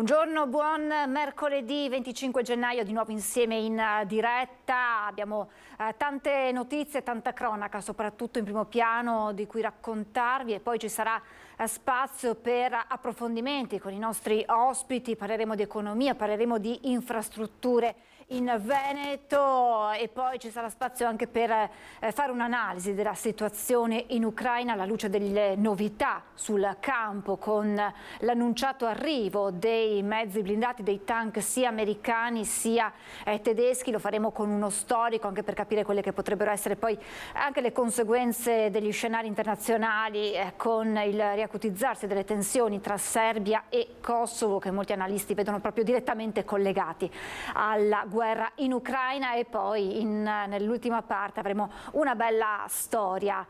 Buongiorno, buon mercoledì 25 gennaio, di nuovo insieme in diretta. Abbiamo tante notizie, tanta cronaca, soprattutto in primo piano, di cui raccontarvi, e poi ci sarà spazio per approfondimenti con i nostri ospiti. Parleremo di economia, parleremo di infrastrutture in Veneto, e poi ci sarà spazio anche per fare un'analisi della situazione in Ucraina alla luce delle novità sul campo, con l'annunciato arrivo dei mezzi blindati, dei tank sia americani sia tedeschi. Lo faremo con uno storico, anche per capire quelle che potrebbero essere poi anche le conseguenze degli scenari internazionali, con il riacutizzarsi delle tensioni tra Serbia e Kosovo, che molti analisti vedono proprio direttamente collegati alla guerra in Ucraina. E poi nell'ultima parte avremo una bella storia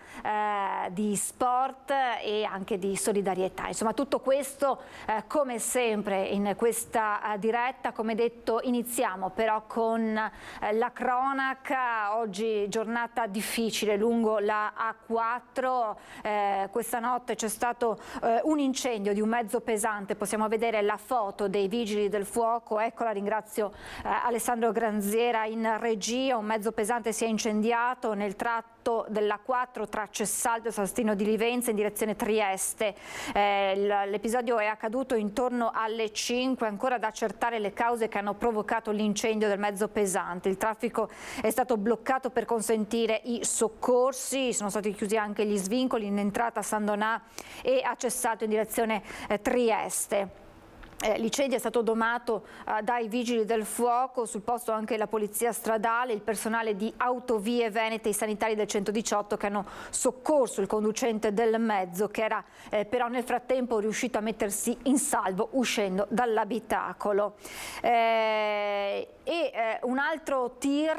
di sport e anche di solidarietà. Insomma, tutto questo come sempre in questa diretta. Come detto, iniziamo però con la cronaca. Oggi giornata difficile lungo la A4. Questa notte c'è stato un incendio di un mezzo pesante. Possiamo vedere la foto dei vigili del fuoco. Eccola, ringrazio Alessandro Granziera in regia. Un mezzo pesante si è incendiato nel tratto della A4 tra Cessaldo e Sastino di Livenza in direzione Trieste. L'episodio è accaduto intorno alle 5, ancora da accertare le cause che hanno provocato l'incendio del mezzo pesante. Il traffico è stato bloccato per consentire i soccorsi, sono stati chiusi anche gli svincoli in entrata a San Donà e a Cessaldo in direzione Trieste. L'incendio è stato domato dai vigili del fuoco, sul posto anche la polizia stradale, il personale di Autovie Venete e i sanitari del 118 che hanno soccorso il conducente del mezzo, che era però nel frattempo riuscito a mettersi in salvo uscendo dall'abitacolo. Un altro tir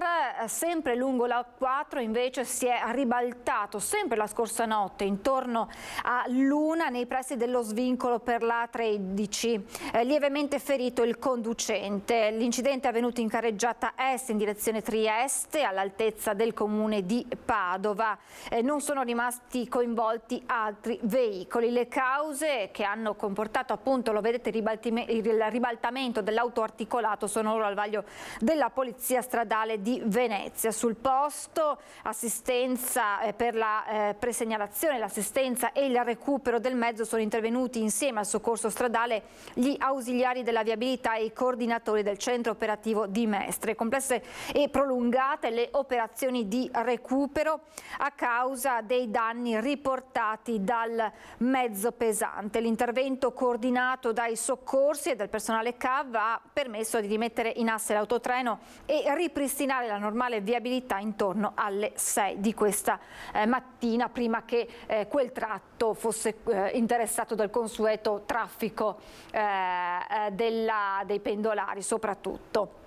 sempre lungo la A4 invece si è ribaltato sempre la scorsa notte intorno a Luna, nei pressi dello svincolo per la A13. Lievemente ferito il conducente. L'incidente è avvenuto in carreggiata est in direzione Trieste, all'altezza del comune di Padova. Non sono rimasti coinvolti altri veicoli. Le cause che hanno comportato, appunto, lo vedete, il ribaltamento dell'auto articolato sono ora al vaglio della polizia stradale di Venezia. Sul posto assistenza per la presegnalazione, l'assistenza e il recupero del mezzo sono intervenuti insieme al soccorso stradale gli ausiliari della viabilità e i coordinatori del centro operativo di Mestre. Complesse e prolungate le operazioni di recupero a causa dei danni riportati dal mezzo pesante. L'intervento coordinato dai soccorsi e dal personale CAV ha permesso di rimettere in asse l'autotreno e ripristinare la normale viabilità intorno alle 6 di questa mattina, prima che quel tratto fosse interessato dal consueto traffico dei pendolari soprattutto.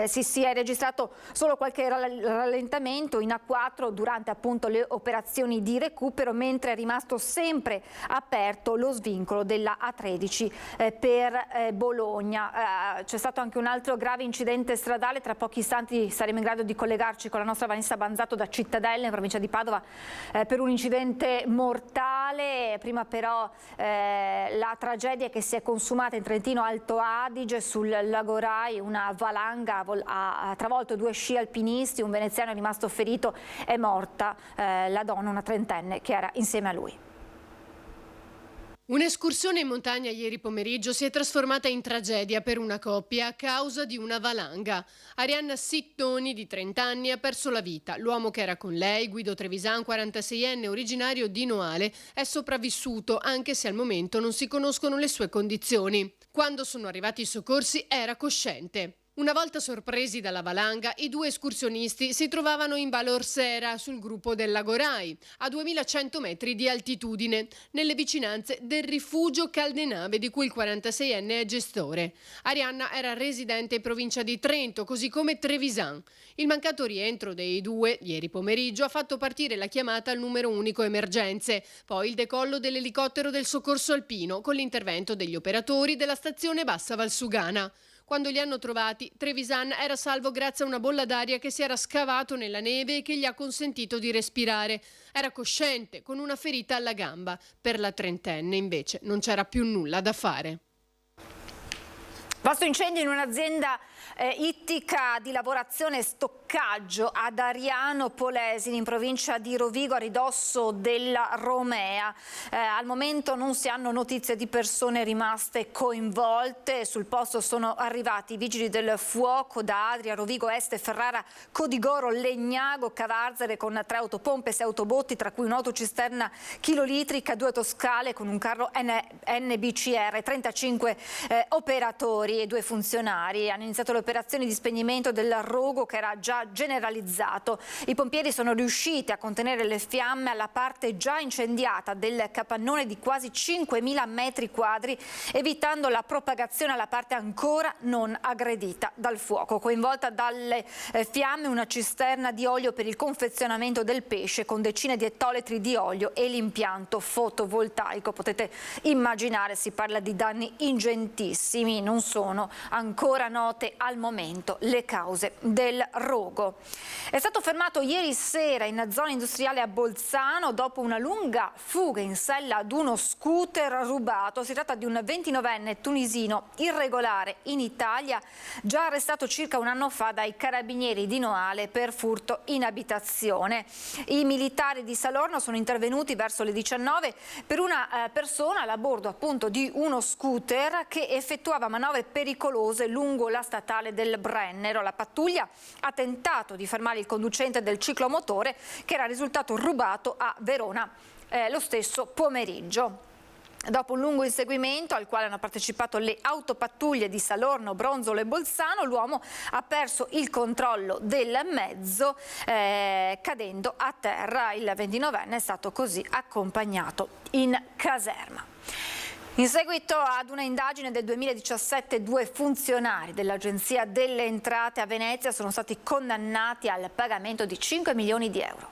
Si è registrato solo qualche rallentamento in A4 durante appunto le operazioni di recupero, mentre è rimasto sempre aperto lo svincolo della A13 per Bologna. C'è stato anche un altro grave incidente stradale. Tra pochi istanti saremo in grado di collegarci con la nostra Vanessa Banzato da Cittadella, in provincia di Padova, per un incidente mortale. Prima però la tragedia che si è consumata in Trentino Alto Adige sul Lago Rai. Una valanga ha travolto 2 sci alpinisti, un veneziano è rimasto ferito, è morta la donna, una trentenne, che era insieme a lui. Un'escursione in montagna ieri pomeriggio si è trasformata in tragedia per una coppia a causa di una valanga. Arianna Sittoni, di 30 anni, ha perso la vita. L'uomo che era con lei, Guido Trevisan, 46enne, originario di Noale, è sopravvissuto, anche se al momento non si conoscono le sue condizioni. Quando sono arrivati i soccorsi era cosciente. Una volta sorpresi dalla valanga, i 2 escursionisti si trovavano in Val Orsera, sul gruppo del Lago Rai, a 2100 metri di altitudine, nelle vicinanze del rifugio Caldenave, di cui il 46enne è gestore. Arianna era residente in provincia di Trento, così come Trevisan. Il mancato rientro dei 2, ieri pomeriggio, ha fatto partire la chiamata al numero unico emergenze, poi il decollo dell'elicottero del soccorso alpino, con l'intervento degli operatori della stazione Bassa Valsugana. Quando li hanno trovati, Trevisan era salvo grazie a una bolla d'aria che si era scavato nella neve e che gli ha consentito di respirare. Era cosciente, con una ferita alla gamba. Per la trentenne, invece, non c'era più nulla da fare. Vasto incendio in un'azienda ittica di lavorazione e stoccaggio ad Ariano Polesine, in provincia di Rovigo, a ridosso della Romea. Al momento non si hanno notizie di persone rimaste coinvolte. Sul posto sono arrivati i vigili del fuoco da Adria, Rovigo Est, Ferrara, Codigoro, Legnago, Cavarzere, con 3 autopompe, 6 autobotti, tra cui un'autocisterna chilolitrica, 2 autoscale con un carro NBCR, 35 operatori e 2 funzionari. Hanno iniziato le operazioni di spegnimento del rogo, che era già generalizzato. I pompieri sono riusciti a contenere le fiamme alla parte già incendiata del capannone di quasi 5.000 metri quadri, evitando la propagazione alla parte ancora non aggredita dal fuoco. Coinvolta dalle fiamme una cisterna di olio per il confezionamento del pesce con decine di ettolitri di olio e l'impianto fotovoltaico. Potete immaginare, si parla di danni ingentissimi. Non sono ancora note al momento le cause del rogo. È stato fermato ieri sera in zona industriale a Bolzano dopo una lunga fuga in sella ad uno scooter rubato. Si tratta di un 29enne tunisino irregolare in Italia, già arrestato circa un anno fa dai carabinieri di Noale per furto in abitazione. I militari di Salorno sono intervenuti verso le 19 per una persona a bordo appunto di uno scooter che effettuava manovre pericolose lungo la statale del Brennero. La pattuglia ha tentato di fermare il conducente del ciclomotore, che era risultato rubato a Verona lo stesso pomeriggio. Dopo un lungo inseguimento al quale hanno partecipato le autopattuglie di Salorno, Bronzolo e Bolzano, l'uomo ha perso il controllo del mezzo cadendo a terra. Il 29enne è stato così accompagnato in caserma. In seguito ad una indagine del 2017, 2 funzionari dell'Agenzia delle Entrate a Venezia sono stati condannati al pagamento di 5 milioni di euro.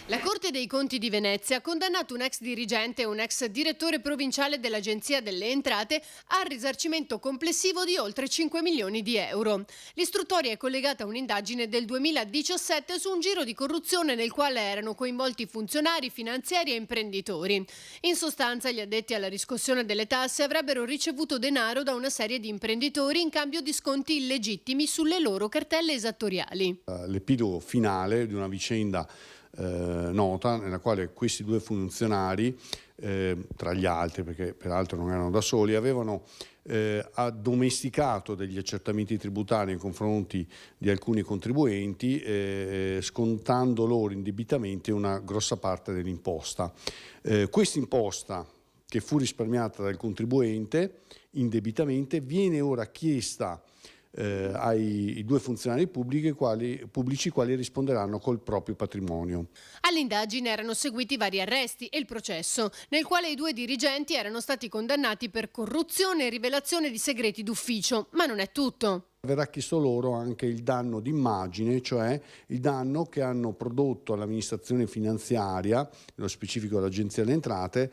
La Corte dei Conti di Venezia ha condannato un ex dirigente e un ex direttore provinciale dell'Agenzia delle Entrate al risarcimento complessivo di oltre 5 milioni di euro. L'istruttoria è collegata a un'indagine del 2017 su un giro di corruzione nel quale erano coinvolti funzionari, finanziari e imprenditori. In sostanza, gli addetti alla riscossione delle tasse avrebbero ricevuto denaro da una serie di imprenditori in cambio di sconti illegittimi sulle loro cartelle esattoriali. L'epilogo finale di una vicenda nota nella quale questi 2 funzionari, tra gli altri, perché peraltro non erano da soli, avevano addomesticato degli accertamenti tributari nei confronti di alcuni contribuenti, scontando loro indebitamente una grossa parte dell'imposta. Questa imposta, che fu risparmiata dal contribuente indebitamente, viene ora chiesta ai 2 funzionari pubblici quali risponderanno col proprio patrimonio. All'indagine erano seguiti vari arresti e il processo, nel quale i 2 dirigenti erano stati condannati per corruzione e rivelazione di segreti d'ufficio. Ma non è tutto. Verrà chiesto loro anche il danno d'immagine, cioè il danno che hanno prodotto all'amministrazione finanziaria, nello specifico all'Agenzia delle Entrate,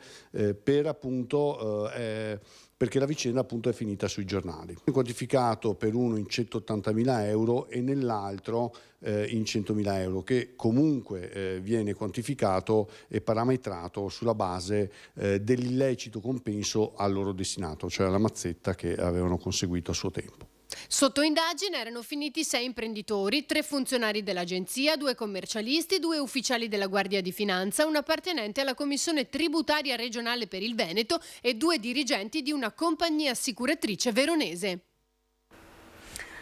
perché la vicenda appunto è finita sui giornali. Quantificato per uno in 180.000 euro e nell'altro in 100.000 euro, che comunque viene quantificato e parametrato sulla base dell'illecito compenso a loro destinato, cioè la mazzetta che avevano conseguito a suo tempo. Sotto indagine erano finiti 6 imprenditori, 3 funzionari dell'agenzia, 2 commercialisti, 2 ufficiali della Guardia di Finanza, un appartenente alla Commissione Tributaria Regionale per il Veneto e 2 dirigenti di una compagnia assicuratrice veronese.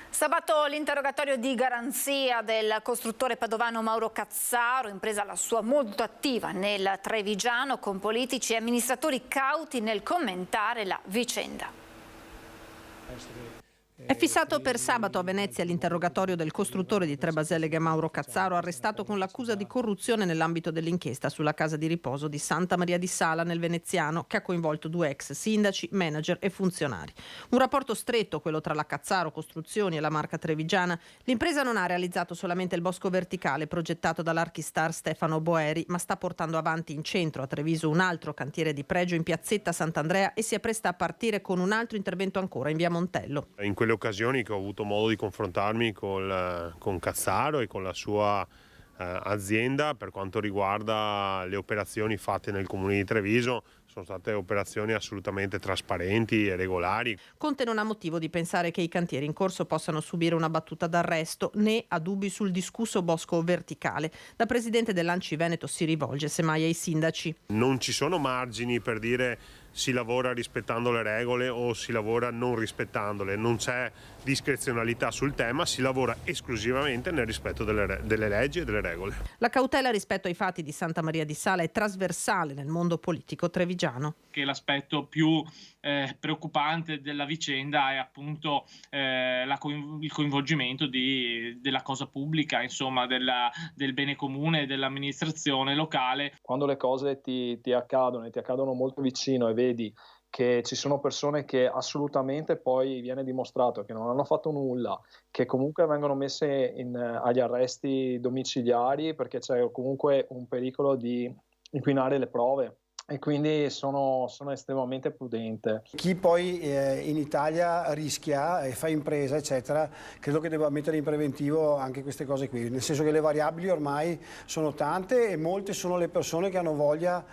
Sabato l'interrogatorio di garanzia del costruttore padovano Mauro Cazzaro, impresa la sua molto attiva nel Trevigiano, con politici e amministratori cauti nel commentare la vicenda. È fissato per sabato a Venezia l'interrogatorio del costruttore di Trebaseleghe Mauro Cazzaro, arrestato con l'accusa di corruzione nell'ambito dell'inchiesta sulla casa di riposo di Santa Maria di Sala nel Veneziano, che ha coinvolto 2 ex sindaci, manager e funzionari. Un rapporto stretto, quello tra la Cazzaro Costruzioni e la marca trevigiana. L'impresa non ha realizzato solamente il bosco verticale progettato dall'archistar Stefano Boeri, ma sta portando avanti in centro a Treviso un altro cantiere di pregio in piazzetta Sant'Andrea e si appresta a partire con un altro intervento ancora in via Montello. In quelle occasioni che ho avuto modo di confrontarmi con Cazzaro e con la sua azienda per quanto riguarda le operazioni fatte nel comune di Treviso, sono state operazioni assolutamente trasparenti e regolari. Conte non ha motivo di pensare che i cantieri in corso possano subire una battuta d'arresto, né ha dubbi sul discusso bosco verticale. Da presidente dell'Anci Veneto si rivolge semmai ai sindaci. Non ci sono margini per dire si lavora rispettando le regole o si lavora non rispettandole, non c'è discrezionalità sul tema, si lavora esclusivamente nel rispetto delle leggi e delle regole. La cautela rispetto ai fatti di Santa Maria di Sala è trasversale nel mondo politico trevigiano. Che l'aspetto più preoccupante della vicenda è appunto il coinvolgimento della cosa pubblica, insomma del bene comune, dell'amministrazione locale. Quando le cose ti accadono molto vicino e vedi che ci sono persone che assolutamente poi viene dimostrato che non hanno fatto nulla, che comunque vengono messe agli arresti domiciliari perché c'è comunque un pericolo di inquinare le prove. E quindi sono estremamente prudente. Chi poi in Italia rischia e fa impresa, eccetera, credo che debba mettere in preventivo anche queste cose qui, nel senso che le variabili ormai sono tante e molte sono le persone che hanno voglia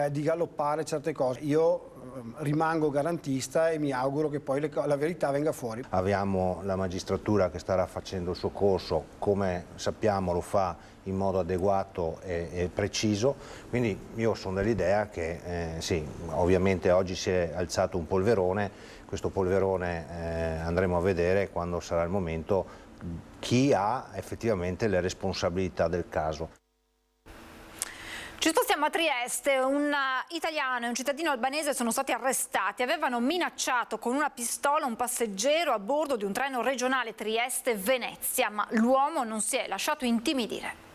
di galoppare certe cose. Io rimango garantista e mi auguro che poi la verità venga fuori. Abbiamo la magistratura che starà facendo il suo corso, come sappiamo lo fa in modo adeguato e preciso, quindi io sono dell'idea che sì, ovviamente oggi si è alzato un polverone, questo polverone andremo a vedere quando sarà il momento chi ha effettivamente le responsabilità del caso. Ci spostiamo a Trieste, un italiano e un cittadino albanese sono stati arrestati, avevano minacciato con una pistola un passeggero a bordo di un treno regionale Trieste-Venezia, ma l'uomo non si è lasciato intimidire.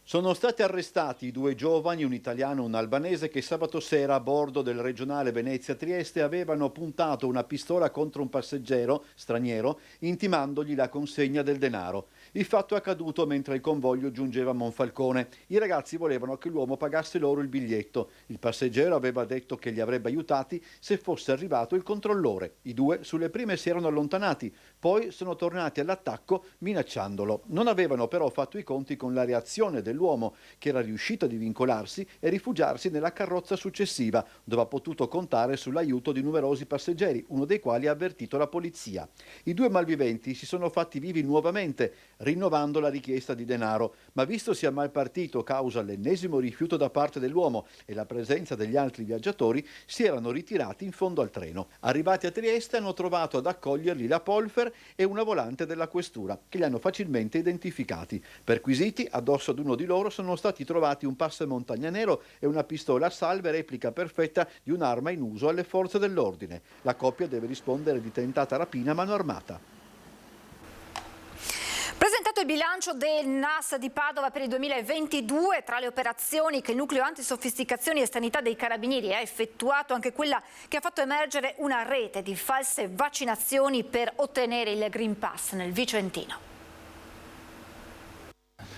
Sono stati arrestati 2 giovani, un italiano e un albanese, che sabato sera a bordo del regionale Venezia-Trieste avevano puntato una pistola contro un passeggero straniero, intimandogli la consegna del denaro. Il fatto è accaduto mentre il convoglio giungeva a Monfalcone. I ragazzi volevano che l'uomo pagasse loro il biglietto. Il passeggero aveva detto che li avrebbe aiutati se fosse arrivato il controllore. I due sulle prime si erano allontanati, poi sono tornati all'attacco minacciandolo. Non avevano però fatto i conti con la reazione dell'uomo, che era riuscito a divincolarsi e rifugiarsi nella carrozza successiva, dove ha potuto contare sull'aiuto di numerosi passeggeri, uno dei quali ha avvertito la polizia. I 2 malviventi si sono fatti vivi nuovamente, rinnovando la richiesta di denaro, ma vistosi a mal partito causa l'ennesimo rifiuto da parte dell'uomo e la presenza degli altri viaggiatori, si erano ritirati in fondo al treno. Arrivati a Trieste hanno trovato ad accoglierli la Polfer e una volante della questura, che li hanno facilmente identificati. Perquisiti, addosso ad uno di loro sono stati trovati un passamontagna nero e una pistola a salve replica perfetta di un'arma in uso alle forze dell'ordine. La coppia deve rispondere di tentata rapina a mano armata. Presentato il bilancio del NAS di Padova per il 2022, tra le operazioni che il nucleo antisofisticazioni e sanità dei Carabinieri ha effettuato, anche quella che ha fatto emergere una rete di false vaccinazioni per ottenere il Green Pass nel Vicentino.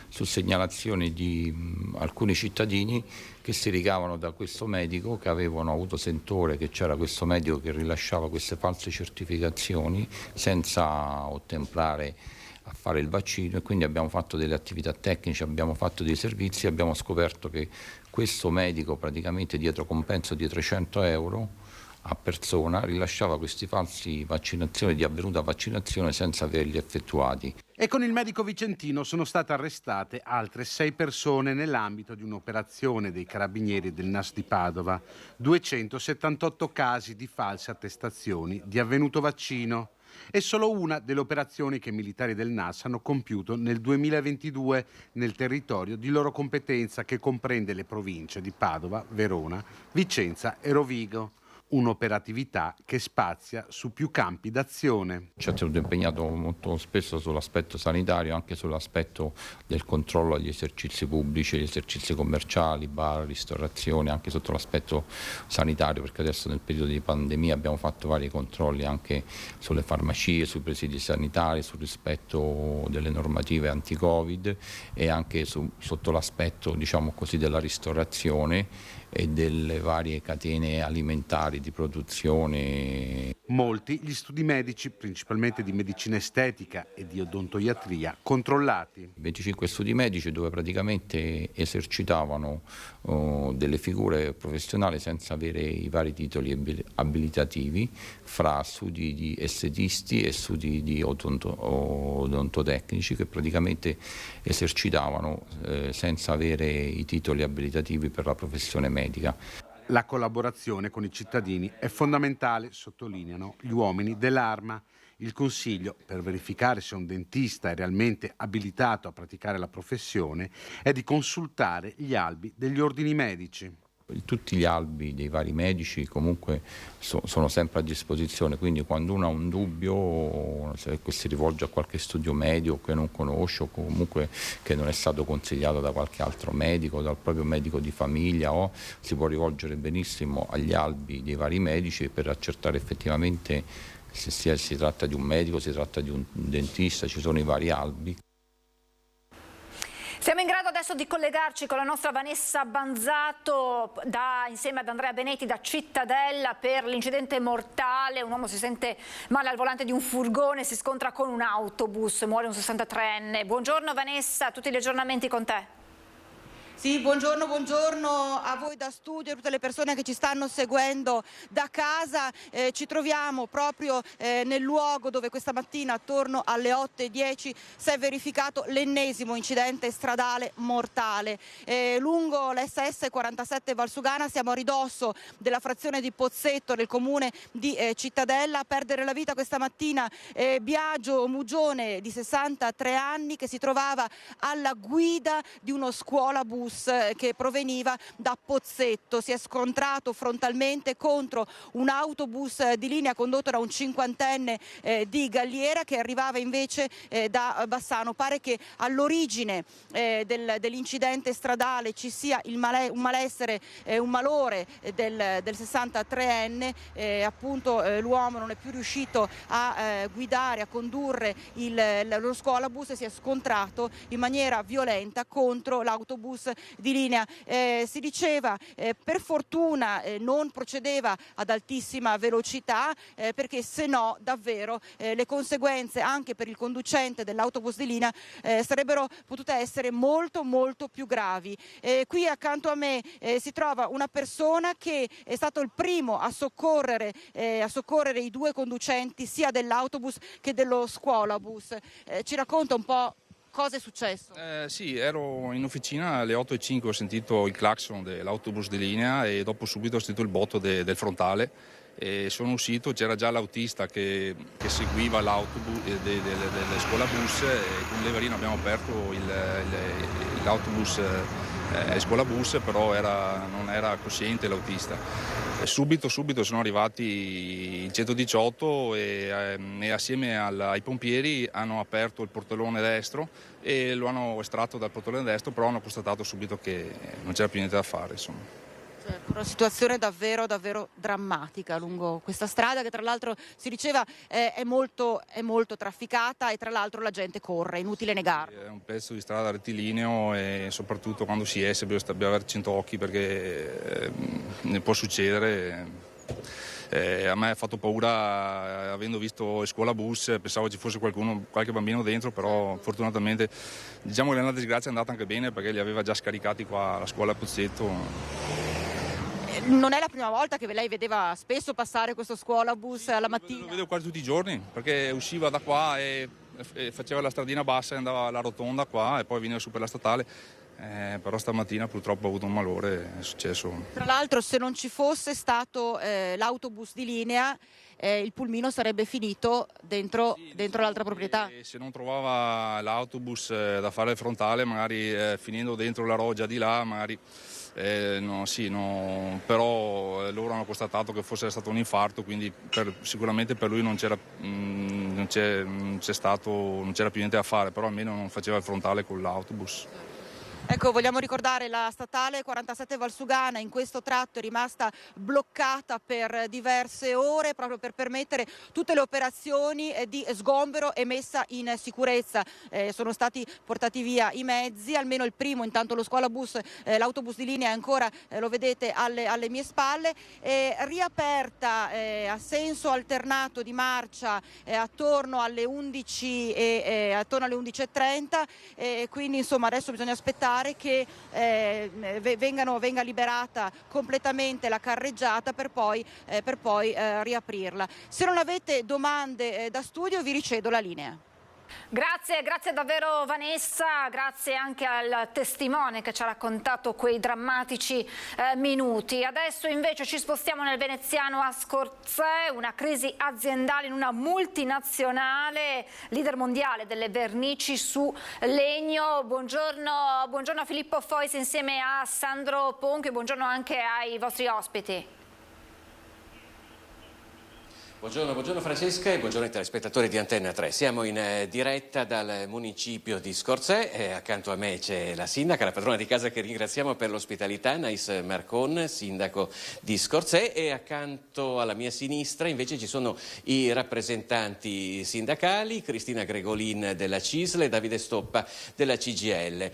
Su segnalazioni di alcuni cittadini che si ricavano da questo medico, che avevano avuto sentore che c'era questo medico che rilasciava queste false certificazioni senza ottemplare a fare il vaccino, e quindi abbiamo fatto delle attività tecniche, abbiamo fatto dei servizi, abbiamo scoperto che questo medico praticamente dietro compenso di 300 euro a persona rilasciava questi falsi vaccinazioni di avvenuta vaccinazione senza averli effettuati. E con il medico vicentino sono state arrestate altre 6 persone nell'ambito di un'operazione dei Carabinieri del NAS di Padova, 278 casi di false attestazioni di avvenuto vaccino. È solo una delle operazioni che i militari del NAS hanno compiuto nel 2022 nel territorio di loro competenza, che comprende le province di Padova, Verona, Vicenza e Rovigo. Un'operatività che spazia su più campi d'azione. Ci ha tenuto impegnato molto spesso sull'aspetto sanitario, anche sull'aspetto del controllo agli esercizi pubblici, agli esercizi commerciali, bar, ristorazione, anche sotto l'aspetto sanitario, perché adesso nel periodo di pandemia abbiamo fatto vari controlli anche sulle farmacie, sui presidi sanitari, sul rispetto delle normative anti-Covid e anche sotto l'aspetto, diciamo così, della ristorazione, e delle varie catene alimentari di produzione. Molti gli studi medici, principalmente di medicina estetica e di odontoiatria, controllati. 25 studi medici dove praticamente esercitavano delle figure professionali senza avere i vari titoli abilitativi, fra studi di estetisti e studi di odontotecnici che praticamente esercitavano senza avere i titoli abilitativi per la professione medica. La collaborazione con i cittadini è fondamentale, sottolineano gli uomini dell'Arma. Il consiglio, per verificare se un dentista è realmente abilitato a praticare la professione, è di consultare gli albi degli ordini medici. Tutti gli albi dei vari medici comunque sono sempre a disposizione, quindi quando uno ha un dubbio, se si rivolge a qualche studio medico che non conosce o comunque che non è stato consigliato da qualche altro medico, dal proprio medico di famiglia, o si può rivolgere benissimo agli albi dei vari medici per accertare effettivamente se si tratta di un medico, si tratta di un dentista, ci sono i vari albi. Siamo in grado adesso di collegarci con la nostra Vanessa Banzato insieme ad Andrea Benetti da Cittadella per l'incidente mortale. Un uomo si sente male al volante di un furgone, si scontra con un autobus, muore un 63enne. Buongiorno Vanessa, tutti gli aggiornamenti con te. Sì, buongiorno a voi da studio e a tutte le persone che ci stanno seguendo da casa. Ci troviamo proprio nel luogo dove questa mattina attorno alle 8:10 si è verificato l'ennesimo incidente stradale mortale. Lungo l'SS 47 Valsugana siamo a ridosso della frazione di Pozzetto nel comune di Cittadella. A perdere la vita questa mattina Biagio Mugione di 63 anni che si trovava alla guida di uno scuolabus che proveniva da Pozzetto. Si è scontrato frontalmente contro un autobus di linea condotto da un 50enne di Galliera che arrivava invece da Bassano. Pare che all'origine dell'incidente stradale ci sia un malessere, un malore del 63enne. Appunto l'uomo non è più riuscito a guidare, a condurre lo scuolabus e si è scontrato in maniera violenta contro l'autobus di linea. Si diceva per fortuna non procedeva ad altissima velocità perché se no davvero le conseguenze anche per il conducente dell'autobus di linea sarebbero potute essere molto più gravi. Qui accanto a me si trova una persona che è stato il primo a soccorrere i due conducenti sia dell'autobus che dello scuolabus. Ci racconta un po' cosa è successo? Sì, ero in officina alle 8:05, ho sentito il clacson dell'autobus di linea e dopo subito ho sentito il botto del frontale e sono uscito, c'era già l'autista che seguiva l'autobus del scuolabus e con Leverino abbiamo aperto l'autobus scuolabus, però non era cosciente l'autista. Subito sono arrivati il 118 e assieme ai pompieri hanno aperto il portellone destro e lo hanno estratto dal portellone destro, però hanno constatato subito che non c'era più niente da fare, insomma. Certo, una situazione davvero drammatica lungo questa strada che tra l'altro si diceva è molto trafficata e tra l'altro la gente corre, inutile negarlo. È un pezzo di strada rettilineo e soprattutto quando si esce bisogna avere 100 occhi perché ne può succedere. A me ha fatto paura avendo visto il scuolabus, pensavo ci fosse qualche bambino dentro, però fortunatamente diciamo che la disgrazia è andata anche bene perché li aveva già scaricati qua alla scuola Pozzetto. Non è la prima volta che lei vedeva spesso passare questo scuolabus alla mattina? Lo vedo quasi tutti i giorni perché usciva da qua e faceva la stradina bassa e andava alla rotonda qua e poi veniva su per la statale. Però stamattina purtroppo ha avuto un malore, è successo. Tra l'altro se non ci fosse stato l'autobus di linea il pulmino sarebbe finito dentro l'altra proprietà. Se non trovava l'autobus da fare il frontale, magari finendo dentro la roggia di là, magari però loro hanno constatato che fosse stato un infarto, quindi sicuramente per lui non c'era più niente da fare, però almeno non faceva il frontale con l'autobus. Ecco, vogliamo ricordare la statale 47 Valsugana in questo tratto è rimasta bloccata per diverse ore proprio per permettere tutte le operazioni di sgombero e messa in sicurezza. Sono stati portati via i mezzi, almeno il primo, intanto lo scuolabus, l'autobus di linea è ancora, lo vedete alle mie spalle, riaperta a senso alternato di marcia attorno alle 11 e attorno alle 11:30, quindi insomma adesso bisogna aspettare che venga liberata completamente la carreggiata per poi riaprirla. Se non avete domande da studio vi ricedo la linea. Grazie davvero Vanessa, grazie anche al testimone che ci ha raccontato quei drammatici minuti. Adesso invece ci spostiamo nel veneziano a Scorzè, una crisi aziendale in una multinazionale, leader mondiale delle vernici su legno. Buongiorno a Filippo Fois insieme a Sandro Ponchio, buongiorno anche ai vostri ospiti. Buongiorno Francesca e buongiorno ai telespettatori di Antenna 3. Siamo in diretta dal municipio di Scorzè e accanto a me c'è la sindaca, la padrona di casa che ringraziamo per l'ospitalità, Anais Marcon, sindaco di Scorzè, e accanto alla mia sinistra invece ci sono i rappresentanti sindacali, Cristina Gregolin della CISL e Davide Stoppa della CGIL.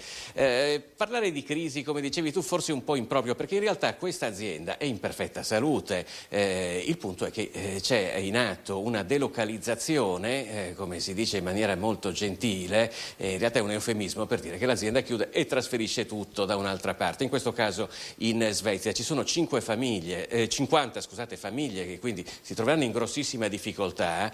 Parlare di crisi, come dicevi tu, forse un po' improprio perché in realtà questa azienda è in perfetta salute. Il punto è che c'è in atto una delocalizzazione, come si dice in maniera molto gentile, in realtà è un eufemismo per dire che l'azienda chiude e trasferisce tutto da un'altra parte, in questo caso in Svezia. Ci sono 50 famiglie che quindi si troveranno in grossissima difficoltà.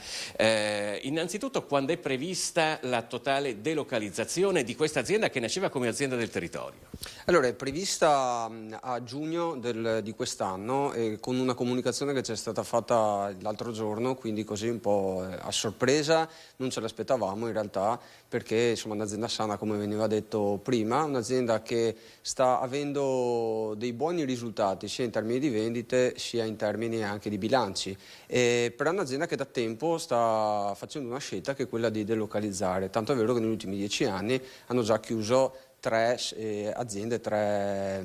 Innanzitutto, quando è prevista la totale delocalizzazione di questa azienda che nasceva come azienda del territorio? Allora, è prevista a giugno di quest'anno, con una comunicazione che ci è stata fatta l'altro giorno, quindi così un po' a sorpresa, non ce l'aspettavamo in realtà, perché insomma è un'azienda sana, come veniva detto prima, un'azienda che sta avendo dei buoni risultati sia in termini di vendite sia in termini anche di bilanci, però è un'azienda che da tempo sta facendo una scelta che è quella di delocalizzare, tanto è vero che negli ultimi 10 anni hanno già chiuso 3 aziende, 3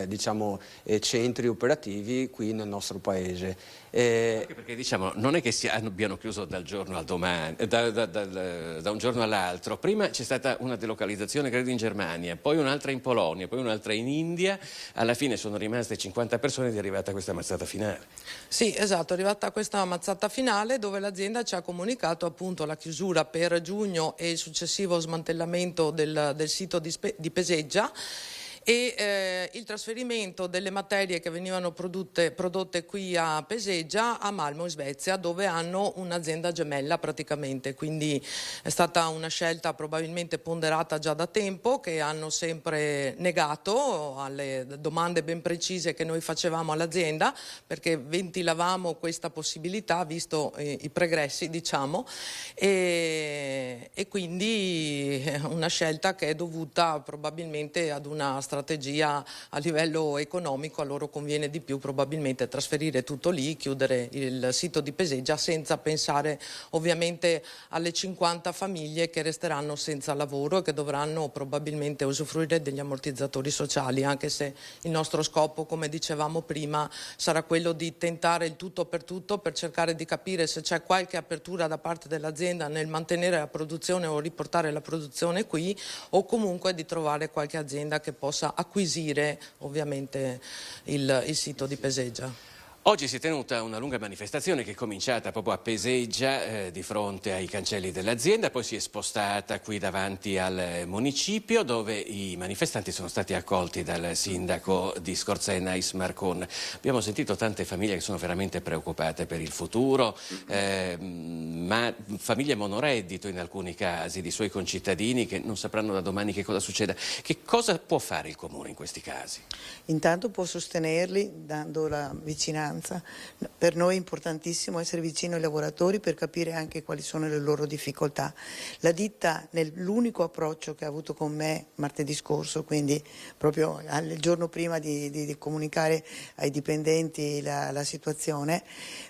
diciamo, centri operativi qui nel nostro paese. Anche perché diciamo non è che abbiano chiuso dal giorno al domani, da un giorno all'altro. Prima c'è stata una delocalizzazione credo in Germania, poi un'altra in Polonia, poi un'altra in India, alla fine sono rimaste 50 persone ed è arrivata questa mazzata finale. Sì, esatto, è arrivata questa mazzata finale dove l'azienda ci ha comunicato appunto la chiusura per giugno e il successivo smantellamento del sito di Peseggia e il trasferimento delle materie che venivano prodotte qui a Peseggia a Malmö in Svezia, dove hanno un'azienda gemella praticamente, quindi è stata una scelta probabilmente ponderata già da tempo, che hanno sempre negato alle domande ben precise che noi facevamo all'azienda, perché ventilavamo questa possibilità visto i pregressi, diciamo, e quindi una scelta che è dovuta probabilmente ad una strategia a livello economico. A loro conviene di più probabilmente trasferire tutto lì, chiudere il sito di Peseggia senza pensare ovviamente alle 50 famiglie che resteranno senza lavoro e che dovranno probabilmente usufruire degli ammortizzatori sociali, anche se il nostro scopo, come dicevamo prima, sarà quello di tentare il tutto per cercare di capire se c'è qualche apertura da parte dell'azienda nel mantenere la produzione o riportare la produzione qui, o comunque di trovare qualche azienda che possa acquisire ovviamente il sito di Peseggia. Oggi si è tenuta una lunga manifestazione che è cominciata proprio a Peseggia di fronte ai cancelli dell'azienda, poi si è spostata qui davanti al municipio dove i manifestanti sono stati accolti dal sindaco di Scorzè, Anais Marcon. Abbiamo sentito tante famiglie che sono veramente preoccupate per il futuro, ma famiglie monoreddito in alcuni casi, di suoi concittadini che non sapranno da domani che cosa succeda. Che cosa può fare il Comune in questi casi? Intanto può sostenerli dando la vicinanza speranza. Per noi è importantissimo essere vicino ai lavoratori per capire anche quali sono le loro difficoltà. La ditta, nell'unico approccio che ha avuto con me martedì scorso, quindi proprio il giorno prima di comunicare ai dipendenti la situazione,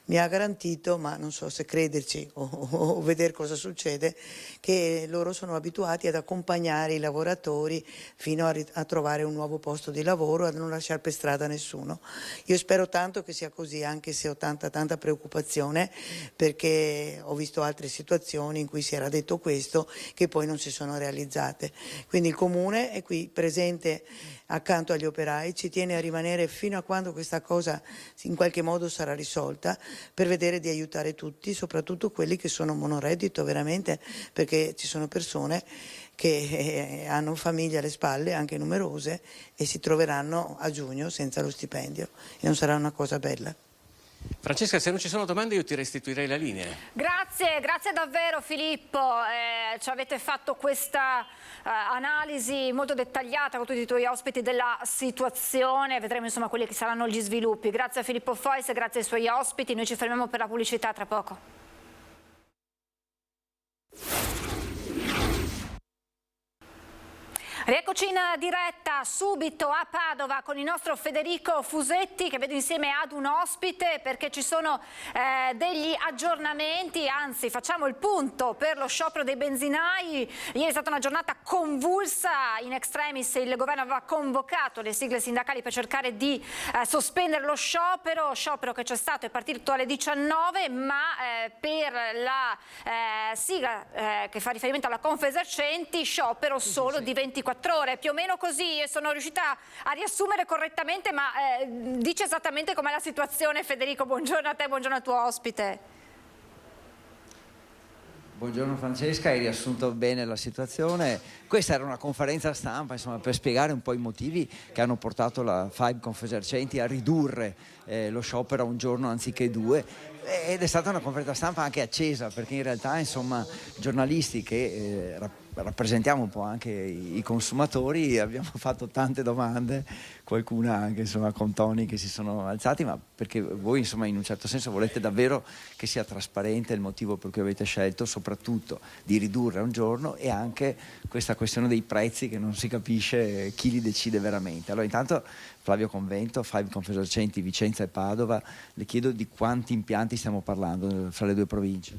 mi ha garantito, ma non so se crederci o vedere cosa succede, che loro sono abituati ad accompagnare i lavoratori fino a trovare un nuovo posto di lavoro, a non lasciare per strada nessuno. Io spero tanto che sia così, anche se ho tanta preoccupazione, perché ho visto altre situazioni in cui si era detto questo che poi non si sono realizzate. Quindi il Comune è qui presente accanto agli operai, ci tiene a rimanere fino a quando questa cosa in qualche modo sarà risolta, per vedere di aiutare tutti, soprattutto quelli che sono monoreddito veramente, perché ci sono persone che hanno famiglie alle spalle, anche numerose, e si troveranno a giugno senza lo stipendio e non sarà una cosa bella. Francesca, se non ci sono domande io ti restituirei la linea. Grazie davvero Filippo, ci avete fatto questa analisi molto dettagliata con tutti i tuoi ospiti della situazione, vedremo insomma quelli che saranno gli sviluppi. Grazie a Filippo Fois e grazie ai suoi ospiti, noi ci fermiamo per la pubblicità tra poco. Rieccoci in diretta subito a Padova con il nostro Federico Fusetti, che vedo insieme ad un ospite perché ci sono degli aggiornamenti, anzi facciamo il punto per lo sciopero dei benzinai. Ieri è stata una giornata convulsa, in extremis il governo aveva convocato le sigle sindacali per cercare di sospendere lo sciopero che c'è stato, è partito alle 19, ma per la sigla che fa riferimento alla Confesercenti, sciopero solo di 24 ore, più o meno così. Sono riuscita a riassumere correttamente, ma dice esattamente com'è la situazione. Federico, buongiorno a te, buongiorno al tuo ospite. Buongiorno Francesca, hai riassunto bene la situazione. Questa era una conferenza stampa, insomma, per spiegare un po' i motivi che hanno portato la FAIB Confesercenti a ridurre lo sciopero a un giorno anziché 2. Ed è stata una conferenza stampa anche accesa, perché in realtà, insomma, giornalisti che rappresentiamo un po' anche i consumatori, abbiamo fatto tante domande, qualcuna anche insomma con toni che si sono alzati, ma perché voi insomma in un certo senso volete davvero che sia trasparente il motivo per cui avete scelto soprattutto di ridurre a un giorno, e anche questa questione dei prezzi che non si capisce chi li decide veramente. Allora intanto Flavio Convento, FAIB Confesercenti Vicenza e Padova, le chiedo di quanti impianti stiamo parlando fra le due province.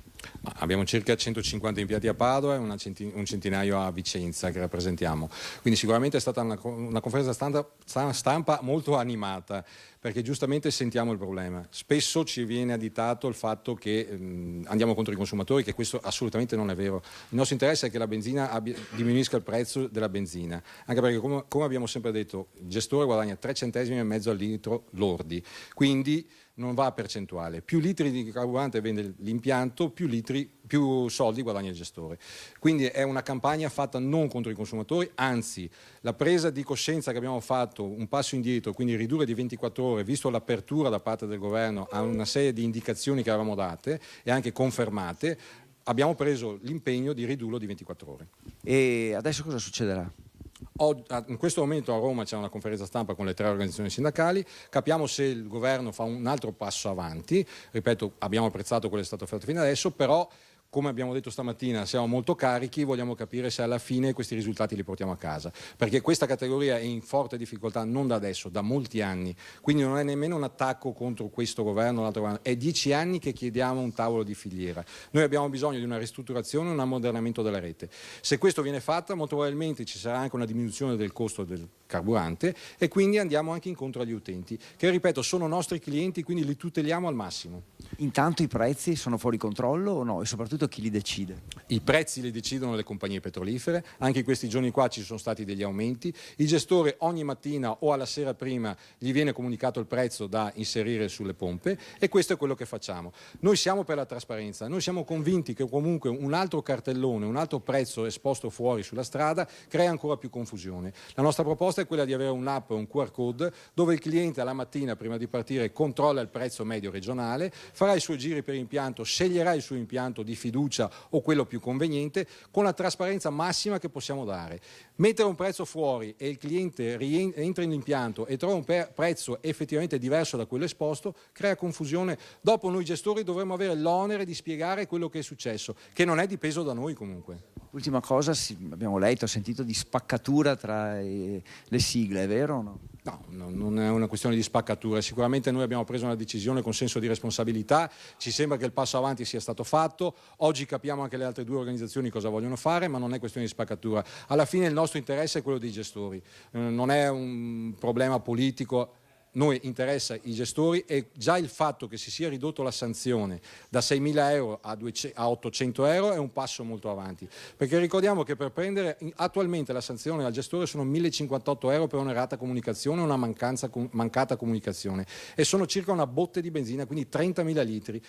Abbiamo circa 150 impianti a Padova e un centinaio a Vicenza che rappresentiamo, quindi sicuramente è stata una conferenza stampa molto animata, perché giustamente sentiamo il problema. Spesso ci viene additato il fatto che andiamo contro i consumatori, che questo assolutamente non è vero. Il nostro interesse è che la benzina diminuisca il prezzo della benzina, anche perché come abbiamo sempre detto, il gestore guadagna 3,5 centesimi al litro lordi, quindi non va a percentuale. Più litri di carburante vende l'impianto, più soldi guadagna il gestore. Quindi è una campagna fatta non contro i consumatori, anzi la presa di coscienza che abbiamo fatto, un passo indietro, quindi ridurre di 24 ore, visto l'apertura da parte del governo a una serie di indicazioni che avevamo date e anche confermate, abbiamo preso l'impegno di ridurlo di 24 ore. E adesso cosa succederà? In questo momento a Roma c'è una conferenza stampa con le 3 organizzazioni sindacali, capiamo se il governo fa un altro passo avanti. Ripeto, abbiamo apprezzato quello che è stato fatto fino adesso, però come abbiamo detto stamattina siamo molto carichi, vogliamo capire se alla fine questi risultati li portiamo a casa, perché questa categoria è in forte difficoltà non da adesso, da molti anni, quindi non è nemmeno un attacco contro questo governo o l'altro governo, è 10 anni che chiediamo un tavolo di filiera. Noi abbiamo bisogno di una ristrutturazione e un ammodernamento della rete. Se questo viene fatto, molto probabilmente ci sarà anche una diminuzione del costo del carburante e quindi andiamo anche incontro agli utenti, che ripeto sono nostri clienti, quindi li tuteliamo al massimo. Intanto i prezzi sono fuori controllo o no? E soprattutto chi li decide? I prezzi li decidono le compagnie petrolifere, anche in questi giorni qua ci sono stati degli aumenti, il gestore ogni mattina o alla sera prima gli viene comunicato il prezzo da inserire sulle pompe e questo è quello che facciamo. Noi siamo per la trasparenza, noi siamo convinti che comunque un altro cartellone, un altro prezzo esposto fuori sulla strada crea ancora più confusione. La nostra proposta è quella di avere un'app, un QR code dove il cliente alla mattina prima di partire controlla il prezzo medio regionale, farà i suoi giri per impianto, sceglierà il suo impianto di fiducia o quello più conveniente con la trasparenza massima che possiamo dare. Mettere un prezzo fuori e il cliente entra in impianto e trova un prezzo effettivamente diverso da quello esposto crea confusione. Dopo noi gestori dovremmo avere l'onere di spiegare quello che è successo, che non è dipeso da noi comunque. Ultima cosa, abbiamo letto, sentito di spaccatura tra le sigle, è vero o no? No, non è una questione di spaccatura, sicuramente noi abbiamo preso una decisione con senso di responsabilità, ci sembra che il passo avanti sia stato fatto, oggi capiamo anche le altre due organizzazioni cosa vogliono fare, ma non è questione di spaccatura. Alla fine il nostro interesse è quello dei gestori, non è un problema politico. Noi interessa i gestori e già il fatto che si sia ridotto la sanzione da 6.000 euro a 800 euro è un passo molto avanti, perché ricordiamo che per prendere attualmente la sanzione al gestore sono 1.058 euro per un'errata comunicazione o una mancata comunicazione e sono circa una botte di benzina, quindi 30.000 litri.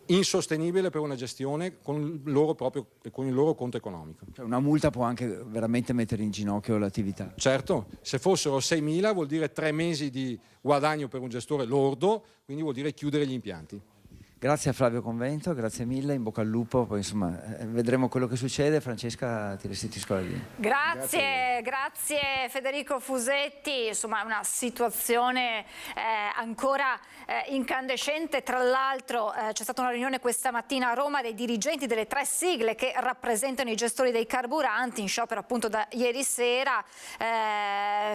Insostenibile per una gestione con il loro conto economico. Cioè una multa può anche veramente mettere in ginocchio l'attività. Certo, se fossero 6.000 vuol dire 3 mesi di guadagno per un gestore lordo, quindi vuol dire chiudere gli impianti. Grazie a Flavio Convento, grazie mille, in bocca al lupo, poi insomma vedremo quello che succede. Francesca, ti resti scoladina. Grazie Federico Fusetti, insomma una situazione ancora incandescente. Tra l'altro c'è stata una riunione questa mattina a Roma dei dirigenti delle 3 sigle che rappresentano i gestori dei carburanti in sciopero appunto da ieri sera.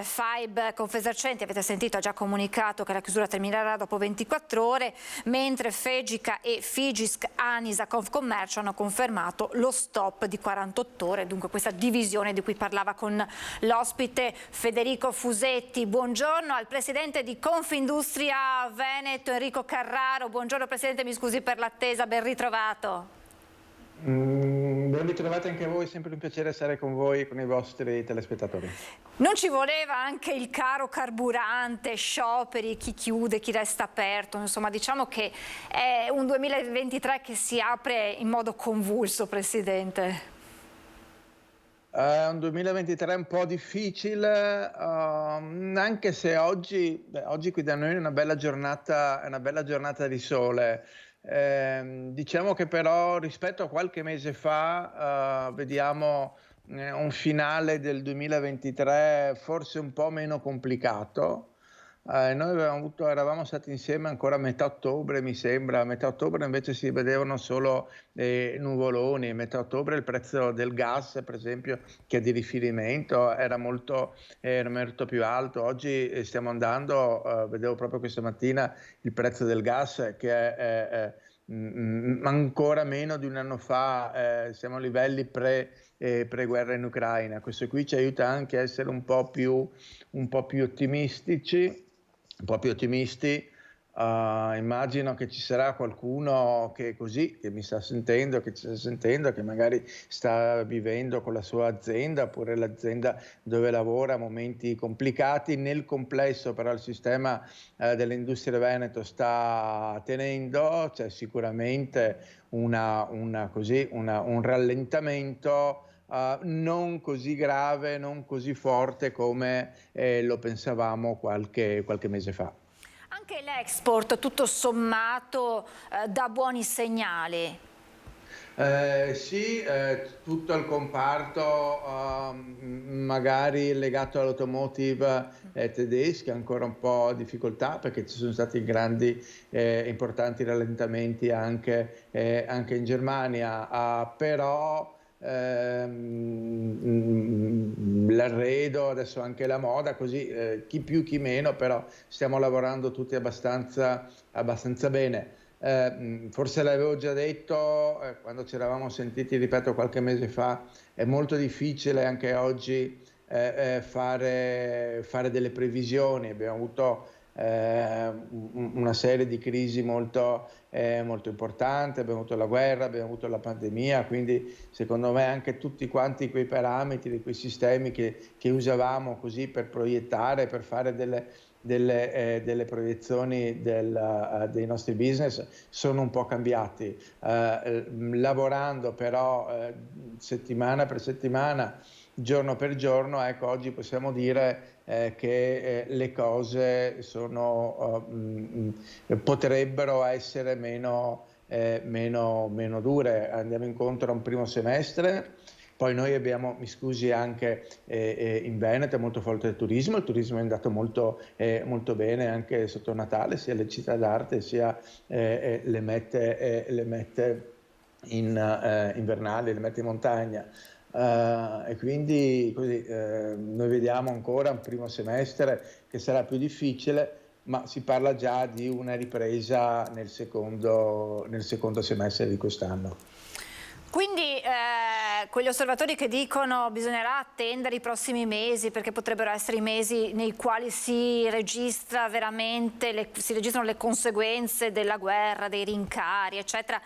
FAIB Confesercenti, avete sentito, ha già comunicato che la chiusura terminerà dopo 24 ore, mentre Fegica e Figisc Anisa Confcommercio hanno confermato lo stop di 48 ore, dunque questa divisione di cui parlava con l'ospite Federico Fusetti. Buongiorno al presidente di Confindustria Veneto Enrico Carraro. Buongiorno presidente, mi scusi per l'attesa, ben ritrovato. Ben ritrovate anche voi, sempre un piacere essere con voi, con i vostri telespettatori. Non ci voleva anche il caro carburante, scioperi, chi chiude, chi resta aperto, insomma diciamo che è un 2023 che si apre in modo convulso, presidente. È un 2023 un po' difficile, anche se oggi qui da noi è una bella giornata di sole. Diciamo che però rispetto a qualche mese fa vediamo un finale del 2023 forse un po' meno complicato. Noi eravamo stati insieme ancora a metà ottobre, mi sembra. A metà ottobre invece si vedevano solo nuvoloni. A metà ottobre il prezzo del gas, per esempio, che è di riferimento, era molto più alto. Oggi stiamo andando, vedevo proprio questa mattina il prezzo del gas che è ancora meno di un anno fa, siamo a livelli pre-guerra in Ucraina. Questo qui ci aiuta anche a essere un po' più ottimisti. Immagino che ci sarà qualcuno che mi sta sentendo, che ci sta sentendo, che magari sta vivendo con la sua azienda oppure l'azienda dove lavora momenti complicati. Nel complesso però il sistema dell'industria veneto sta tenendo, c'è sicuramente un rallentamento non così grave, non così forte come lo pensavamo qualche mese fa. Anche l'export tutto sommato dà buoni segnali. Sì, tutto il comparto magari legato all'automotive tedesca ha ancora un po' di difficoltà perché ci sono stati grandi importanti rallentamenti anche in Germania, però l'arredo, adesso anche la moda, così chi più chi meno, però stiamo lavorando tutti abbastanza bene. Forse l'avevo già detto quando ci eravamo sentiti, ripeto, qualche mese fa, è molto difficile anche oggi fare delle previsioni. Abbiamo avuto una serie di crisi molto importanti, abbiamo avuto la guerra, abbiamo avuto la pandemia, quindi secondo me anche tutti quanti quei parametri, quei sistemi che usavamo così per proiettare, per fare delle proiezioni dei nostri business sono un po' cambiati. Lavorando però settimana per settimana giorno per giorno. Ecco, oggi possiamo dire che le cose potrebbero essere meno dure. Andiamo incontro a un primo semestre. Poi noi abbiamo, mi scusi, anche in Veneto è molto forte il turismo è andato molto bene anche sotto Natale, sia le città d'arte sia le mete invernali, le mete in montagna. E quindi così noi vediamo ancora un primo semestre che sarà più difficile, ma si parla già di una ripresa nel secondo semestre di quest'anno. Quindi quegli osservatori che dicono bisognerà attendere i prossimi mesi perché potrebbero essere i mesi nei quali si registrano le conseguenze della guerra, dei rincari, eccetera,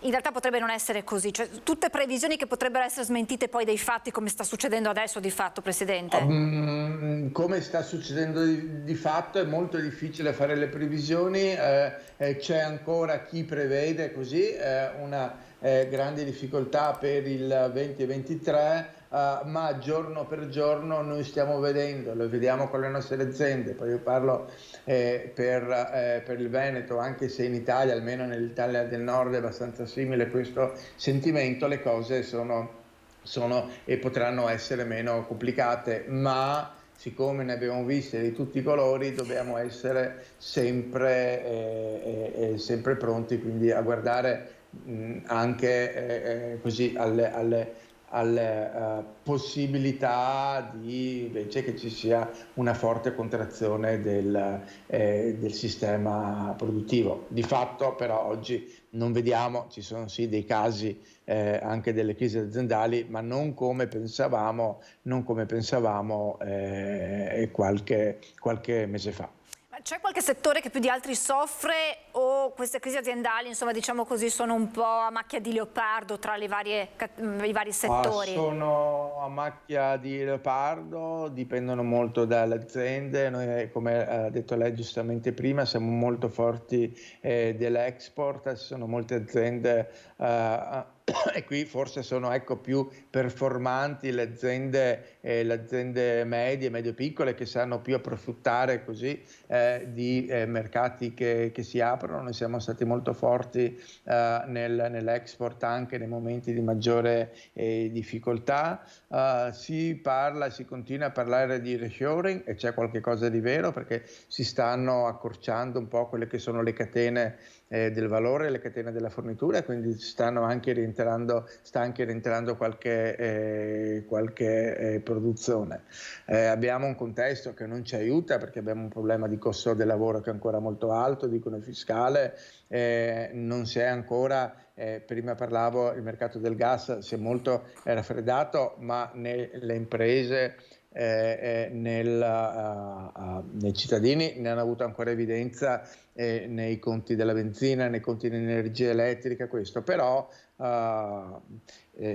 in realtà potrebbe non essere così, cioè tutte previsioni che potrebbero essere smentite poi dai fatti, come sta succedendo adesso di fatto, Presidente? Come sta succedendo di fatto è molto difficile fare le previsioni, c'è ancora chi prevede così una grandi difficoltà per il 2023, ma giorno per giorno noi stiamo vedendo, lo vediamo con le nostre aziende. Poi io parlo per il Veneto, anche se in Italia, almeno nell'Italia del Nord, è abbastanza simile questo sentimento, le cose sono e potranno essere meno complicate, ma siccome ne abbiamo viste di tutti i colori, dobbiamo essere sempre pronti, quindi a guardare anche così alle possibilità di invece che ci sia una forte contrazione del sistema produttivo. Di fatto però oggi non vediamo, ci sono sì dei casi anche delle crisi aziendali, ma non come pensavamo qualche mese fa. C'è qualche settore che più di altri soffre o queste crisi aziendali, insomma, diciamo così, sono un po' a macchia di leopardo tra i vari settori? Sono a macchia di leopardo, dipendono molto dalle aziende. Noi, come ha detto lei giustamente prima, siamo molto forti dell'export, ci sono molte aziende e qui forse sono più performanti le aziende medie, medio-piccole, che sanno più approfittare così di mercati che si aprono. Noi siamo stati molto forti nell'export anche nei momenti di maggiore difficoltà. Si continua a parlare di reshoring e c'è qualche cosa di vero, perché si stanno accorciando un po' quelle che sono le catene del valore, le catene della fornitura, quindi sta anche rientrando qualche produzione. Abbiamo un contesto che non ci aiuta, perché abbiamo un problema di costo del lavoro che è ancora molto alto, dicono fiscale, non si è ancora, prima parlavo, il mercato del gas si è molto raffreddato, ma le imprese nei cittadini ne hanno avuto ancora evidenza nei conti della benzina, nei conti dell'energia elettrica, questo però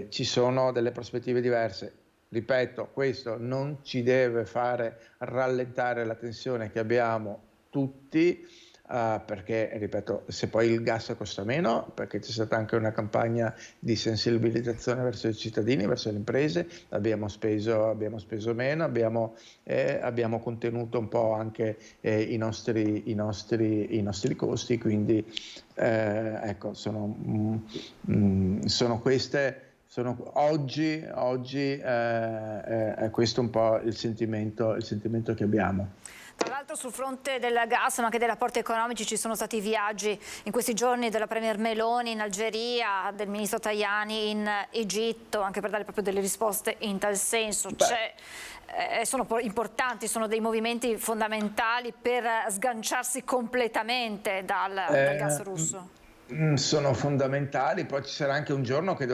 ci sono delle prospettive diverse. Ripeto, questo non ci deve fare rallentare la tensione che abbiamo tutti, perché, ripeto, se poi il gas costa meno, perché c'è stata anche una campagna di sensibilizzazione verso i cittadini, verso le imprese, abbiamo speso meno, abbiamo contenuto un po' anche i nostri costi, quindi ecco, sono queste. Oggi è questo un po' il sentimento che abbiamo. Tra l'altro sul fronte del gas, ma anche dei rapporti economici, ci sono stati viaggi in questi giorni della Premier Meloni in Algeria, del Ministro Tajani in Egitto, anche per dare proprio delle risposte in tal senso. Sono importanti, sono dei movimenti fondamentali per sganciarsi completamente dal gas russo. Sono fondamentali, poi ci sarà anche un giorno che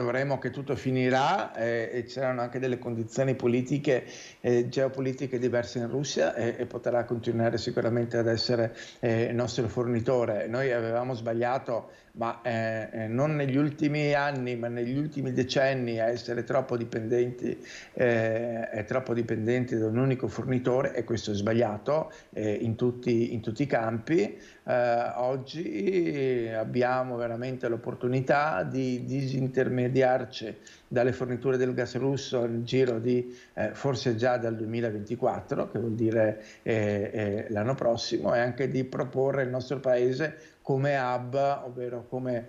tutto finirà e ci saranno anche delle condizioni politiche, geopolitiche diverse in Russia e potrà continuare sicuramente ad essere il nostro fornitore. Noi avevamo sbagliato, ma non negli ultimi anni, ma negli ultimi decenni, a essere troppo dipendenti da un unico fornitore, e questo è sbagliato in tutti i campi. Oggi abbiamo abbiamo veramente l'opportunità di disintermediarci dalle forniture del gas russo nel giro di forse già dal 2024, che vuol dire l'anno prossimo, e anche di proporre il nostro paese come hub, ovvero come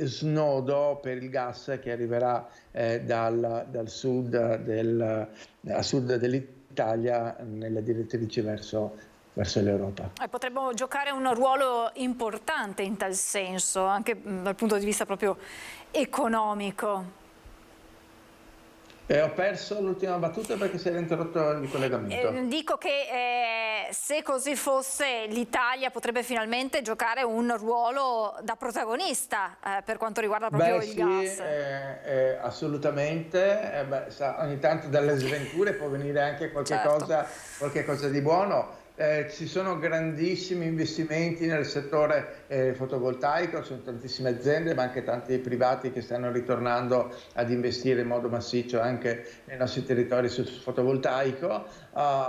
snodo per il gas che arriverà dal sud a sud dell'Italia nelle direttrici verso l'Europa. Potremmo giocare un ruolo importante in tal senso, anche dal punto di vista proprio economico. Ho perso l'ultima battuta perché si era interrotto il collegamento. Dico che se così fosse, l'Italia potrebbe finalmente giocare un ruolo da protagonista per quanto riguarda proprio il gas. Assolutamente. Ogni tanto dalle sventure può venire anche qualche cosa di buono. Ci sono grandissimi investimenti nel settore fotovoltaico, ci sono tantissime aziende ma anche tanti privati che stanno ritornando ad investire in modo massiccio anche nei nostri territori sul fotovoltaico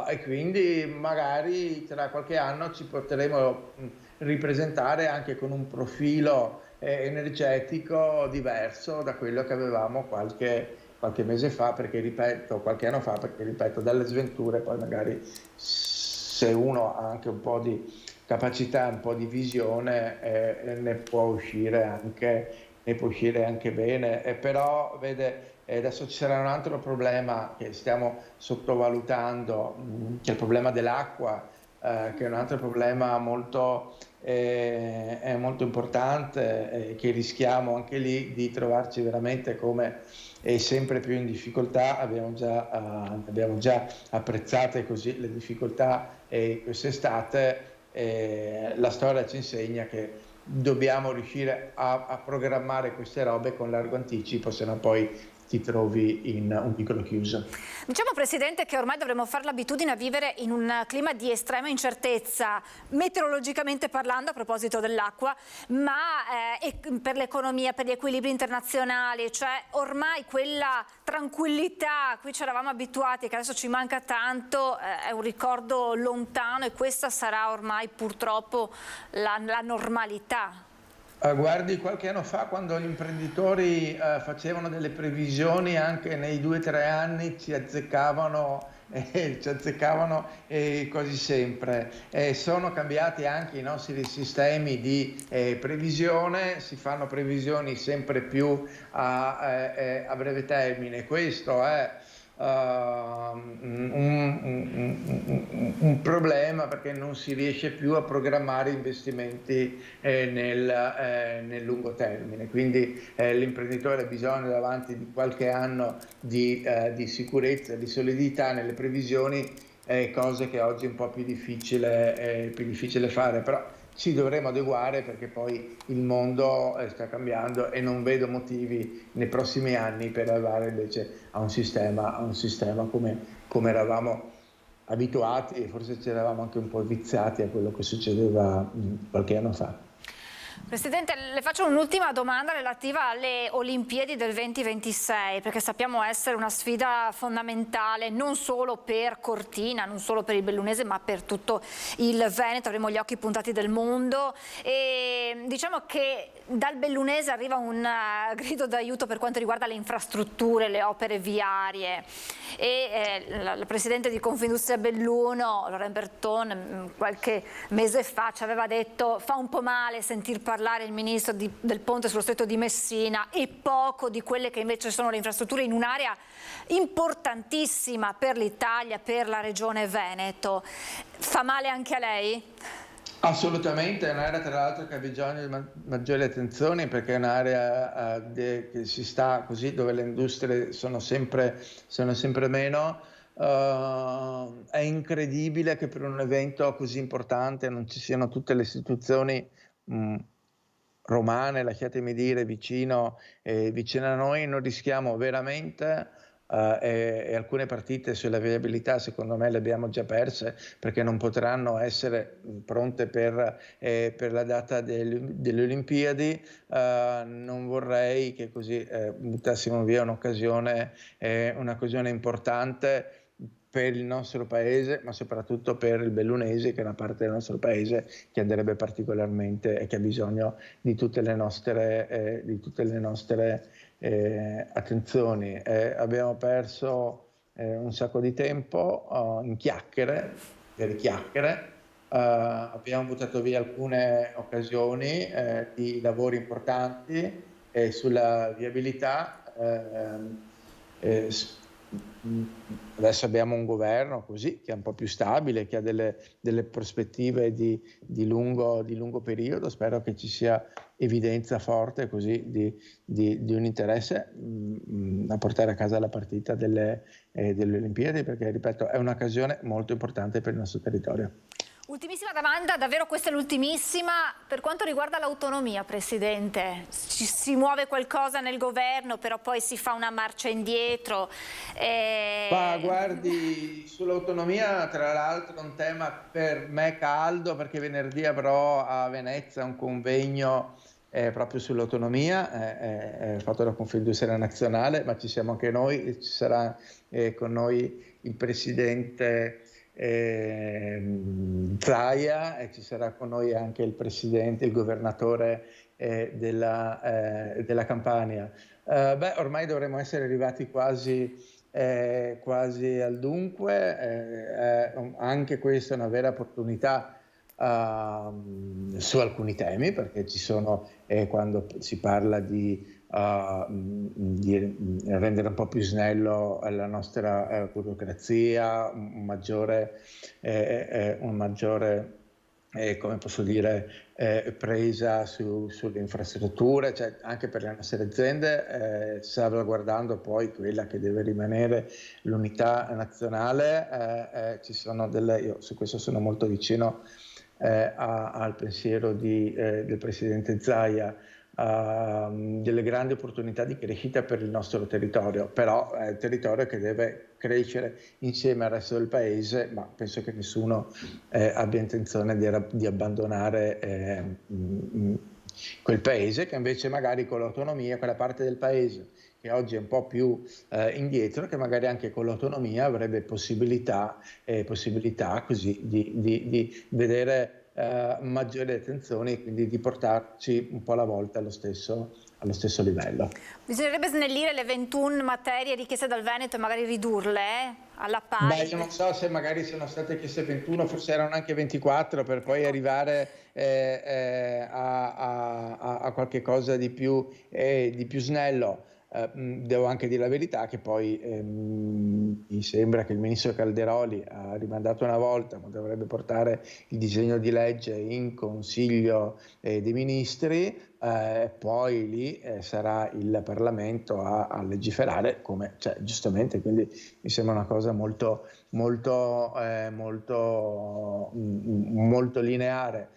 e quindi magari tra qualche anno ci potremo ripresentare anche con un profilo energetico diverso da quello che avevamo qualche mese fa, perché ripeto, qualche anno fa, perché ripeto, dalle sventure poi magari se uno ha anche un po' di capacità, un po' di visione, ne può uscire anche bene. Però vede, adesso c'era un altro problema che stiamo sottovalutando, che è il problema dell'acqua, che è un altro problema molto importante, che rischiamo anche lì di trovarci veramente come sempre più in difficoltà. Abbiamo già apprezzate così le difficoltà quest'estate. La storia ci insegna che dobbiamo riuscire a programmare queste robe con largo anticipo, se no poi ti trovi in un piccolo chiuso. Diciamo, Presidente, che ormai dovremmo fare l'abitudine a vivere in un clima di estrema incertezza, meteorologicamente parlando, a proposito dell'acqua, ma per l'economia, per gli equilibri internazionali, cioè ormai quella tranquillità a cui ci eravamo abituati, che adesso ci manca tanto, è un ricordo lontano e questa sarà ormai purtroppo la normalità. Guardi, qualche anno fa, quando gli imprenditori facevano delle previsioni, anche nei 2 o 3 anni ci azzeccavano quasi sempre. Sono cambiati anche i nostri sistemi di previsione, si fanno previsioni sempre più a breve termine. Questo è un problema, perché non si riesce più a programmare investimenti nel lungo termine, quindi l'imprenditore ha bisogno davanti di qualche anno di sicurezza, di solidità nelle previsioni, cose che oggi è un po' più difficile fare, però ci dovremo adeguare, perché poi il mondo sta cambiando e non vedo motivi nei prossimi anni per arrivare invece a un sistema come eravamo abituati, e forse ci eravamo anche un po' viziati a quello che succedeva qualche anno fa. Presidente, le faccio un'ultima domanda relativa alle Olimpiadi del 2026, perché sappiamo essere una sfida fondamentale non solo per Cortina, non solo per il bellunese, ma per tutto il Veneto. Avremo gli occhi puntati del mondo e diciamo che dal bellunese arriva un grido d'aiuto per quanto riguarda le infrastrutture, le opere viarie, e la Presidente di Confindustria Belluno, Loren Berton, qualche mese fa ci aveva detto: fa un po' male sentir parlare il ministro del ponte sullo stretto di Messina e poco di quelle che invece sono le infrastrutture in un'area importantissima per l'Italia, per la regione Veneto. Fa male anche a lei? Assolutamente, è un'area tra l'altro che ha bisogno di maggiore attenzione, perché è un'area che si sta così, dove le industrie sono sempre meno. È incredibile che per un evento così importante non ci siano tutte le istituzioni romane, lasciatemi dire, vicino a noi. Non rischiamo veramente, e alcune partite sulla viabilità secondo me le abbiamo già perse, perché non potranno essere pronte per la data delle Olimpiadi. Non vorrei che così buttassimo via un'occasione importante per il nostro paese, ma soprattutto per il bellunese, che è una parte del nostro paese che andrebbe particolarmente e che ha bisogno di tutte le nostre attenzioni. Abbiamo perso un sacco di tempo in chiacchiere, vere chiacchiere. Abbiamo buttato via alcune occasioni di lavori importanti sulla viabilità. Adesso abbiamo un governo così che è un po' più stabile, che ha delle prospettive di lungo periodo. Spero che ci sia evidenza forte così di un interesse a portare a casa la partita delle Olimpiadi, perché ripeto è un'occasione molto importante per il nostro territorio. Ultimissima domanda, davvero questa è l'ultimissima. Per quanto riguarda l'autonomia, Presidente, si muove qualcosa nel governo, però poi si fa una marcia indietro. Ma guardi, sull'autonomia tra l'altro è un tema per me caldo, perché venerdì avrò a Venezia un convegno proprio sull'autonomia fatto da Confindustria Nazionale, ma ci siamo anche noi, ci sarà con noi il Presidente Zaia e ci sarà con noi anche il governatore della Campania. Ormai dovremmo essere arrivati quasi al dunque, anche questa è una vera opportunità su alcuni temi, perché ci sono, quando si parla di rendere un po' più snello la nostra burocrazia, un maggiore come posso dire, presa sulle infrastrutture, cioè anche per le nostre aziende, salvaguardando poi quella che deve rimanere l'unità nazionale. Ci sono io su questo sono molto vicino al pensiero del Presidente Zaia, delle grandi opportunità di crescita per il nostro territorio, però è il territorio che deve crescere insieme al resto del paese, ma penso che nessuno abbia intenzione di abbandonare quel paese, che invece magari con l'autonomia, quella parte del paese che oggi è un po' più indietro, che magari anche con l'autonomia avrebbe possibilità così di vedere maggiori attenzioni e quindi di portarci un po' alla volta allo stesso livello. Bisognerebbe snellire le 21 materie richieste dal Veneto e magari ridurle alla pari. Io non so se magari sono state chieste 21, forse erano anche 24, per poi arrivare a qualche cosa di più snello. Devo anche dire la verità che poi mi sembra che il ministro Calderoli ha rimandato una volta, ma dovrebbe portare il disegno di legge in Consiglio dei Ministri, poi lì sarà il Parlamento a legiferare, come giustamente, quindi mi sembra una cosa molto lineare.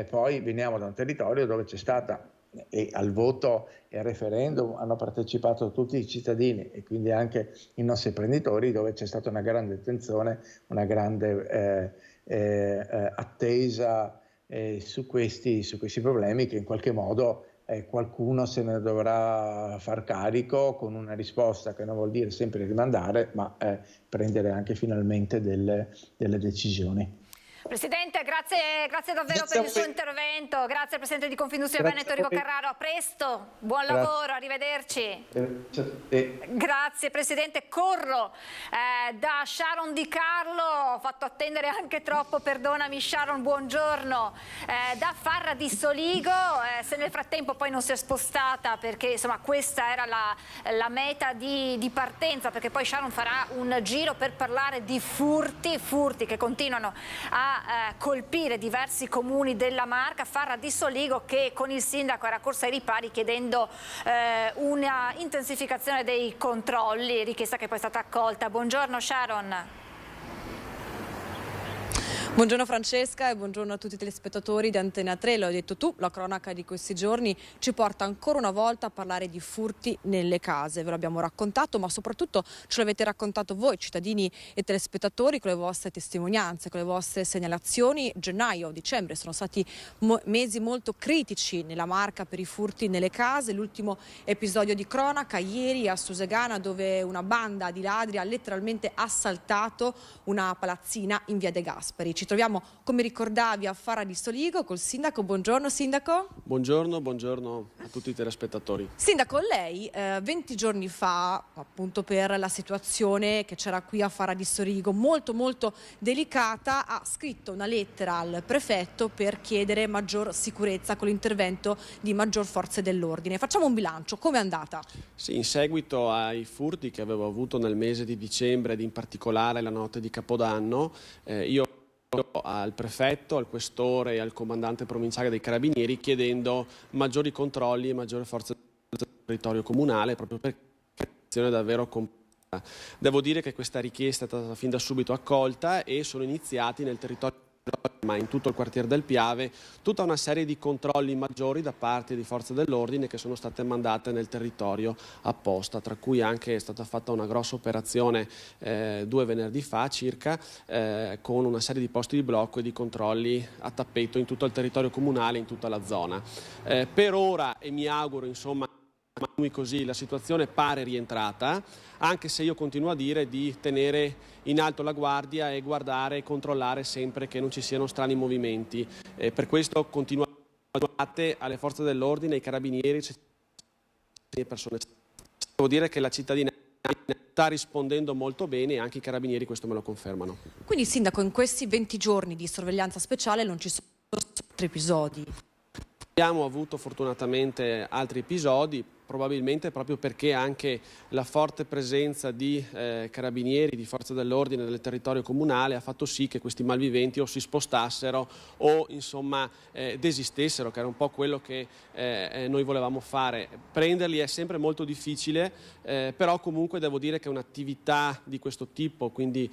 Poi veniamo da un territorio dove c'è stata, e al voto e al referendum hanno partecipato tutti i cittadini e quindi anche i nostri imprenditori, dove c'è stata una grande attenzione, una grande attesa su questi problemi, che in qualche modo qualcuno se ne dovrà far carico, con una risposta che non vuol dire sempre rimandare, ma prendere anche finalmente delle decisioni. Presidente, grazie davvero per il suo intervento, grazie al Presidente di Confindustria Veneto Enrico Carraro, a presto, buon lavoro, arrivederci. Grazie Presidente, corro da Sharon Di Carlo, ho fatto attendere anche troppo, perdonami Sharon, buongiorno, da Farra di Soligo, se nel frattempo poi non si è spostata, perché insomma questa era la meta di partenza, perché poi Sharon farà un giro per parlare di furti che continuano a colpire diversi comuni della Marca. Farra di Soligo che con il sindaco era corsa ai ripari chiedendo una intensificazione dei controlli, richiesta che poi è stata accolta. Buongiorno Sharon. Buongiorno Francesca e buongiorno a tutti i telespettatori di Antena 3. Lo hai detto tu, la cronaca di questi giorni ci porta ancora una volta a parlare di furti nelle case. Ve l'abbiamo raccontato, ma soprattutto ce l'avete raccontato voi, cittadini e telespettatori, con le vostre testimonianze, con le vostre segnalazioni. Gennaio, dicembre sono stati mesi molto critici nella Marca per i furti nelle case. L'ultimo episodio di cronaca ieri a Susegana, dove una banda di ladri ha letteralmente assaltato una palazzina in via De Gasperi. Ci troviamo, come ricordavi, a Fara di Soligo col sindaco. Buongiorno sindaco. Buongiorno a tutti i telespettatori. Sindaco, lei 20 giorni fa, appunto per la situazione che c'era qui a Fara di Soligo, molto delicata, ha scritto una lettera al prefetto per chiedere maggior sicurezza con l'intervento di maggior forze dell'ordine. Facciamo un bilancio, com'è andata? Sì, in seguito ai furti che avevo avuto nel mese di dicembre ed in particolare la notte di Capodanno, io al prefetto, al questore e al comandante provinciale dei Carabinieri chiedendo maggiori controlli e maggiore forza del territorio comunale, proprio perché è un'azione davvero complessa. Devo dire che questa richiesta è stata fin da subito accolta e sono iniziati nel territorio, ma in tutto il quartiere del Piave, tutta una serie di controlli maggiori da parte di forze dell'ordine che sono state mandate nel territorio apposta, tra cui anche è stata fatta una grossa operazione 2 venerdì fa circa, con una serie di posti di blocco e di controlli a tappeto in tutto il territorio comunale, in tutta la zona. Per ora, e mi auguro insomma così, la situazione pare rientrata, anche se io continuo a dire di tenere in alto la guardia e guardare e controllare sempre che non ci siano strani movimenti. Per questo continuate alle forze dell'ordine, ai carabinieri e persone. Devo dire che la cittadinanza sta rispondendo molto bene e anche i carabinieri questo me lo confermano. Quindi sindaco, in questi 20 giorni di sorveglianza speciale non ci sono altri episodi? Abbiamo avuto fortunatamente altri episodi, probabilmente proprio perché anche la forte presenza di carabinieri, di forze dell'ordine nel territorio comunale ha fatto sì che questi malviventi o si spostassero o insomma desistessero, che era un po' quello che noi volevamo fare. Prenderli è sempre molto difficile, però comunque devo dire che un'attività di questo tipo, quindi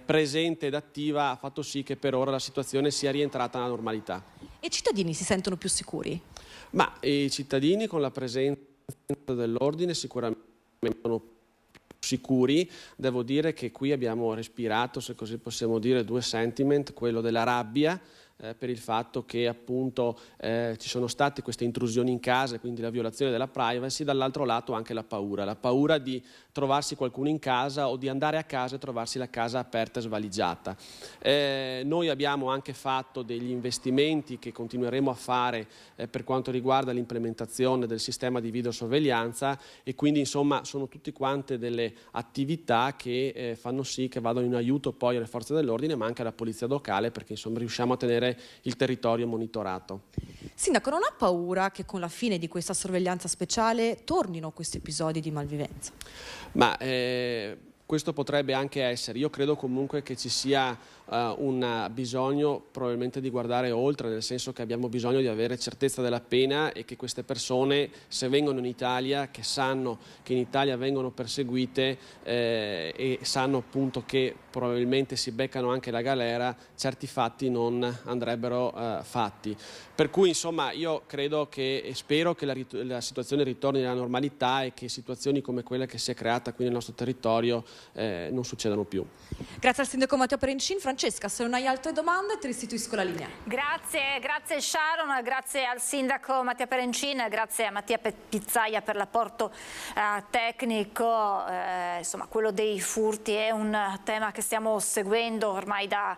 presente ed attiva, ha fatto sì che per ora la situazione sia rientrata alla normalità. E i cittadini si sentono più sicuri? Ma i cittadini con la presenza dell'ordine sicuramente sono più sicuri. Devo dire che qui abbiamo respirato, se così possiamo dire, 2 sentiment, quello della rabbia per il fatto che appunto ci sono state queste intrusioni in casa, quindi la violazione della privacy, dall'altro lato anche la paura di trovarsi qualcuno in casa o di andare a casa e trovarsi la casa aperta e svaligiata. Noi abbiamo anche fatto degli investimenti che continueremo a fare per quanto riguarda l'implementazione del sistema di videosorveglianza e quindi insomma sono tutte quante delle attività che fanno sì che vadano in aiuto poi alle forze dell'ordine ma anche alla polizia locale, perché insomma riusciamo a tenere il territorio monitorato. Sindaco, non ha paura che con la fine di questa sorveglianza speciale tornino questi episodi di malvivenza? Ma questo potrebbe anche essere. Io credo comunque che ci sia un bisogno probabilmente di guardare oltre, nel senso che abbiamo bisogno di avere certezza della pena e che queste persone, se vengono in Italia, che sanno che in Italia vengono perseguite e sanno appunto che probabilmente si beccano anche la galera, certi fatti non andrebbero fatti. Per cui insomma io credo che e spero che la situazione ritorni alla normalità e che situazioni come quella che si è creata qui nel nostro territorio non succedano più. Grazie al sindaco Matteo Perencin. Francesca, se non hai altre domande ti restituisco la linea. Grazie Sharon, grazie al sindaco Mattia Perencin, grazie a Mattia Pizzaia per l'apporto tecnico. Insomma, quello dei furti è un tema che stiamo seguendo ormai da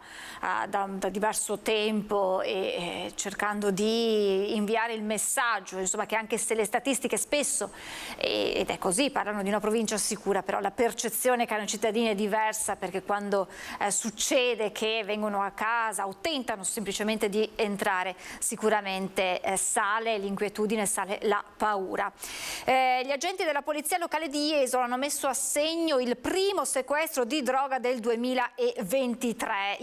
diverso tempo e cercando di inviare il messaggio, insomma, che anche se le statistiche spesso, ed è così, parlano di una provincia sicura, però la percezione che hanno i cittadini è diversa, perché quando succede che vengono a casa o tentano semplicemente di entrare, sicuramente sale l'inquietudine, sale la paura. Gli agenti della polizia locale di Jesolo hanno messo a segno il primo sequestro di droga del 2023.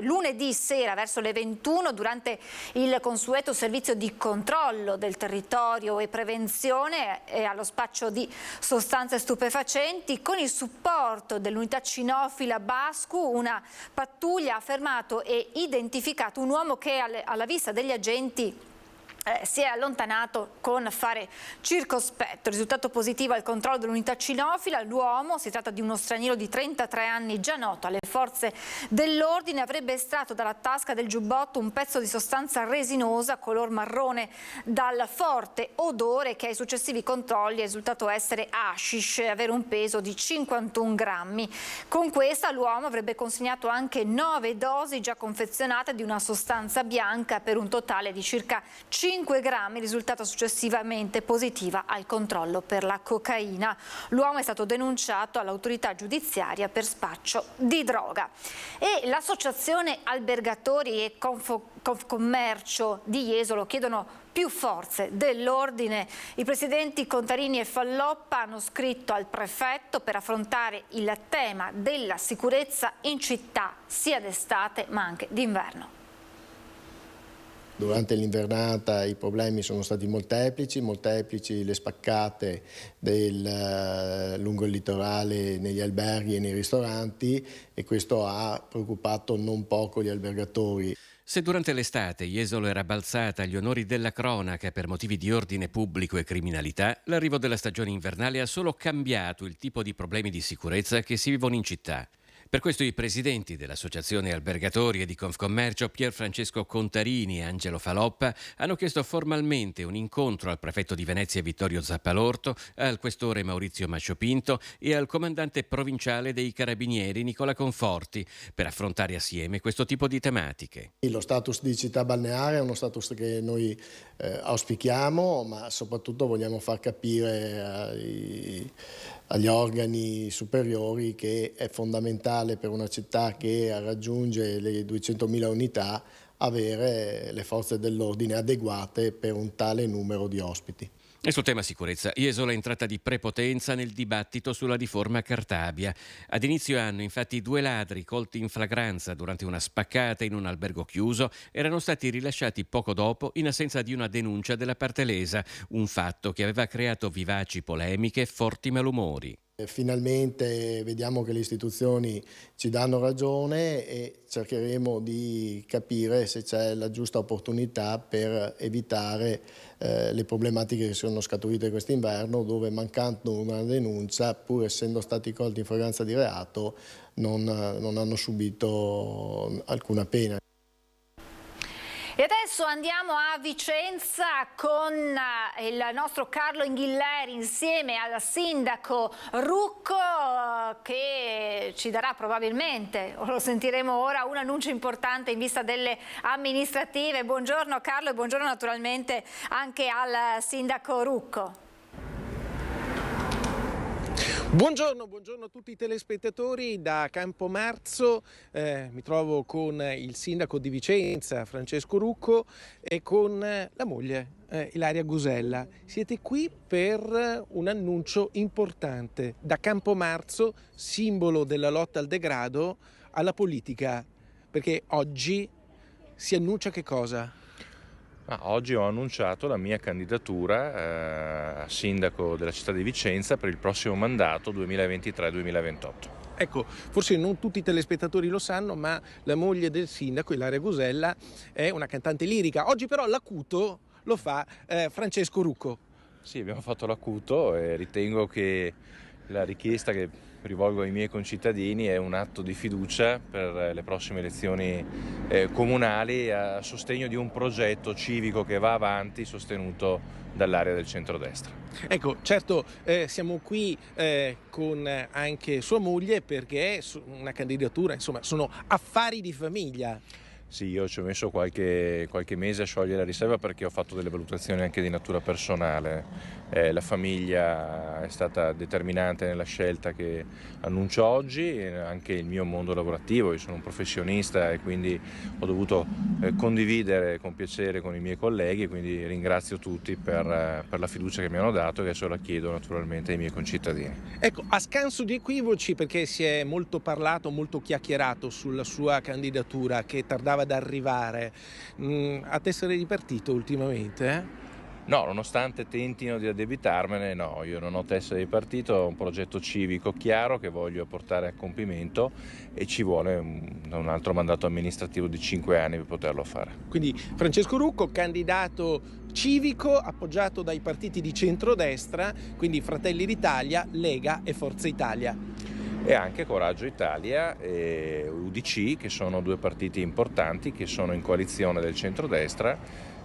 Lunedì sera verso le 21, durante il consueto servizio di controllo del territorio e prevenzione allo spaccio di sostanze stupefacenti, con il supporto dell'unità cinofila Bascu, una pattuglia ha fermato e identificato un uomo che alla vista degli agenti si è allontanato con fare circospetto. Risultato positivo al controllo dell'unità cinofila. L'uomo, si tratta di uno straniero di 33 anni già noto alle forze dell'ordine, avrebbe estratto dalla tasca del giubbotto un pezzo di sostanza resinosa color marrone dal forte odore che ai successivi controlli è risultato essere hashish e avere un peso di 51 grammi. Con questa l'uomo avrebbe consegnato anche 9 dosi già confezionate di una sostanza bianca per un totale di circa 5 grammi, risultata successivamente positiva al controllo per la cocaina. L'uomo è stato denunciato all'autorità giudiziaria per spaccio di droga. E l'associazione Albergatori e Confcommercio di Jesolo chiedono più forze dell'ordine. I presidenti Contarini e Falloppa hanno scritto al prefetto per affrontare il tema della sicurezza in città sia d'estate ma anche d'inverno. Durante l'invernata i problemi sono stati molteplici le spaccate lungo il litorale negli alberghi e nei ristoranti, e questo ha preoccupato non poco gli albergatori. Se durante l'estate Jesolo era balzata agli onori della cronaca per motivi di ordine pubblico e criminalità, l'arrivo della stagione invernale ha solo cambiato il tipo di problemi di sicurezza che si vivono in città. Per questo i presidenti dell'Associazione Albergatori e di Confcommercio, Pier Francesco Contarini e Angelo Falloppa, hanno chiesto formalmente un incontro al prefetto di Venezia Vittorio Zappalorto, al questore Maurizio Masciopinto e al comandante provinciale dei Carabinieri Nicola Conforti per affrontare assieme questo tipo di tematiche. Lo status di città balneare è uno status che noi auspichiamo, ma soprattutto vogliamo far capire agli organi superiori che è fondamentale per una città che raggiunge le 200.000 unità avere le forze dell'ordine adeguate per un tale numero di ospiti. E sul tema sicurezza, Jesolo è entrata di prepotenza nel dibattito sulla riforma Cartabia. Ad inizio anno, infatti, 2 ladri colti in flagranza durante una spaccata in un albergo chiuso erano stati rilasciati poco dopo in assenza di una denuncia della parte lesa, un fatto che aveva creato vivaci polemiche e forti malumori. Finalmente vediamo che le istituzioni ci danno ragione e cercheremo di capire se c'è la giusta opportunità per evitare le problematiche che sono scaturite quest'inverno, dove mancando una denuncia, pur essendo stati colti in flagranza di reato, non hanno subito alcuna pena. E adesso andiamo a Vicenza con il nostro Carlo Inghilleri insieme al sindaco Rucco che ci darà probabilmente, o lo sentiremo ora, un annuncio importante in vista delle amministrative. Buongiorno Carlo e buongiorno naturalmente anche al sindaco Rucco. Buongiorno a tutti i telespettatori da Campomarzo. Mi trovo con il sindaco di Vicenza, Francesco Rucco, e con la moglie, Ilaria Gusella. Siete qui per un annuncio importante. Da Campomarzo, simbolo della lotta al degrado, alla politica. Perché oggi si annuncia che cosa? Oggi ho annunciato la mia candidatura a sindaco della città di Vicenza per il prossimo mandato 2023-2028. Ecco, forse non tutti i telespettatori lo sanno, ma la moglie del sindaco, Ilaria Gusella, è una cantante lirica. Oggi però l'acuto lo fa Francesco Rucco. Sì, abbiamo fatto l'acuto e ritengo che la richiesta che rivolgo ai miei concittadini è un atto di fiducia per le prossime elezioni comunali a sostegno di un progetto civico che va avanti, sostenuto dall'area del centrodestra. Ecco, certo, siamo qui con anche sua moglie perché è una candidatura, insomma, sono affari di famiglia. Sì, io ci ho messo qualche mese a sciogliere la riserva perché ho fatto delle valutazioni anche di natura personale. La famiglia è stata determinante nella scelta che annuncio oggi, e anche il mio mondo lavorativo. Io sono un professionista e quindi ho dovuto condividere con piacere con i miei colleghi, e quindi ringrazio tutti per la fiducia che mi hanno dato, e adesso la chiedo naturalmente ai miei concittadini. Ecco, a scanso di equivoci, perché si è molto parlato, molto chiacchierato sulla sua candidatura che tardava ad arrivare, a tessere di partito ultimamente? No, nonostante tentino di addebitarmene, no, io non ho testa di partito, ho un progetto civico chiaro che voglio portare a compimento e ci vuole un altro mandato amministrativo di 5 anni per poterlo fare. Quindi Francesco Rucco, candidato civico appoggiato dai partiti di centrodestra, quindi Fratelli d'Italia, Lega e Forza Italia. E anche Coraggio Italia e UDC, che sono 2 partiti importanti che sono in coalizione del centrodestra,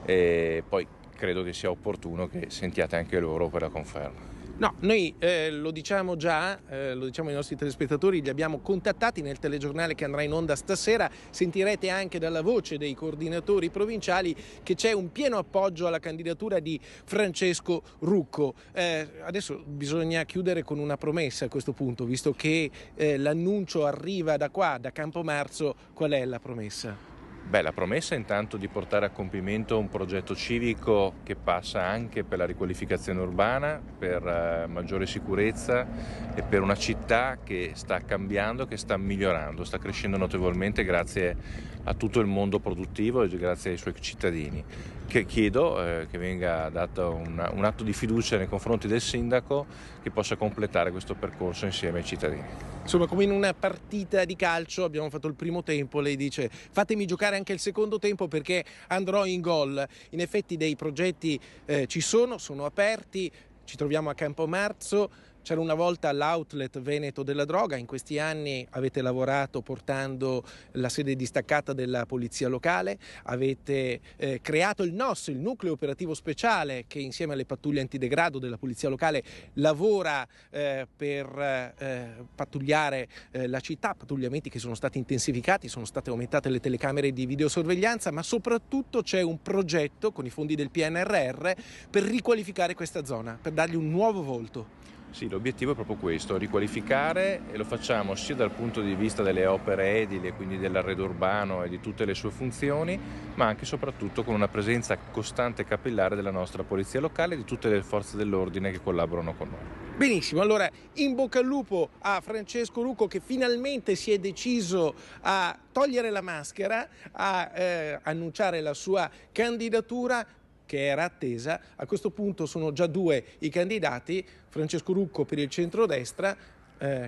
e poi credo che sia opportuno che sentiate anche loro per la conferma. No, noi lo diciamo già, lo diciamo ai nostri telespettatori, li abbiamo contattati nel telegiornale che andrà in onda stasera, sentirete anche dalla voce dei coordinatori provinciali che c'è un pieno appoggio alla candidatura di Francesco Rucco. Adesso bisogna chiudere con una promessa a questo punto, visto che l'annuncio arriva da qua, da Campomarzo. Qual è la promessa? Beh, la promessa è intanto di portare a compimento un progetto civico che passa anche per la riqualificazione urbana, per maggiore sicurezza e per una città che sta cambiando, che sta migliorando, sta crescendo notevolmente grazie a tutto il mondo produttivo e grazie ai suoi cittadini. Che chiedo che venga dato un atto di fiducia nei confronti del sindaco che possa completare questo percorso insieme ai cittadini. Insomma, come in una partita di calcio, abbiamo fatto il primo tempo, lei dice fatemi giocare anche il secondo tempo perché andrò in gol. In effetti dei progetti ci sono aperti, ci troviamo a Campomarzo. C'era una volta l'outlet Veneto della droga, in questi anni avete lavorato portando la sede distaccata della polizia locale, avete creato il NOS, il nucleo operativo speciale, che insieme alle pattuglie antidegrado della polizia locale lavora per pattugliare la città, pattugliamenti che sono stati intensificati, sono state aumentate le telecamere di videosorveglianza, ma soprattutto c'è un progetto con i fondi del PNRR per riqualificare questa zona, per dargli un nuovo volto. Sì, l'obiettivo è proprio questo, riqualificare, e lo facciamo sia dal punto di vista delle opere edili, quindi dell'arredo urbano e di tutte le sue funzioni, ma anche e soprattutto con una presenza costante e capillare della nostra polizia locale e di tutte le forze dell'ordine che collaborano con noi. Benissimo, allora in bocca al lupo a Francesco Rucco che finalmente si è deciso a togliere la maschera, a annunciare la sua candidatura, che era attesa. A questo punto sono già 2 i candidati: Francesco Rucco per il centrodestra,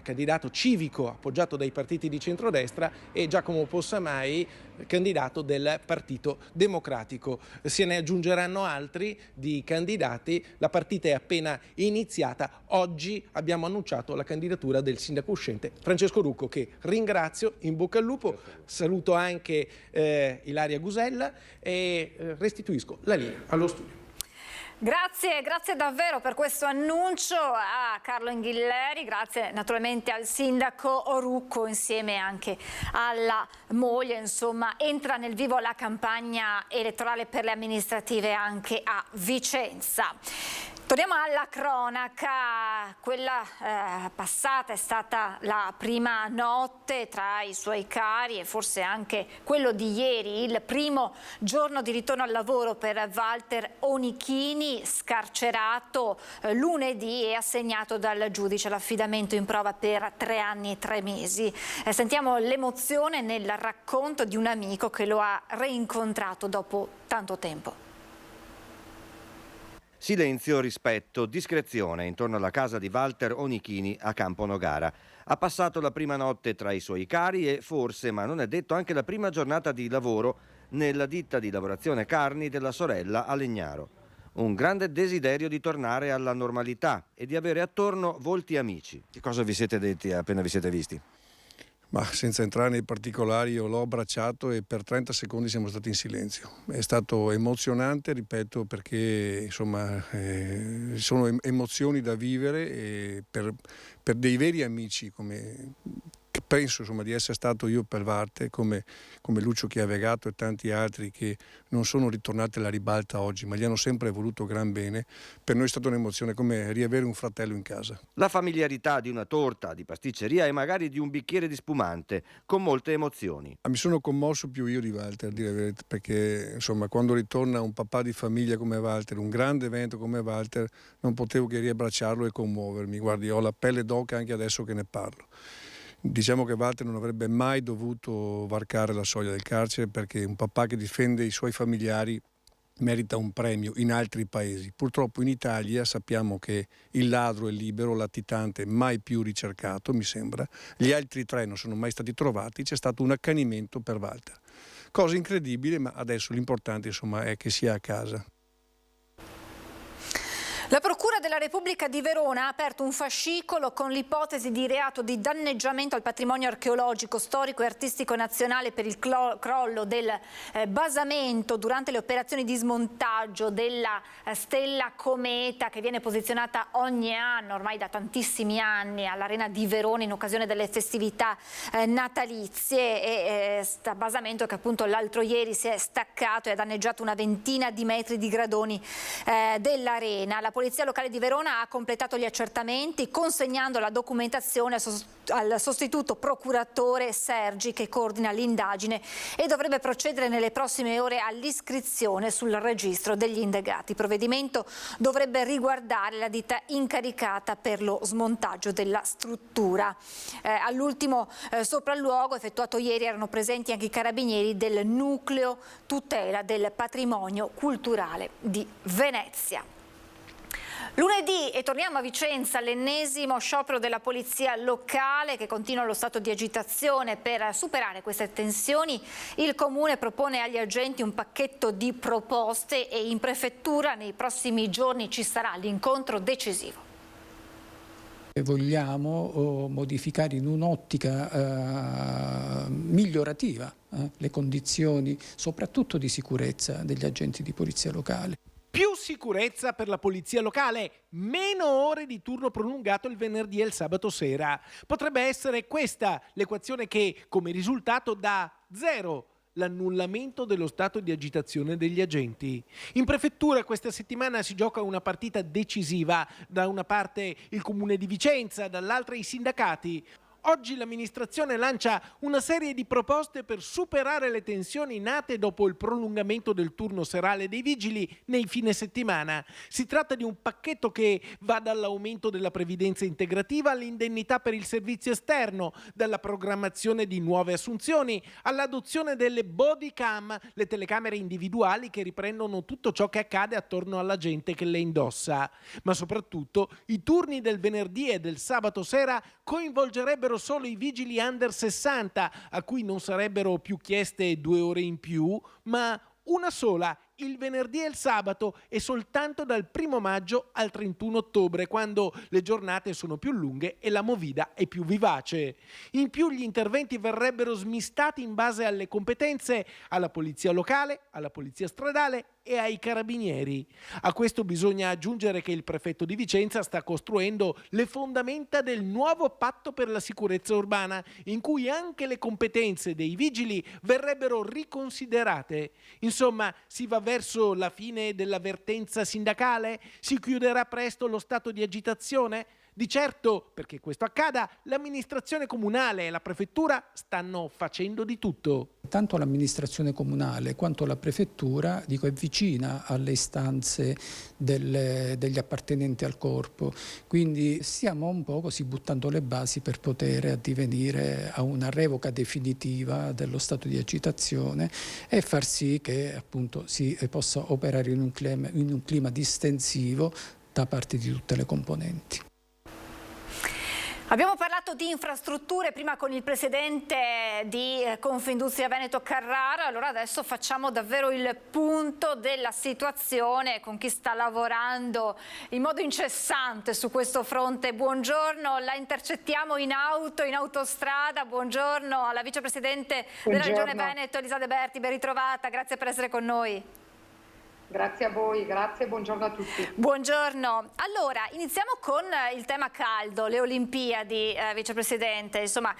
candidato civico appoggiato dai partiti di centrodestra, e Giacomo Possamai, candidato del Partito Democratico. Se ne aggiungeranno altri di candidati, la partita è appena iniziata. Oggi abbiamo annunciato la candidatura del sindaco uscente Francesco Rucco, che ringrazio, in bocca al lupo. Saluto anche Ilaria Gusella e restituisco la linea allo studio. Grazie davvero per questo annuncio a Carlo Inghilleri, grazie naturalmente al sindaco Rucco insieme anche alla moglie. Insomma, entra nel vivo la campagna elettorale per le amministrative anche a Vicenza. Torniamo alla cronaca, quella passata è stata la prima notte tra i suoi cari e forse anche quello di ieri, il primo giorno di ritorno al lavoro per Walter Onichini, scarcerato lunedì e assegnato dal giudice all'affidamento in prova per 3 anni e 3 mesi. Sentiamo l'emozione nel racconto di un amico che lo ha reincontrato dopo tanto tempo. Silenzio, rispetto, discrezione intorno alla casa di Walter Onichini a Campo Nogara. Ha passato la prima notte tra i suoi cari e forse, ma non è detto, anche la prima giornata di lavoro nella ditta di lavorazione carni della sorella a Legnaro. Un grande desiderio di tornare alla normalità e di avere attorno volti amici. Che cosa vi siete detti appena vi siete visti? Ma senza entrare nei particolari, io l'ho abbracciato e per 30 secondi siamo stati in silenzio. È stato emozionante, ripeto, perché insomma sono emozioni da vivere e per dei veri amici come penso insomma di essere stato io per Walter, come Lucio Chiavegato e tanti altri che non sono ritornati alla ribalta oggi, ma gli hanno sempre voluto gran bene. Per noi è stata un'emozione come riavere un fratello in casa. La familiarità di una torta di pasticceria e magari di un bicchiere di spumante, con molte emozioni. Mi sono commosso più io di Walter, a dire la verità, perché insomma quando ritorna un papà di famiglia come Walter, un grande evento come Walter, non potevo che riabbracciarlo e commuovermi. Guardi, ho la pelle d'oca anche adesso che ne parlo. Diciamo che Walter non avrebbe mai dovuto varcare la soglia del carcere, perché un papà che difende i suoi familiari merita un premio in altri paesi. Purtroppo in Italia sappiamo che il ladro è libero, il latitante mai più ricercato, mi sembra. Gli altri 3 non sono mai stati trovati, c'è stato un accanimento per Walter. Cosa incredibile, ma adesso l'importante insomma è che sia a casa. La Procura della Repubblica di Verona ha aperto un fascicolo con l'ipotesi di reato di danneggiamento al patrimonio archeologico, storico e artistico nazionale per il crollo del basamento durante le operazioni di smontaggio della stella cometa che viene posizionata ogni anno, ormai da tantissimi anni, all'Arena di Verona in occasione delle festività natalizie, e basamento che appunto l'altro ieri si è staccato e ha danneggiato una ventina di metri di gradoni dell'arena. La Polizia Locale di Verona ha completato gli accertamenti consegnando la documentazione al sostituto procuratore Sergi, che coordina l'indagine e dovrebbe procedere nelle prossime ore all'iscrizione sul registro degli indagati. Il provvedimento dovrebbe riguardare la ditta incaricata per lo smontaggio della struttura. All'ultimo sopralluogo effettuato ieri erano presenti anche i carabinieri del nucleo tutela del patrimonio culturale di Venezia. Lunedì, e torniamo a Vicenza, l'ennesimo sciopero della polizia locale che continua lo stato di agitazione. Per superare queste tensioni il Comune propone agli agenti un pacchetto di proposte e in prefettura nei prossimi giorni ci sarà l'incontro decisivo. Vogliamo modificare in un'ottica migliorativa le condizioni soprattutto di sicurezza degli agenti di polizia locale. Più sicurezza per la polizia locale, meno ore di turno prolungato il venerdì e il sabato sera. Potrebbe essere questa l'equazione che, come risultato, dà 0 l'annullamento dello stato di agitazione degli agenti. In prefettura questa settimana si gioca una partita decisiva. Da una parte il Comune di Vicenza, dall'altra i sindacati. Oggi l'amministrazione lancia una serie di proposte per superare le tensioni nate dopo il prolungamento del turno serale dei vigili nei fine settimana. Si tratta di un pacchetto che va dall'aumento della previdenza integrativa all'indennità per il servizio esterno, dalla programmazione di nuove assunzioni all'adozione delle body cam, le telecamere individuali che riprendono tutto ciò che accade attorno alla gente che le indossa. Ma soprattutto i turni del venerdì e del sabato sera coinvolgerebbero solo i vigili under 60, a cui non sarebbero più chieste 2 ore in più, ma una sola, il venerdì e il sabato, e soltanto dal 1 maggio al 31 ottobre, quando le giornate sono più lunghe e la movida è più vivace. In più gli interventi verrebbero smistati in base alle competenze alla polizia locale, alla polizia stradale e ai carabinieri. A questo bisogna aggiungere che il prefetto di Vicenza sta costruendo le fondamenta del nuovo patto per la sicurezza urbana, in cui anche le competenze dei vigili verrebbero riconsiderate. Insomma, si va verso la fine dell'avvertenza sindacale? Si chiuderà presto lo stato di agitazione? Di certo, perché questo accada, l'amministrazione comunale e la prefettura stanno facendo di tutto. Tanto l'amministrazione comunale quanto la prefettura, è vicina alle istanze degli appartenenti al corpo, quindi stiamo un po' così buttando le basi per poter addivenire a una revoca definitiva dello stato di agitazione e far sì che appunto si possa operare in un clima distensivo da parte di tutte le componenti. Abbiamo parlato di infrastrutture prima con il presidente di Confindustria Veneto Carrara, allora adesso facciamo davvero il punto della situazione con chi sta lavorando in modo incessante su questo fronte. Buongiorno, la intercettiamo in autostrada, buongiorno alla vicepresidente della Regione Veneto Elisa De Berti, ben ritrovata, grazie per essere con noi. Grazie a voi, grazie, buongiorno a tutti. Buongiorno. Allora, iniziamo con il tema caldo, le Olimpiadi, vicepresidente. Insomma,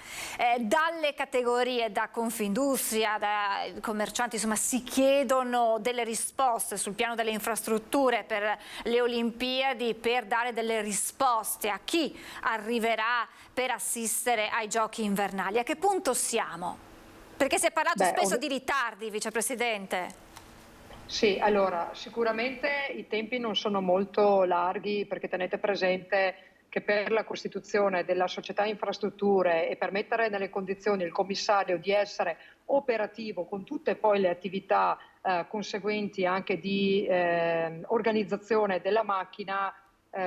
dalle categorie, da Confindustria, da commercianti, insomma, si chiedono delle risposte sul piano delle infrastrutture per le Olimpiadi, per dare delle risposte a chi arriverà per assistere ai giochi invernali. A che punto siamo? Perché si è parlato spesso di ritardi, vicepresidente. Sì, allora sicuramente i tempi non sono molto larghi perché tenete presente che per la costituzione della società infrastrutture e per mettere nelle condizioni il commissario di essere operativo con tutte poi le attività conseguenti anche di organizzazione della macchina,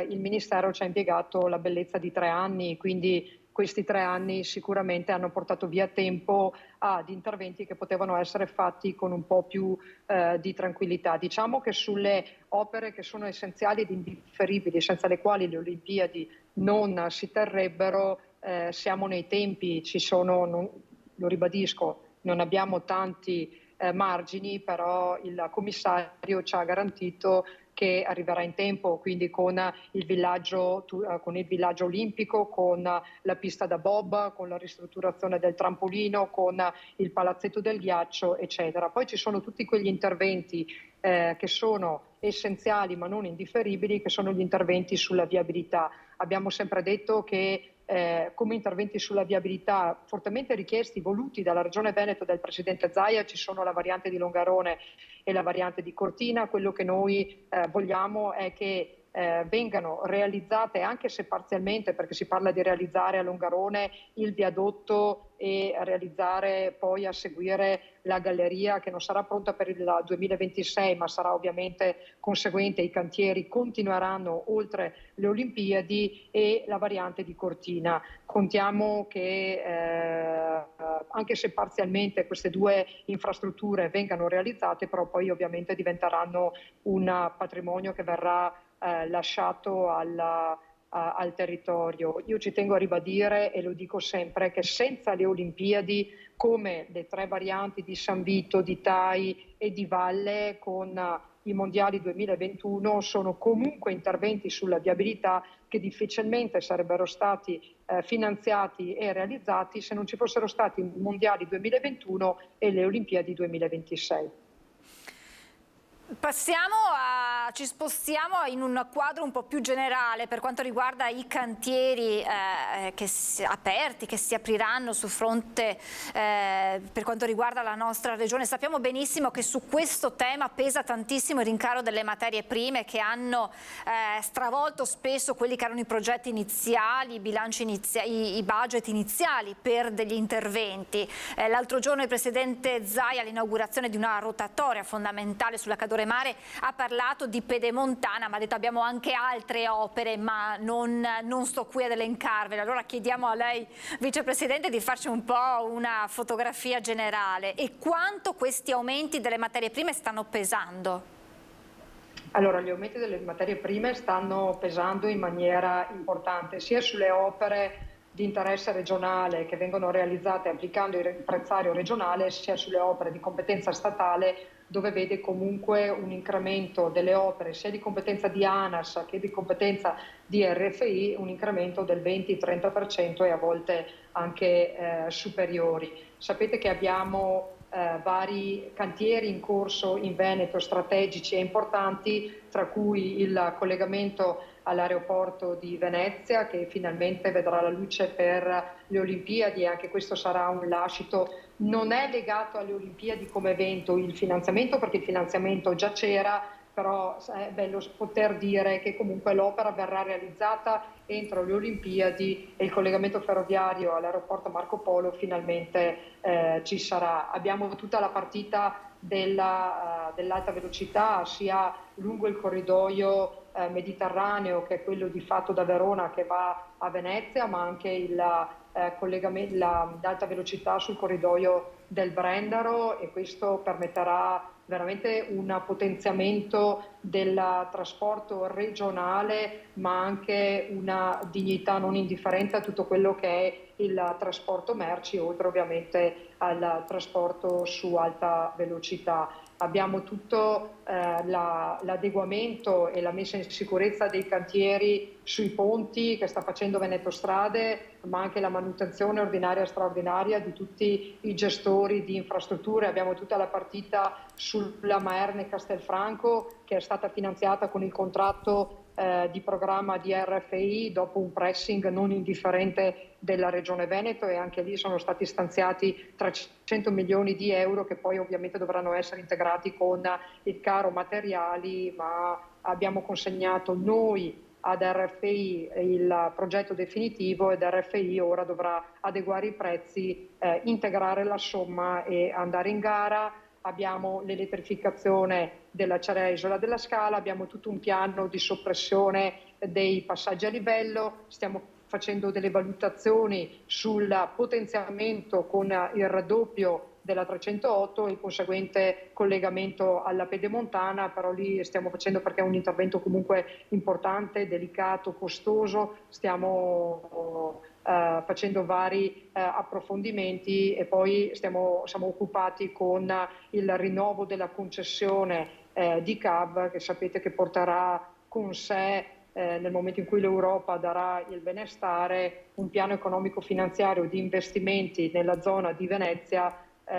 il Ministero ci ha impiegato la bellezza di 3 anni, quindi questi 3 anni sicuramente hanno portato via tempo ad interventi che potevano essere fatti con un po' più di tranquillità. Diciamo che sulle opere che sono essenziali ed indifferibili, senza le quali le Olimpiadi non si terrebbero, siamo nei tempi, lo ribadisco, non abbiamo tanti margini, però il commissario ci ha garantito che arriverà in tempo, quindi con il villaggio olimpico, con la pista da bob, con la ristrutturazione del trampolino, con il palazzetto del ghiaccio, eccetera. Poi ci sono tutti quegli interventi che sono essenziali ma non indifferibili, che sono gli interventi sulla viabilità. Abbiamo sempre detto che come interventi sulla viabilità fortemente richiesti, voluti dalla Regione Veneto e dal Presidente Zaia, ci sono la variante di Longarone e la variante di Cortina. Quello che noi vogliamo è che vengano realizzate, anche se parzialmente, perché si parla di realizzare a Longarone il viadotto e realizzare poi a seguire la galleria, che non sarà pronta per il 2026 ma sarà ovviamente conseguente. I cantieri continueranno oltre le Olimpiadi, e la variante di Cortina. Contiamo che anche se parzialmente queste 2 infrastrutture vengano realizzate, però poi ovviamente diventeranno un patrimonio che verrà lasciato al territorio. Io ci tengo a ribadire, e lo dico sempre, che senza le Olimpiadi, come le 3 varianti di San Vito, di Tai e di Valle, con i mondiali 2021, sono comunque interventi sulla viabilità che difficilmente sarebbero stati finanziati e realizzati se non ci fossero stati i mondiali 2021 e le Olimpiadi 2026. Ci spostiamo in un quadro un po' più generale per quanto riguarda i cantieri aperti, che si apriranno sul fronte per quanto riguarda la nostra regione. Sappiamo benissimo che su questo tema pesa tantissimo il rincaro delle materie prime, che hanno stravolto spesso quelli che erano i progetti iniziali, i bilanci i budget iniziali per degli interventi. L'altro giorno il Presidente Zaia, all'inaugurazione di una rotatoria fondamentale sulla Cadore Mare, ha parlato di Pedemontana, ma ha detto abbiamo anche altre opere, ma non sto qui ad elencarvele. Allora chiediamo a lei, Vicepresidente, di farci un po' una fotografia generale, e quanto questi aumenti delle materie prime stanno pesando. Allora, gli aumenti delle materie prime stanno pesando in maniera importante, sia sulle opere di interesse regionale che vengono realizzate applicando il prezzario regionale, sia sulle opere di competenza statale, dove vede comunque un incremento delle opere sia di competenza di ANAS che di competenza di RFI, un incremento del 20-30% e a volte anche superiori. Sapete che abbiamo vari cantieri in corso in Veneto, strategici e importanti, tra cui il collegamento all'aeroporto di Venezia, che finalmente vedrà la luce per le Olimpiadi, e anche questo sarà un lascito. Non è legato alle Olimpiadi come evento il finanziamento, perché il finanziamento già c'era, però è bello poter dire che comunque l'opera verrà realizzata entro le Olimpiadi e il collegamento ferroviario all'aeroporto Marco Polo finalmente ci sarà. Abbiamo tutta la partita dell'alta velocità, sia lungo il corridoio mediterraneo, che è quello di fatto da Verona che va a Venezia, ma anche collegamento d'alta velocità sul corridoio del Brendaro, e questo permetterà veramente un potenziamento del trasporto regionale, ma anche una dignità non indifferente a tutto quello che è il trasporto merci, oltre ovviamente al trasporto su alta velocità. Abbiamo tutto l'adeguamento e la messa in sicurezza dei cantieri sui ponti che sta facendo Veneto Strade, ma anche la manutenzione ordinaria e straordinaria di tutti i gestori di infrastrutture. Abbiamo tutta la partita sulla Maerne-Castelfranco, che è stata finanziata con il contratto di programma di RFI dopo un pressing non indifferente della Regione Veneto, e anche lì sono stati stanziati 300 milioni di euro che poi ovviamente dovranno essere integrati con il caro materiali, ma abbiamo consegnato noi ad RFI il progetto definitivo ed RFI ora dovrà adeguare i prezzi, integrare la somma e andare in gara. Abbiamo l'elettrificazione dell'Acciaieria Isola della Scala, abbiamo tutto un piano di soppressione dei passaggi a livello, stiamo facendo delle valutazioni sul potenziamento con il raddoppio della 308 e il conseguente collegamento alla Pedemontana, però lì stiamo facendo, perché è un intervento comunque importante, delicato, costoso, stiamo facendo vari approfondimenti e poi siamo occupati con il rinnovo della concessione di CAV, che sapete che porterà con sé nel momento in cui l'Europa darà il benestare un piano economico-finanziario di investimenti nella zona di Venezia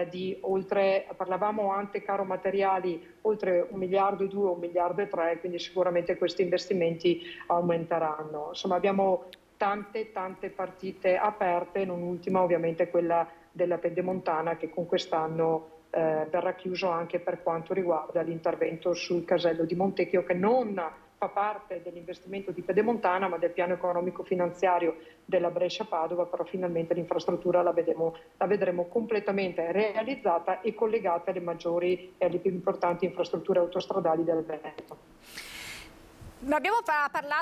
di oltre, parlavamo anche caro materiali, oltre 1,2 miliardi, 1,3 miliardi, quindi sicuramente questi investimenti aumenteranno. Insomma, abbiamo tante partite aperte, non ultima ovviamente quella della Pedemontana, che con quest'anno verrà chiuso anche per quanto riguarda l'intervento sul casello di Montecchio, che non fa parte dell'investimento di Pedemontana ma del piano economico-finanziario della Brescia-Padova, però finalmente l'infrastruttura la vedremo completamente realizzata e collegata alle maggiori e alle più importanti infrastrutture autostradali del Veneto. Abbiamo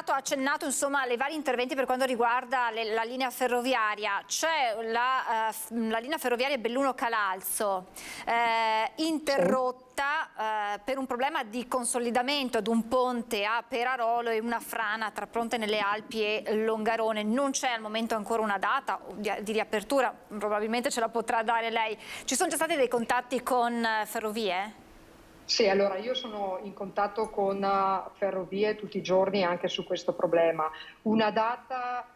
accennato insomma alle vari interventi per quanto riguarda la linea ferroviaria. C'è la linea ferroviaria Belluno-Calalzo interrotta per un problema di consolidamento ad un ponte a Perarolo e una frana tra Ponte nelle Alpi e Longarone. Non c'è al momento ancora una data di riapertura, probabilmente ce la potrà dare lei. Ci sono già stati dei contatti con Ferrovie? Sì, allora io sono in contatto con Ferrovie tutti i giorni anche su questo problema. Una data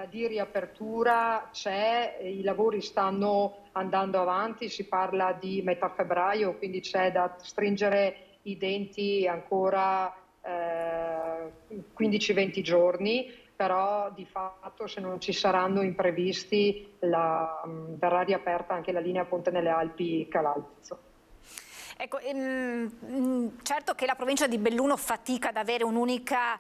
di riapertura c'è, i lavori stanno andando avanti, si parla di metà febbraio, quindi c'è da stringere i denti ancora 15-20 giorni, però di fatto se non ci saranno imprevisti verrà riaperta anche la linea Ponte nelle Alpi Calalzo. Ecco, certo che la provincia di Belluno fatica ad avere un'unica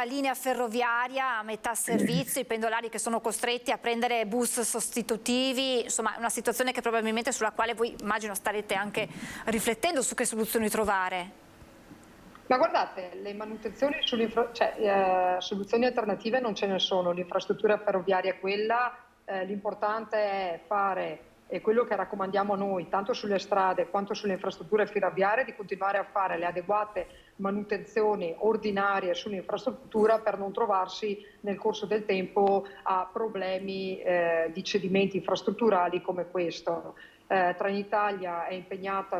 linea ferroviaria a metà servizio, i pendolari che sono costretti a prendere bus sostitutivi, insomma è una situazione che probabilmente sulla quale voi immagino starete anche riflettendo su che soluzioni trovare. Ma guardate, le manutenzioni soluzioni alternative non ce ne sono, l'infrastruttura ferroviaria è quella, l'importante è fare e quello che raccomandiamo noi, tanto sulle strade quanto sulle infrastrutture ferroviarie, di continuare a fare le adeguate manutenzioni ordinarie sull'infrastruttura per non trovarsi nel corso del tempo a problemi di cedimenti infrastrutturali come questo. Trenitalia è impegnata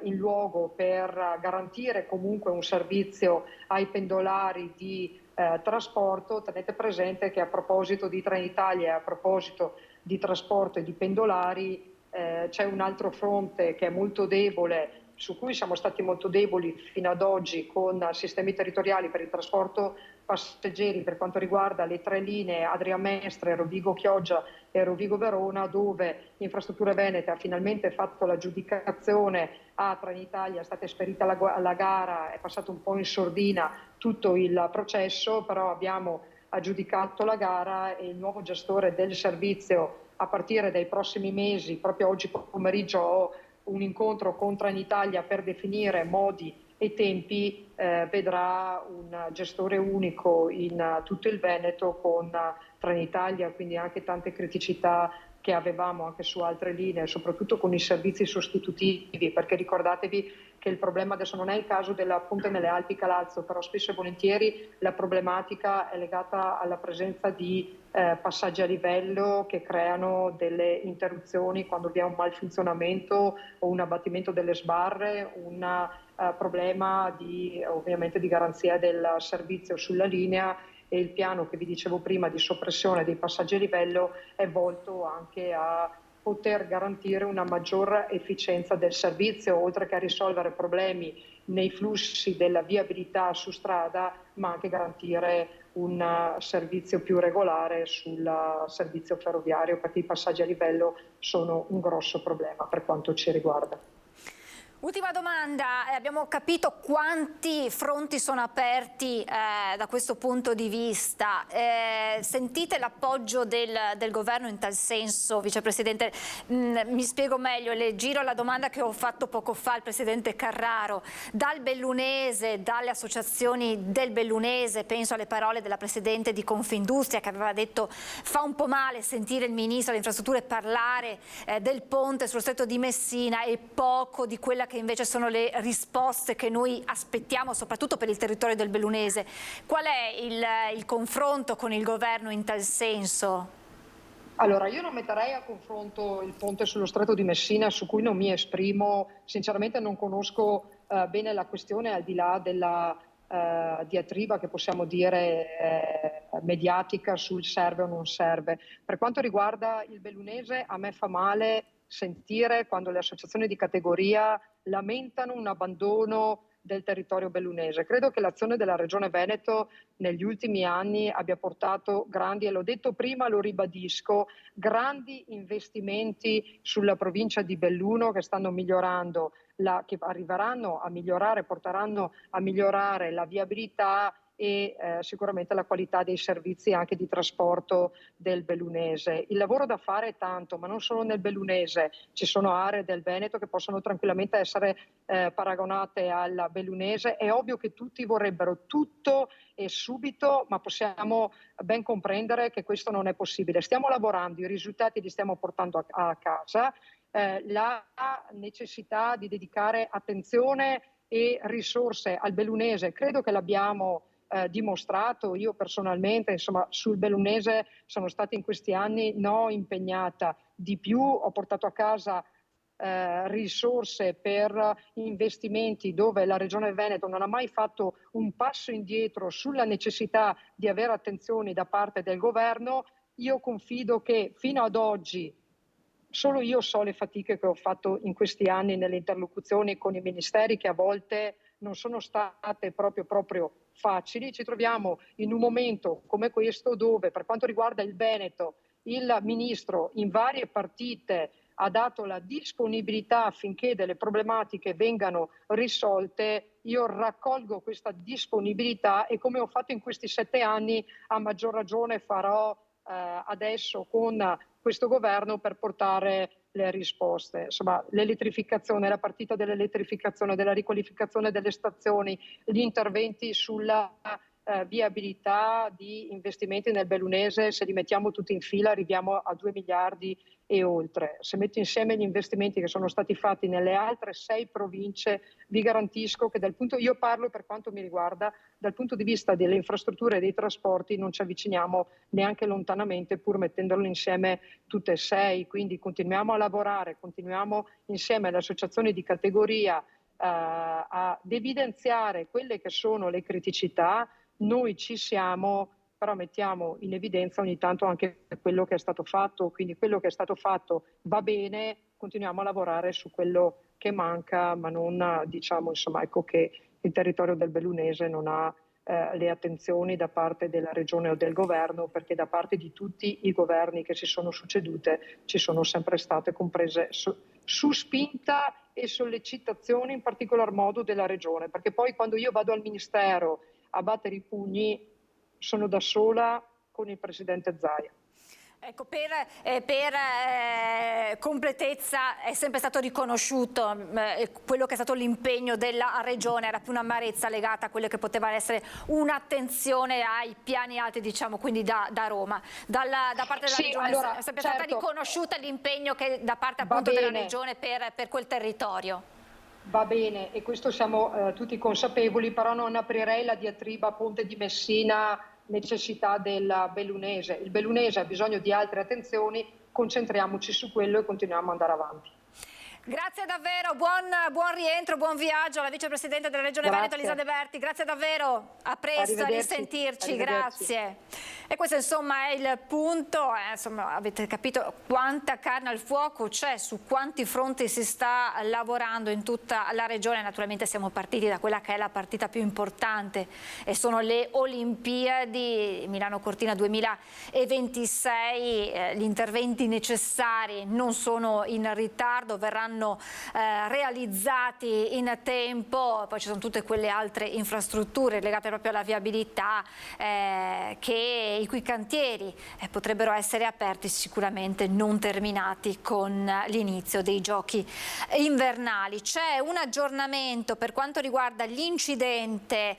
in luogo per garantire comunque un servizio ai pendolari di trasporto. Tenete presente che a proposito di Trenitalia e a proposito di trasporto e di pendolari c'è un altro fronte che è molto debole, su cui siamo stati molto deboli fino ad oggi con sistemi territoriali per il trasporto passeggeri per quanto riguarda le 3 linee Adriamestre, Rovigo-Chioggia e Rovigo-Verona, dove Infrastrutture Venete ha finalmente fatto l'aggiudicazione a Trenitalia, è stata esperita la gara, è passato un po' in sordina tutto il processo, però abbiamo aggiudicato la gara e il nuovo gestore del servizio a partire dai prossimi mesi, proprio oggi pomeriggio ho un incontro con Trenitalia per definire modi e tempi, vedrà un gestore unico in tutto il Veneto con Trenitalia, quindi anche tante criticità che avevamo anche su altre linee, soprattutto con i servizi sostitutivi, perché ricordatevi che il problema adesso non è il caso della Ponte nelle Alpi Calalzo, però spesso e volentieri la problematica è legata alla presenza di passaggi a livello che creano delle interruzioni quando vi è un malfunzionamento o un abbattimento delle sbarre, un problema ovviamente di garanzia del servizio sulla linea, e il piano che vi dicevo prima di soppressione dei passaggi a livello è volto anche a poter garantire una maggior efficienza del servizio, oltre che a risolvere problemi nei flussi della viabilità su strada, ma anche garantire un servizio più regolare sul servizio ferroviario, perché i passaggi a livello sono un grosso problema per quanto ci riguarda. Ultima domanda, abbiamo capito quanti fronti sono aperti da questo punto di vista. Sentite l'appoggio del governo in tal senso, Vicepresidente? Mi spiego meglio, le giro la domanda che ho fatto poco fa al Presidente Carraro. Dal Bellunese, dalle associazioni del Bellunese, penso alle parole della Presidente di Confindustria che aveva detto fa un po' male sentire il Ministro delle Infrastrutture parlare del ponte sullo Stretto di Messina e poco di quella che invece sono le risposte che noi aspettiamo soprattutto per il territorio del Bellunese. Qual è il confronto con il governo in tal senso? Allora, io non metterei a confronto il ponte sullo Stretto di Messina, su cui non mi esprimo, sinceramente non conosco bene la questione al di là della diatriba che possiamo dire mediatica sul serve o non serve. Per quanto riguarda il Bellunese, a me fa male sentire quando le associazioni di categoria lamentano un abbandono del territorio bellunese. Credo che l'azione della Regione Veneto negli ultimi anni abbia portato grandi, e l'ho detto prima, lo ribadisco, grandi investimenti sulla provincia di Belluno che stanno migliorando, che arriveranno a migliorare, porteranno a migliorare la viabilità e sicuramente la qualità dei servizi anche di trasporto del Bellunese. Il lavoro da fare è tanto, ma non solo nel Bellunese, ci sono aree del Veneto che possono tranquillamente essere paragonate al Bellunese. È ovvio che tutti vorrebbero tutto e subito, ma possiamo ben comprendere che questo non è possibile. Stiamo lavorando, i risultati li stiamo portando a casa, la necessità di dedicare attenzione e risorse al Bellunese credo che l'abbiamo dimostrato. Io personalmente, insomma, sul Bellunese sono stata in questi anni impegnata di più, ho portato a casa risorse per investimenti dove la Regione Veneto non ha mai fatto un passo indietro sulla necessità di avere attenzioni da parte del governo. Io confido che fino ad oggi solo io so le fatiche che ho fatto in questi anni nelle interlocuzioni con i ministeri, che a volte non sono state proprio facili. Ci troviamo in un momento come questo dove, per quanto riguarda il Veneto, il Ministro in varie partite ha dato la disponibilità affinché delle problematiche vengano risolte. Io raccolgo questa disponibilità e, come ho fatto in questi 7 anni, a maggior ragione farò adesso con questo governo per portare le risposte. Insomma, l'elettrificazione, la partita dell'elettrificazione, della riqualificazione delle stazioni, gli interventi sulla viabilità di investimenti nel Bellunese, se li mettiamo tutti in fila arriviamo a 2 miliardi e oltre. Se metto insieme gli investimenti che sono stati fatti nelle altre 6 province, vi garantisco che io parlo per quanto mi riguarda, dal punto di vista delle infrastrutture e dei trasporti non ci avviciniamo neanche lontanamente, pur mettendolo insieme tutte e 6. Quindi continuiamo a lavorare, continuiamo insieme alle associazioni di categoria ad evidenziare quelle che sono le criticità. Noi ci siamo, però mettiamo in evidenza ogni tanto anche quello che è stato fatto, quindi quello che è stato fatto va bene, continuiamo a lavorare su quello che manca, ma non diciamo ecco che il territorio del Bellunese non ha le attenzioni da parte della Regione o del Governo, perché da parte di tutti i governi che si sono succedute ci sono sempre state, comprese su spinta e sollecitazioni in particolar modo della Regione, perché poi quando io vado al Ministero a battere i pugni sono da sola con il Presidente Zaia. Ecco, per completezza è sempre stato riconosciuto quello che è stato l'impegno della Regione, era più un'amarezza legata a quelle che poteva essere un'attenzione ai piani alti, diciamo, quindi da Roma. Da parte della Regione è sempre stata riconosciuta l'impegno che da parte appunto della Regione per quel territorio. Va bene, e questo siamo tutti consapevoli, però non aprirei la diatriba Ponte di Messina, necessità del Bellunese. Il Bellunese ha bisogno di altre attenzioni, concentriamoci su quello e continuiamo ad andare avanti. Grazie davvero, buon rientro, buon viaggio alla Vicepresidente della Regione Veneto Elisa De Berti, grazie davvero, a presto, a risentirci, grazie. E questo insomma è il punto, insomma, avete capito quanta carne al fuoco c'è, su quanti fronti si sta lavorando in tutta la regione. Naturalmente siamo partiti da quella che è la partita più importante e sono le Olimpiadi Milano Cortina 2026. Gli interventi necessari non sono in ritardo, verranno realizzati in tempo, poi ci sono tutte quelle altre infrastrutture legate proprio alla viabilità i cui cantieri potrebbero essere aperti, sicuramente non terminati con l'inizio dei giochi invernali. C'è un aggiornamento per quanto riguarda l'incidente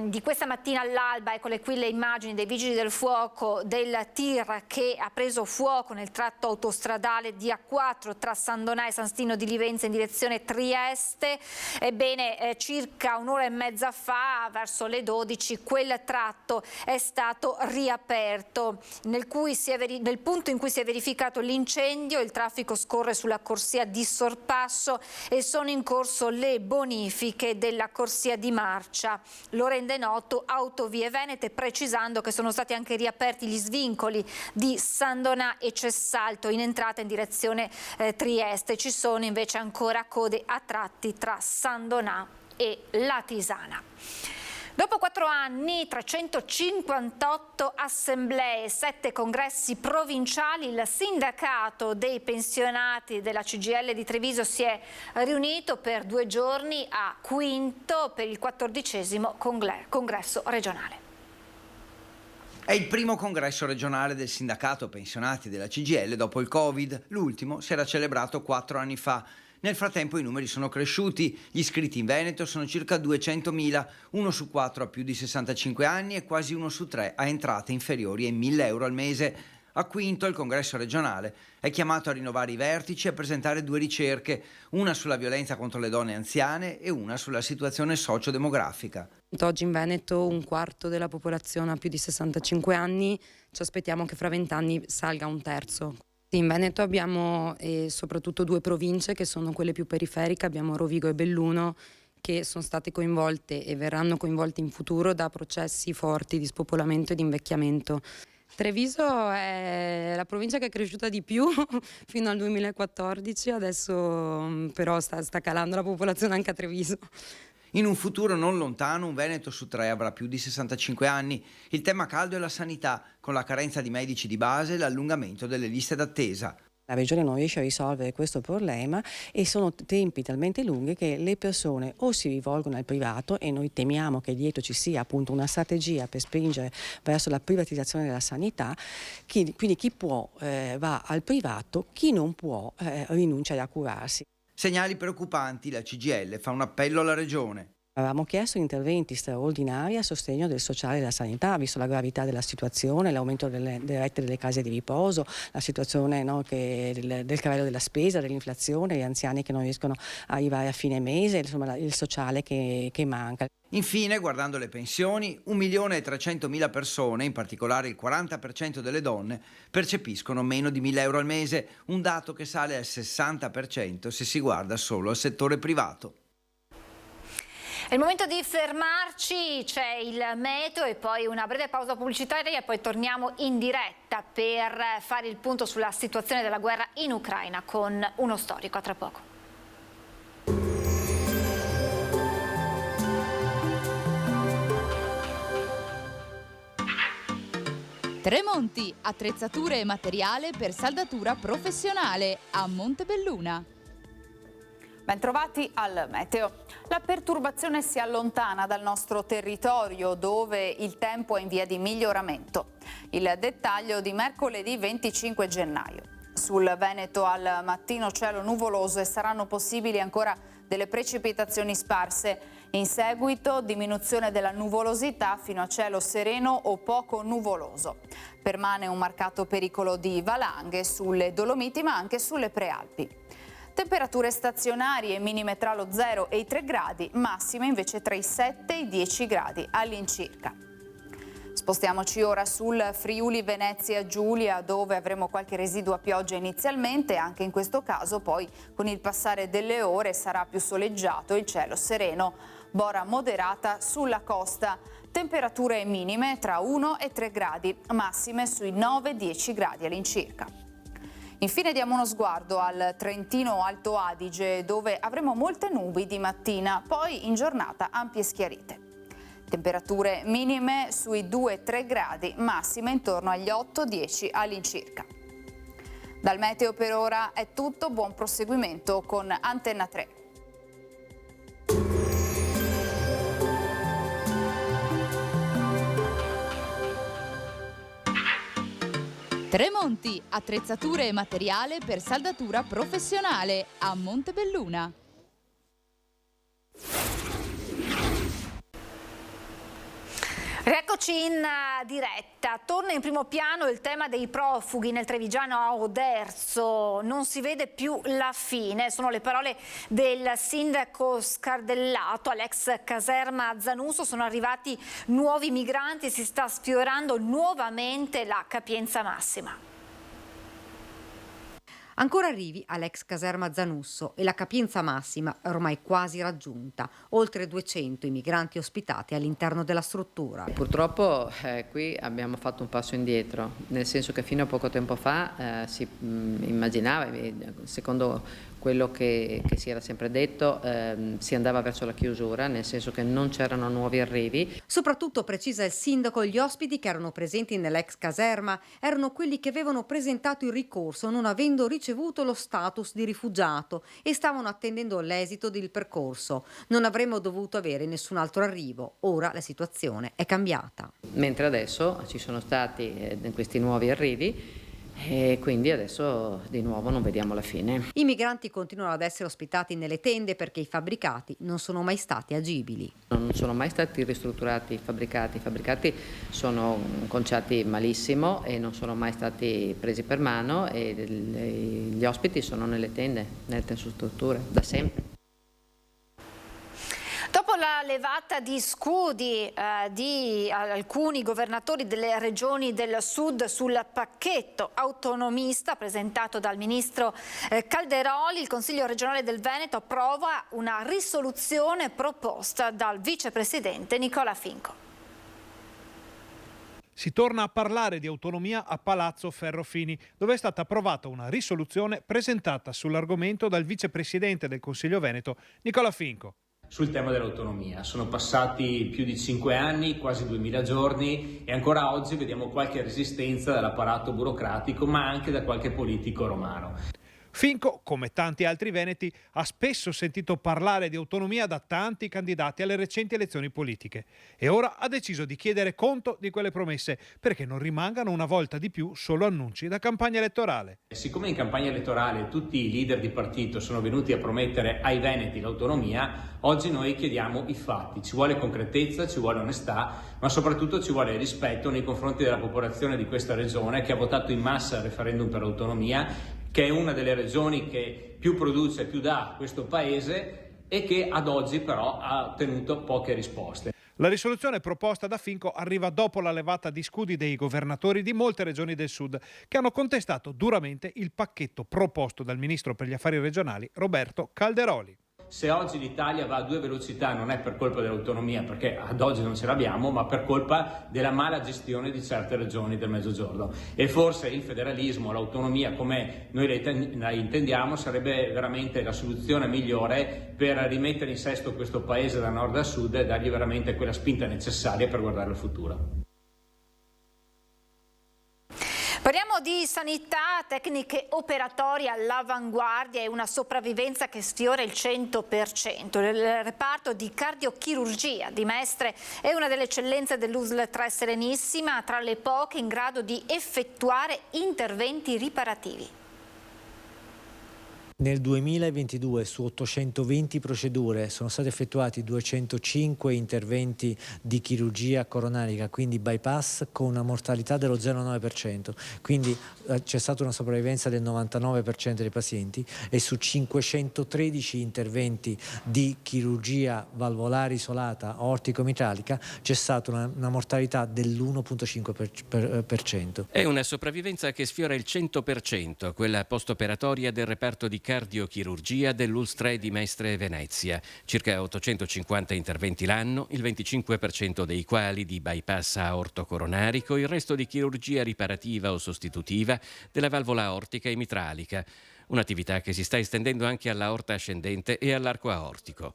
di questa mattina all'alba, eccole qui le immagini dei vigili del fuoco del tir che ha preso fuoco nel tratto autostradale di A4 tra San Donà e San Stino di Livenza in direzione Trieste. Ebbene, circa un'ora e mezza fa, verso le 12, quel tratto è stato riaperto. Nel punto in cui si è verificato l'incendio, il traffico scorre sulla corsia di sorpasso e sono in corso le bonifiche della corsia di marcia. Lo rende noto Autovie Venete, precisando che sono stati anche riaperti gli svincoli di San Donà e Cessalto in entrata in direzione Trieste. Ci sono invece ancora code a tratti tra San Donà e Latisana. Dopo 4 anni, 358 assemblee, 7 congressi provinciali, il sindacato dei pensionati della CGIL di Treviso si è riunito per 2 giorni a Quinto per il 14° congresso regionale. È il primo congresso regionale del sindacato pensionati della CGIL dopo il Covid. L'ultimo si era celebrato 4 anni fa. Nel frattempo i numeri sono cresciuti, gli iscritti in Veneto sono circa 200.000, 1 su 4 ha più di 65 anni e quasi 1 su 3 ha entrate inferiori ai 1.000 euro al mese. A Quinto il congresso regionale è chiamato a rinnovare i vertici e a presentare 2 ricerche, una sulla violenza contro le donne anziane e una sulla situazione sociodemografica. Oggi in Veneto 1/4 della popolazione ha più di 65 anni, ci aspettiamo che fra 20 anni salga 1/3. In Veneto abbiamo soprattutto 2 province che sono quelle più periferiche, abbiamo Rovigo e Belluno, che sono state coinvolte e verranno coinvolte in futuro da processi forti di spopolamento e di invecchiamento. Treviso è la provincia che è cresciuta di più fino al 2014, adesso però sta calando la popolazione anche a Treviso. In un futuro non lontano un Veneto su 3 avrà più di 65 anni. Il tema caldo è la sanità, con la carenza di medici di base e l'allungamento delle liste d'attesa. La Regione non riesce a risolvere questo problema e sono tempi talmente lunghi che le persone o si rivolgono al privato, e noi temiamo che dietro ci sia appunto una strategia per spingere verso la privatizzazione della sanità, quindi chi può va al privato, chi non può rinuncia a curarsi. Segnali preoccupanti, la CGIL fa un appello alla Regione. Avevamo chiesto interventi straordinari a sostegno del sociale e della sanità, visto la gravità della situazione, l'aumento delle rette delle case di riposo, la situazione del cavaliere della spesa, dell'inflazione, gli anziani che non riescono a arrivare a fine mese, insomma il sociale che manca. Infine, guardando le pensioni, 1.300.000 persone, in particolare il 40% delle donne, percepiscono meno di 1.000 euro al mese, un dato che sale al 60% se si guarda solo al settore privato. È il momento di fermarci, c'è il meteo e poi una breve pausa pubblicitaria e poi torniamo in diretta per fare il punto sulla situazione della guerra in Ucraina con uno storico. A tra poco. Tremonti, attrezzature e materiale per saldatura professionale a Montebelluna. Bentrovati al meteo. La perturbazione si allontana dal nostro territorio dove il tempo è in via di miglioramento. Il dettaglio di mercoledì 25 gennaio. Sul Veneto al mattino cielo nuvoloso e saranno possibili ancora delle precipitazioni sparse. In seguito diminuzione della nuvolosità fino a cielo sereno o poco nuvoloso. Permane un marcato pericolo di valanghe sulle Dolomiti ma anche sulle Prealpi. Temperature stazionarie, minime tra lo 0 e i 3 gradi, massime invece tra i 7 e i 10 gradi all'incirca. Spostiamoci ora sul Friuli Venezia Giulia, dove avremo qualche residua pioggia inizialmente, anche in questo caso poi con il passare delle ore sarà più soleggiato, il cielo sereno, bora moderata sulla costa. temperature minime tra 1 e 3 gradi, massime sui 9-10 gradi all'incirca. Infine diamo uno sguardo al Trentino Alto Adige, dove avremo molte nubi di mattina, poi in giornata ampie schiarite. Temperature minime sui 2-3 gradi, massime intorno agli 8-10 all'incirca. Dal meteo per ora è tutto, buon proseguimento con Antenna 3. Tremonti, attrezzature e materiale per saldatura professionale a Montebelluna. Rieccoci in diretta. Torna in primo piano il tema dei profughi nel trevigiano a Oderzo. Non si vede più la fine. Sono le parole del sindaco scardellato all'ex caserma Zanusso. Sono arrivati nuovi migranti e si sta sfiorando nuovamente la capienza massima. Ancora arrivi all'ex caserma Zanusso e la capienza massima è ormai quasi raggiunta, oltre 200 i migranti ospitati all'interno della struttura. Purtroppo qui abbiamo fatto un passo indietro, nel senso che fino a poco tempo fa si immaginava, secondo quello che si era sempre detto, si andava verso la chiusura, nel senso che non c'erano nuovi arrivi. Soprattutto, precisa il sindaco, gli ospiti che erano presenti nell'ex caserma erano quelli che avevano presentato il ricorso non avendo ricevuto lo status di rifugiato e stavano attendendo l'esito del percorso. Non avremmo dovuto avere nessun altro arrivo. Ora la situazione è cambiata. Mentre adesso ci sono stati questi nuovi arrivi, e quindi adesso di nuovo non vediamo la fine. I migranti continuano ad essere ospitati nelle tende perché i fabbricati non sono mai stati agibili. Non sono mai stati ristrutturati i fabbricati sono conciati malissimo e non sono mai stati presi per mano e gli ospiti sono nelle tende, nelle tensostrutture, da sempre. Dopo la levata di scudi di alcuni governatori delle regioni del sud sul pacchetto autonomista presentato dal ministro Calderoli, il Consiglio regionale del Veneto approva una risoluzione proposta dal vicepresidente Nicola Finco. Si torna a parlare di autonomia a Palazzo Ferrofini, dove è stata approvata una risoluzione presentata sull'argomento dal vicepresidente del Consiglio Veneto Nicola Finco. Sul tema dell'autonomia. Sono passati più di 5 anni, quasi 2000 giorni e ancora oggi vediamo qualche resistenza dall'apparato burocratico ma anche da qualche politico romano. Finco, come tanti altri veneti, ha spesso sentito parlare di autonomia da tanti candidati alle recenti elezioni politiche e ora ha deciso di chiedere conto di quelle promesse perché non rimangano una volta di più solo annunci da campagna elettorale. Siccome in campagna elettorale tutti i leader di partito sono venuti a promettere ai veneti l'autonomia, oggi noi chiediamo i fatti. Ci vuole concretezza, ci vuole onestà, ma soprattutto ci vuole rispetto nei confronti della popolazione di questa regione che ha votato in massa al referendum per l'autonomia, che è una delle regioni che più produce e più dà a questo paese e che ad oggi però ha ottenuto poche risposte. La risoluzione proposta da Finco arriva dopo la levata di scudi dei governatori di molte regioni del sud che hanno contestato duramente il pacchetto proposto dal ministro per gli affari regionali Roberto Calderoli. Se oggi l'Italia va a 2 velocità non è per colpa dell'autonomia, perché ad oggi non ce l'abbiamo, ma per colpa della mala gestione di certe regioni del Mezzogiorno. E forse il federalismo, l'autonomia come noi la intendiamo, sarebbe veramente la soluzione migliore per rimettere in sesto questo paese da nord a sud e dargli veramente quella spinta necessaria per guardare al futuro. Parliamo di sanità, tecniche operatorie all'avanguardia e una sopravvivenza che sfiora il 100%. Il reparto di cardiochirurgia di Mestre è una delle eccellenze dell'USL 3 Serenissima, tra le poche in grado di effettuare interventi riparativi. Nel 2022 su 820 procedure sono stati effettuati 205 interventi di chirurgia coronarica, quindi bypass, con una mortalità dello 0,9%, quindi c'è stata una sopravvivenza del 99% dei pazienti e su 513 interventi di chirurgia valvolare isolata aortico-mitralica c'è stata una mortalità dell'1,5%. È una sopravvivenza che sfiora il 100%, quella post-operatoria del reparto di cardiochirurgia dell'Ulstre di Mestre Venezia. Circa 850 interventi l'anno, il 25% dei quali di bypass aortocoronarico, il resto di chirurgia riparativa o sostitutiva della valvola aortica e mitralica. Un'attività che si sta estendendo anche all'aorta ascendente e all'arco aortico.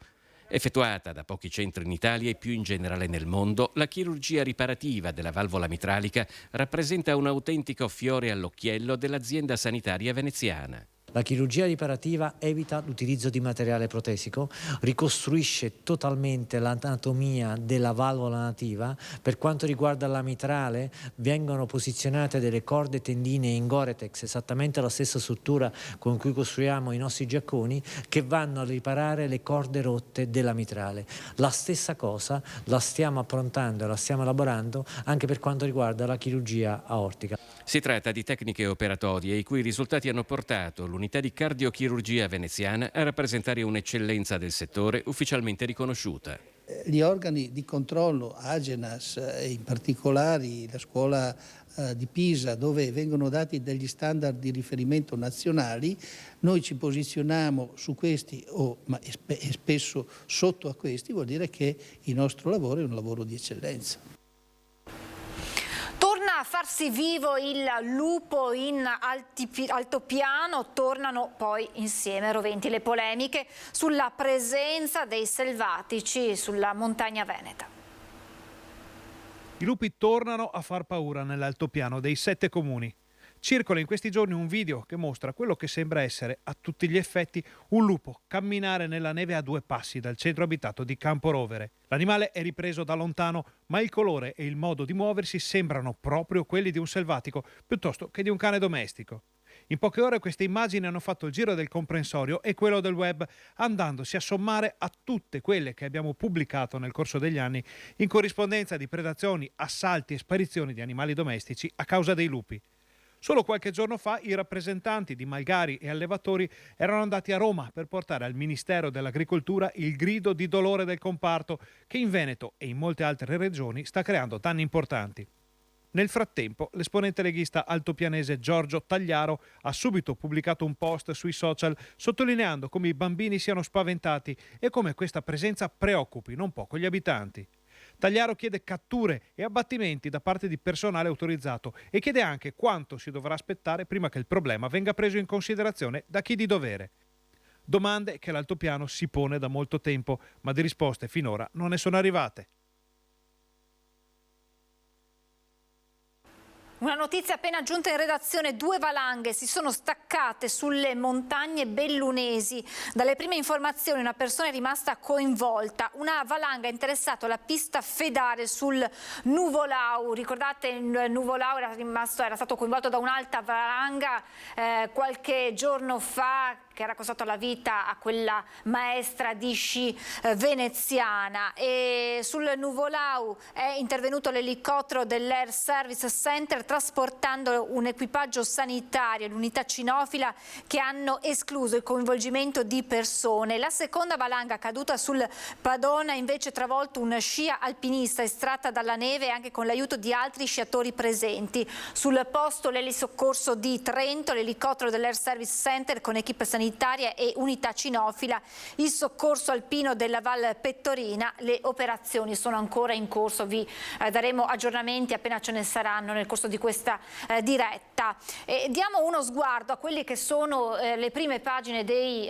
Effettuata da pochi centri in Italia e più in generale nel mondo, la chirurgia riparativa della valvola mitralica rappresenta un autentico fiore all'occhiello dell'azienda sanitaria veneziana. La chirurgia riparativa evita l'utilizzo di materiale protesico, ricostruisce totalmente l'anatomia della valvola nativa. Per quanto riguarda la mitrale, vengono posizionate delle corde tendine in Gore-Tex, esattamente la stessa struttura con cui costruiamo i nostri giacconi, che vanno a riparare le corde rotte della mitrale. La stessa cosa la stiamo approntando e la stiamo elaborando anche per quanto riguarda la chirurgia aortica. Si tratta di tecniche operatorie i cui risultati hanno portato l'unità di cardiochirurgia veneziana a rappresentare un'eccellenza del settore ufficialmente riconosciuta. Gli organi di controllo, Agenas e in particolare la scuola di Pisa, dove vengono dati degli standard di riferimento nazionali, noi ci posizioniamo su questi e spesso sotto a questi, vuol dire che il nostro lavoro è un lavoro di eccellenza. Torna a farsi vivo il lupo in altopiano, tornano poi insieme roventi le polemiche sulla presenza dei selvatici sulla montagna veneta. I lupi tornano a far paura nell'altopiano dei 7 comuni. Circola in questi giorni un video che mostra quello che sembra essere, a tutti gli effetti, un lupo camminare nella neve a 2 passi dal centro abitato di Camporovere. L'animale è ripreso da lontano, ma il colore e il modo di muoversi sembrano proprio quelli di un selvatico, piuttosto che di un cane domestico. In poche ore queste immagini hanno fatto il giro del comprensorio e quello del web, andandosi a sommare a tutte quelle che abbiamo pubblicato nel corso degli anni in corrispondenza di predazioni, assalti e sparizioni di animali domestici a causa dei lupi. Solo qualche giorno fa i rappresentanti di malgari e allevatori erano andati a Roma per portare al Ministero dell'Agricoltura il grido di dolore del comparto che in Veneto e in molte altre regioni sta creando danni importanti. Nel frattempo, l'esponente leghista altopianese Giorgio Tagliaro ha subito pubblicato un post sui social sottolineando come i bambini siano spaventati e come questa presenza preoccupi non poco gli abitanti. Tagliaro chiede catture e abbattimenti da parte di personale autorizzato e chiede anche quanto si dovrà aspettare prima che il problema venga preso in considerazione da chi di dovere. Domande che l'altopiano si pone da molto tempo, ma di risposte finora non ne sono arrivate. Una notizia appena giunta in redazione: 2 valanghe si sono staccate sulle montagne bellunesi. Dalle prime informazioni una persona è rimasta coinvolta. Una valanga ha interessato la pista Fedare sul Nuvolau. Ricordate, il Nuvolau era stato coinvolto da un'alta valanga qualche giorno fa, che era costato la vita a quella maestra di sci veneziana. E sul Nuvolau è intervenuto l'elicottero dell'Air Service Center trasportando un equipaggio sanitario e l'unità cinofila che hanno escluso il coinvolgimento di persone. La seconda valanga caduta sul Padone ha invece travolto un scia alpinista estratta dalla neve anche con l'aiuto di altri sciatori presenti. Sul posto l'elisoccorso di Trento, l'elicottero dell'Air Service Center con equipe sanitaria e unità cinofila, il soccorso alpino della Val Pettorina. Le operazioni sono ancora in corso, vi daremo aggiornamenti appena ce ne saranno nel corso di questa diretta. Diamo uno sguardo a quelli che sono le prime pagine dei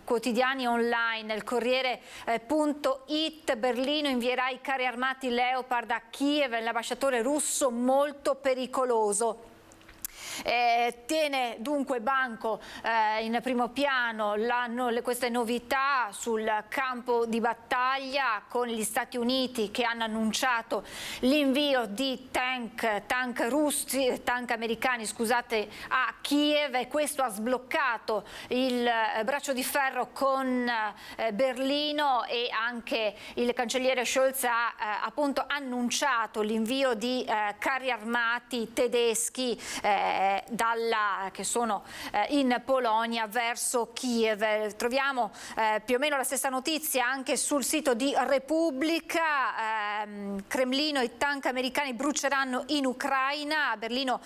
quotidiani online. Il Corriere.it: Berlino invierà i carri armati Leopard a Kiev, l'ambasciatore russo molto pericoloso. Tiene dunque banco in primo piano queste novità sul campo di battaglia, con gli Stati Uniti che hanno annunciato l'invio di tank americani a Kiev, e questo ha sbloccato il braccio di ferro con Berlino, e anche il cancelliere Scholz ha appunto annunciato l'invio di carri armati tedeschi che sono in Polonia verso Kiev. Troviamo più o meno la stessa notizia anche sul sito di Repubblica. Cremlino: i tank americani bruceranno in Ucraina. Berlino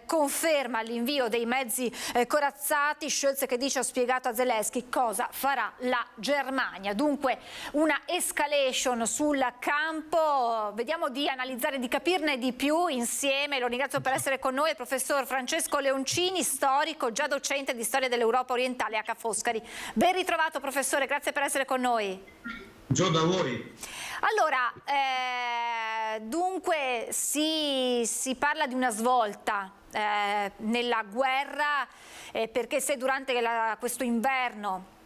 conferma l'invio dei mezzi corazzati. Scholz che dice: ho spiegato a Zelensky cosa farà la Germania. Dunque una escalation sul campo. Vediamo di analizzare, di capirne di più insieme. Lo ringrazio per essere con noi, il professor Francesco Leoncini, storico, già docente di storia dell'Europa orientale a Ca' Foscari. Ben ritrovato professore, grazie per essere con noi. Buongiorno a voi. Allora, dunque si parla di una svolta nella guerra, perché se durante questo inverno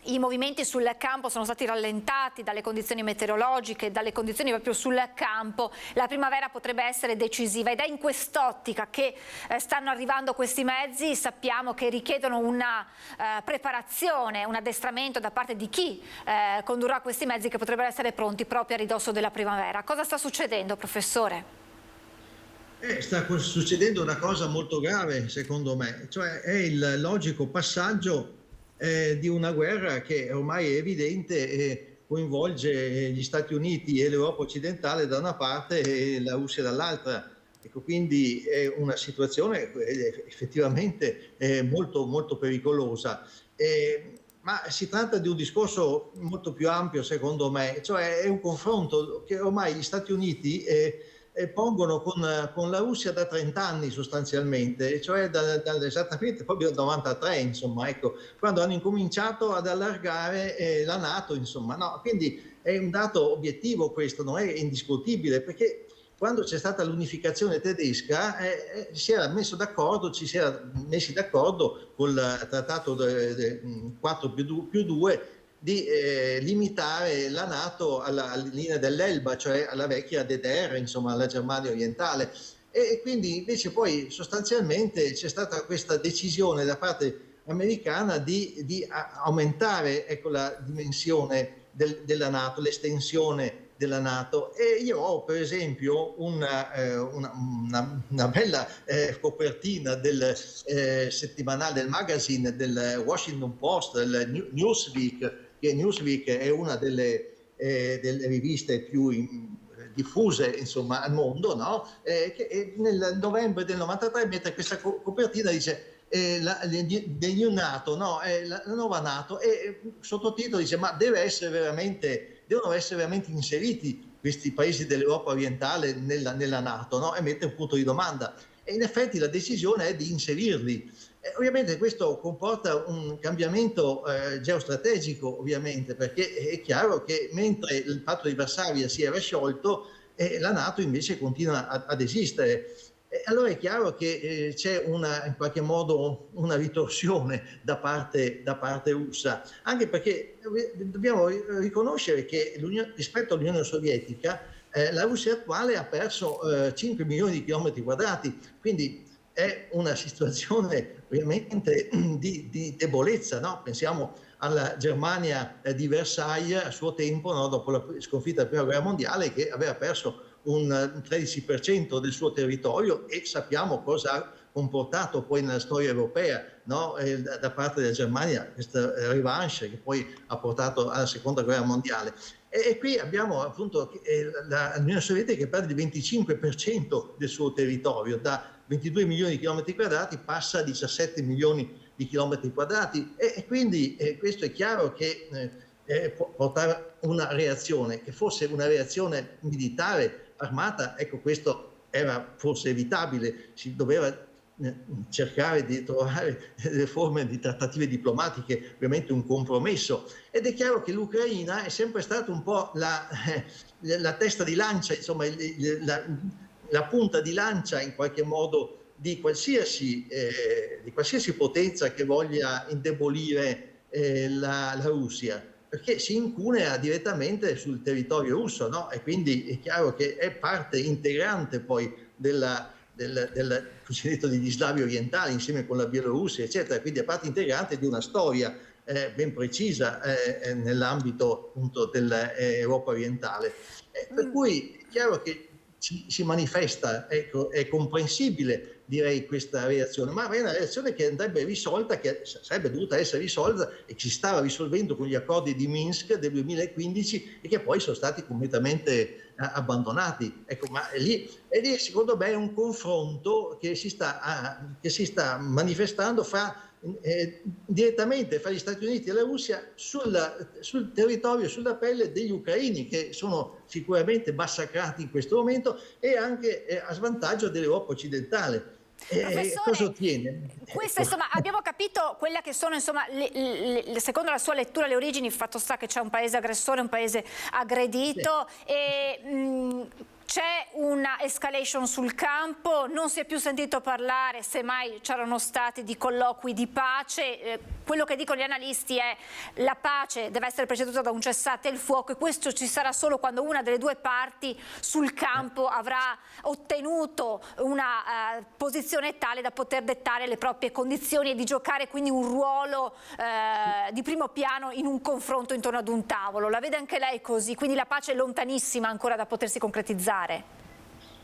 i movimenti sul campo sono stati rallentati dalle condizioni meteorologiche, dalle condizioni proprio sul campo, la primavera potrebbe essere decisiva, ed è in quest'ottica che stanno arrivando questi mezzi. Sappiamo che richiedono una preparazione, un addestramento da parte di chi condurrà questi mezzi, che potrebbero essere pronti proprio a ridosso della primavera. Cosa sta succedendo, professore? Sta succedendo una cosa molto grave, secondo me, cioè è il logico passaggio di una guerra che ormai è evidente, coinvolge gli Stati Uniti e l'Europa occidentale da una parte e la Russia dall'altra. Ecco, quindi è una situazione effettivamente molto, molto pericolosa. Ma si tratta di un discorso molto più ampio, secondo me, cioè è un confronto che ormai gli Stati Uniti pongono con la Russia da 30 anni sostanzialmente, cioè esattamente proprio dal 93, insomma, ecco, quando hanno incominciato ad allargare la NATO, insomma, no? Quindi è un dato obiettivo questo, non è indiscutibile, perché quando c'è stata l'unificazione tedesca si era messo d'accordo, ci si era messi d'accordo col trattato 4+2 di limitare la NATO alla linea dell'Elba, cioè alla vecchia DDR, insomma alla Germania orientale, e quindi invece poi sostanzialmente c'è stata questa decisione da parte americana di aumentare, ecco, la dimensione della NATO, l'estensione della NATO. E io ho per esempio una bella copertina del settimanale, del magazine del Washington Post, del Newsweek, che Newsweek è una delle riviste più diffuse, insomma, al mondo, no? Che nel novembre del 93 mette questa copertina, dice del new NATO, no? La nuova NATO, e sottotitolo dice: ma devono essere veramente inseriti questi paesi dell'Europa orientale nella NATO, no? E mette un punto di domanda. E in effetti la decisione è di inserirli. Ovviamente questo comporta un cambiamento geostrategico, ovviamente, perché è chiaro che mentre il patto di Varsavia si era sciolto, la NATO invece continua ad esistere. Allora è chiaro che c'è in qualche modo una ritorsione da parte russa, anche perché dobbiamo riconoscere che rispetto all'Unione Sovietica la Russia attuale ha perso 5 milioni di chilometri quadrati, quindi è una situazione ovviamente di debolezza, no? Pensiamo alla Germania di Versailles a suo tempo, no? Dopo la sconfitta della Prima Guerra Mondiale, che aveva perso un 13% del suo territorio, e sappiamo cosa ha comportato poi nella storia europea, no? Da parte della Germania, questa revanche che poi ha portato alla Seconda Guerra Mondiale. E qui abbiamo appunto l'Unione Sovietica che perde il 25% del suo territorio, da 22 milioni di chilometri quadrati passa a 17 milioni di chilometri quadrati, e quindi questo è chiaro che può portare una reazione, che fosse una reazione militare armata, ecco, questo era forse evitabile, si doveva cercare di trovare delle forme di trattative diplomatiche, ovviamente un compromesso, ed è chiaro che l'Ucraina è sempre stata un po' la testa di lancia, insomma la punta di lancia in qualche modo di qualsiasi potenza che voglia indebolire la Russia, perché si incunea direttamente sul territorio russo, no? E quindi è chiaro che è parte integrante poi del cosiddetto degli slavi orientali, insieme con la Bielorussia, eccetera, quindi è parte integrante di una storia ben precisa nell'ambito appunto dell'Europa orientale. Per cui è chiaro che si manifesta, ecco, è comprensibile direi, questa reazione, ma è una reazione che andrebbe risolta, che sarebbe dovuta essere risolta e che si stava risolvendo con gli accordi di Minsk del 2015 e che poi sono stati completamente abbandonati. Ecco, ma lì secondo me è un confronto che si sta manifestando direttamente fra gli Stati Uniti e la Russia sul territorio, sulla pelle degli ucraini, che sono sicuramente massacrati in questo momento, e anche a svantaggio dell'Europa occidentale. Cosa ottiene? Questo, insomma, abbiamo capito quelle che sono, insomma, secondo la sua lettura, le origini. Il fatto sta che c'è un paese aggressore, un paese aggredito, sì. C'è una escalation sul campo, non si è più sentito parlare, semmai c'erano stati, di colloqui di pace. Quello che dicono gli analisti è che la pace deve essere preceduta da un cessate il fuoco, e questo ci sarà solo quando una delle due parti sul campo avrà ottenuto una posizione tale da poter dettare le proprie condizioni e di giocare quindi un ruolo di primo piano in un confronto intorno ad un tavolo. La vede anche lei così? Quindi la pace è lontanissima ancora da potersi concretizzare?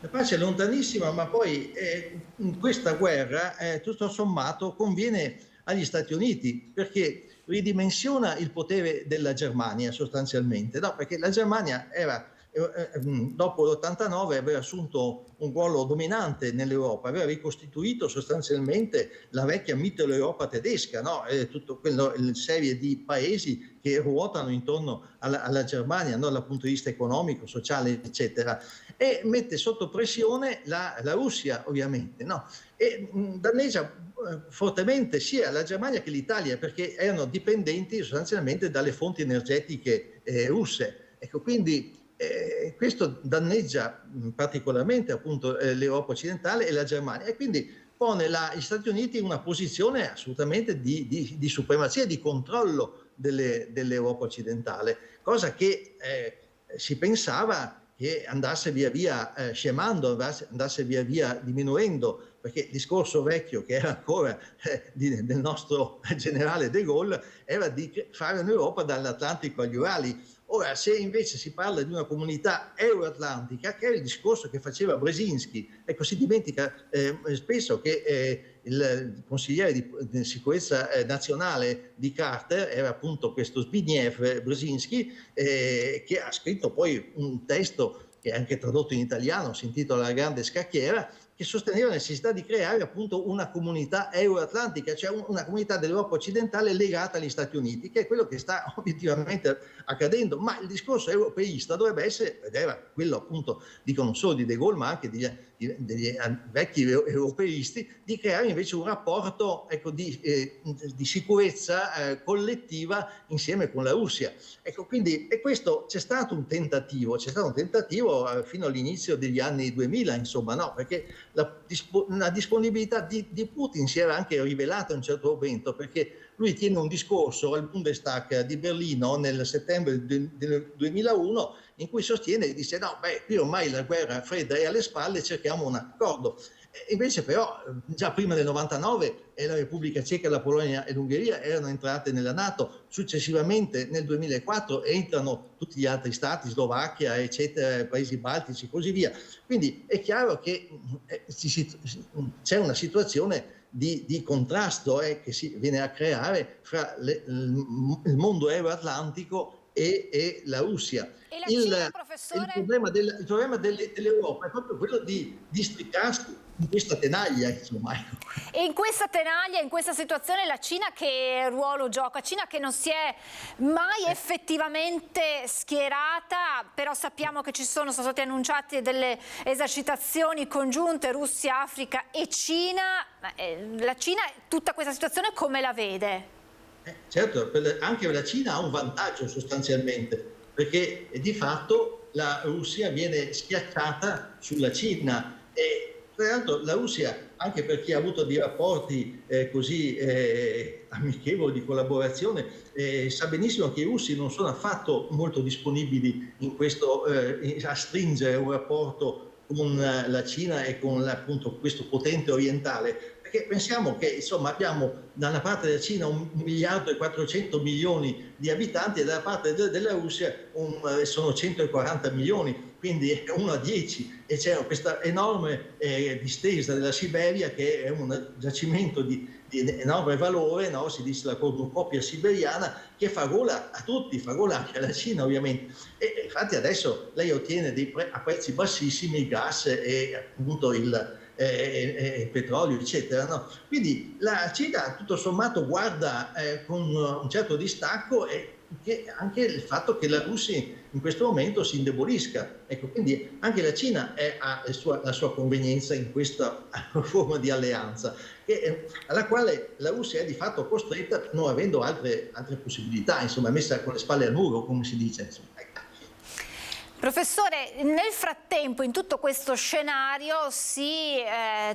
La pace è lontanissima, ma poi in questa guerra tutto sommato conviene agli Stati Uniti, perché ridimensiona il potere della Germania sostanzialmente, no? Perché la Germania dopo l'89 aveva assunto un ruolo dominante nell'Europa, aveva ricostituito sostanzialmente la vecchia Mitteleuropa tedesca, no? Tutto quello, la serie di paesi che ruotano intorno alla Germania, no? Dal punto di vista economico, sociale, eccetera, e mette sotto pressione la Russia, ovviamente, no? E danneggia fortemente sia la Germania che l'Italia, perché erano dipendenti sostanzialmente dalle fonti energetiche russe. Ecco, quindi questo danneggia particolarmente appunto l'Europa occidentale e la Germania, e quindi pone gli Stati Uniti in una posizione assolutamente di supremazia, di controllo dell'Europa occidentale, cosa che si pensava che andasse via via scemando, andasse via via diminuendo, perché il discorso vecchio, che era ancora del nostro generale De Gaulle, era di fare un'Europa dall'Atlantico agli Urali. Ora, se invece si parla di una comunità euroatlantica, che è il discorso che faceva Brzezinski, ecco, si dimentica spesso che il consigliere di sicurezza nazionale di Carter era appunto questo Zbigniew Brzezinski, che ha scritto poi un testo che è anche tradotto in italiano, si intitola La grande scacchiera, che sosteneva la necessità di creare appunto una comunità euroatlantica, cioè una comunità dell'Europa occidentale legata agli Stati Uniti, che è quello che sta obiettivamente accadendo. Ma il discorso europeista dovrebbe essere, ed era quello appunto, dico non solo di De Gaulle, ma anche degli vecchi europeisti, di creare invece un rapporto, ecco, di sicurezza collettiva insieme con la Russia. Ecco, quindi, e questo c'è stato un tentativo fino all'inizio degli anni 2000, insomma, no? Perché la disponibilità di Putin si era anche rivelata a un certo momento, perché lui tiene un discorso al Bundestag di Berlino nel settembre del 2001 in cui sostiene e dice: no, qui ormai la guerra fredda è alle spalle, cerchiamo un accordo. Invece però già prima del 99 la Repubblica Ceca, la Polonia e l'Ungheria erano entrate nella NATO, successivamente nel 2004 entrano tutti gli altri stati, Slovacchia, eccetera, paesi baltici e così via. Quindi è chiaro che c'è una situazione di contrasto che si viene a creare fra il mondo euroatlantico e la Russia. E la Cina, professore? Il problema dell'Europa è proprio quello di districarsi in questa tenaglia, insomma. E in questa tenaglia, in questa situazione, la Cina che ruolo gioca? Cina che non si è mai effettivamente schierata, però sappiamo che sono state annunciate delle esercitazioni congiunte, Russia, Africa e Cina. La Cina, tutta questa situazione come la vede? Certo, anche la Cina ha un vantaggio sostanzialmente, perché di fatto la Russia viene schiacciata sulla Cina, e tra l'altro la Russia, anche per chi ha avuto dei rapporti così amichevoli di collaborazione, sa benissimo che i russi non sono affatto molto disponibili in questo, a stringere un rapporto con la Cina e con appunto questo potente orientale. Perché pensiamo che insomma abbiamo da una parte della Cina 1.400 milioni di abitanti e dalla parte della Russia sono 140 milioni. quindi è 1 a 10, e c'è questa enorme distesa della Siberia, che è un giacimento di enorme valore, no? Si dice la cornucopia siberiana, che fa gola a tutti, fa gola anche alla Cina ovviamente, e infatti adesso lei ottiene a prezzi bassissimi il gas e appunto il petrolio, eccetera, no? Quindi la Cina tutto sommato guarda con un certo distacco, e anche il fatto che la Russia in questo momento si indebolisca, ecco, quindi anche la Cina ha la sua convenienza in questa forma di alleanza, alla quale la Russia è di fatto costretta, non avendo altre possibilità, insomma, è messa con le spalle al muro, come si dice, insomma. Professore, nel frattempo in tutto questo scenario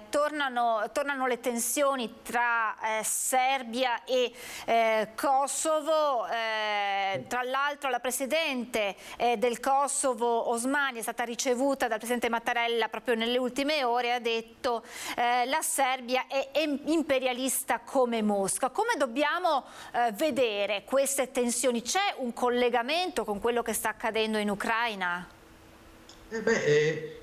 tornano le tensioni tra Serbia e Kosovo. Tra l'altro la Presidente del Kosovo, Osmani, è stata ricevuta dal Presidente Mattarella proprio nelle ultime ore e ha detto la Serbia è imperialista come Mosca. Come dobbiamo vedere queste tensioni? C'è un collegamento con quello che sta accadendo in Ucraina?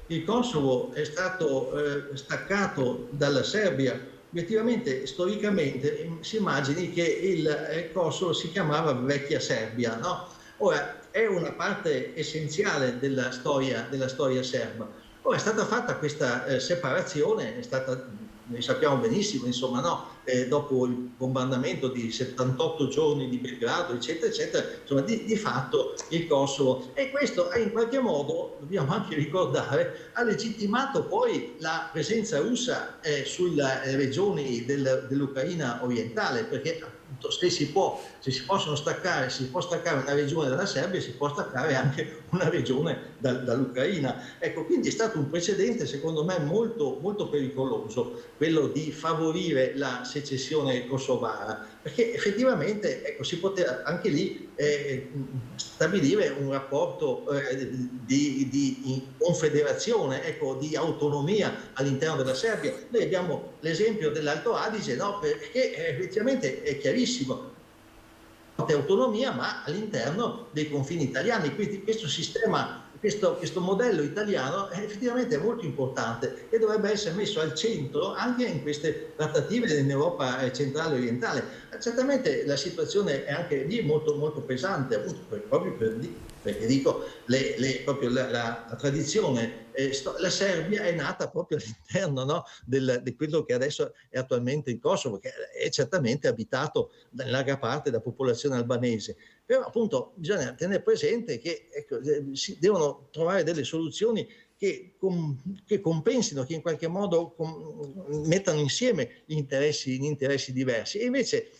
Il Kosovo è stato staccato dalla Serbia. Obiettivamente, storicamente, si immagini che il Kosovo si chiamava Vecchia Serbia, no? Ora, è una parte essenziale della storia serba. Ora, è stata fatta questa separazione, noi sappiamo benissimo, insomma, no? Dopo il bombardamento di 78 giorni di Belgrado, eccetera, eccetera, insomma, di fatto il Kosovo. E questo in qualche modo, dobbiamo anche ricordare, ha legittimato poi la presenza russa sulle regioni dell'Ucraina orientale, perché appunto se si può staccare una regione dalla Serbia, si può staccare anche una regione dall'Ucraina. Ecco, quindi è stato un precedente, secondo me, molto, molto pericoloso, quello di favorire la secessione kosovara, perché effettivamente, ecco, si poteva anche lì stabilire un rapporto di confederazione, ecco, di autonomia all'interno della Serbia. Noi abbiamo l'esempio dell'Alto Adige, no? Perché effettivamente è chiarissimo, autonomia ma all'interno dei confini italiani, quindi questo sistema, questo modello italiano è effettivamente molto importante e dovrebbe essere messo al centro anche in queste trattative in Europa centrale e orientale. Certamente la situazione è anche lì molto, molto pesante, appunto, proprio perché dico, proprio la tradizione, la Serbia è nata proprio all'interno, no, di quello che adesso è attualmente il Kosovo, che è certamente abitato in larga parte da popolazione albanese. Però appunto bisogna tenere presente che, ecco, si devono trovare delle soluzioni che compensino, che in qualche modo mettano insieme gli interessi diversi. E invece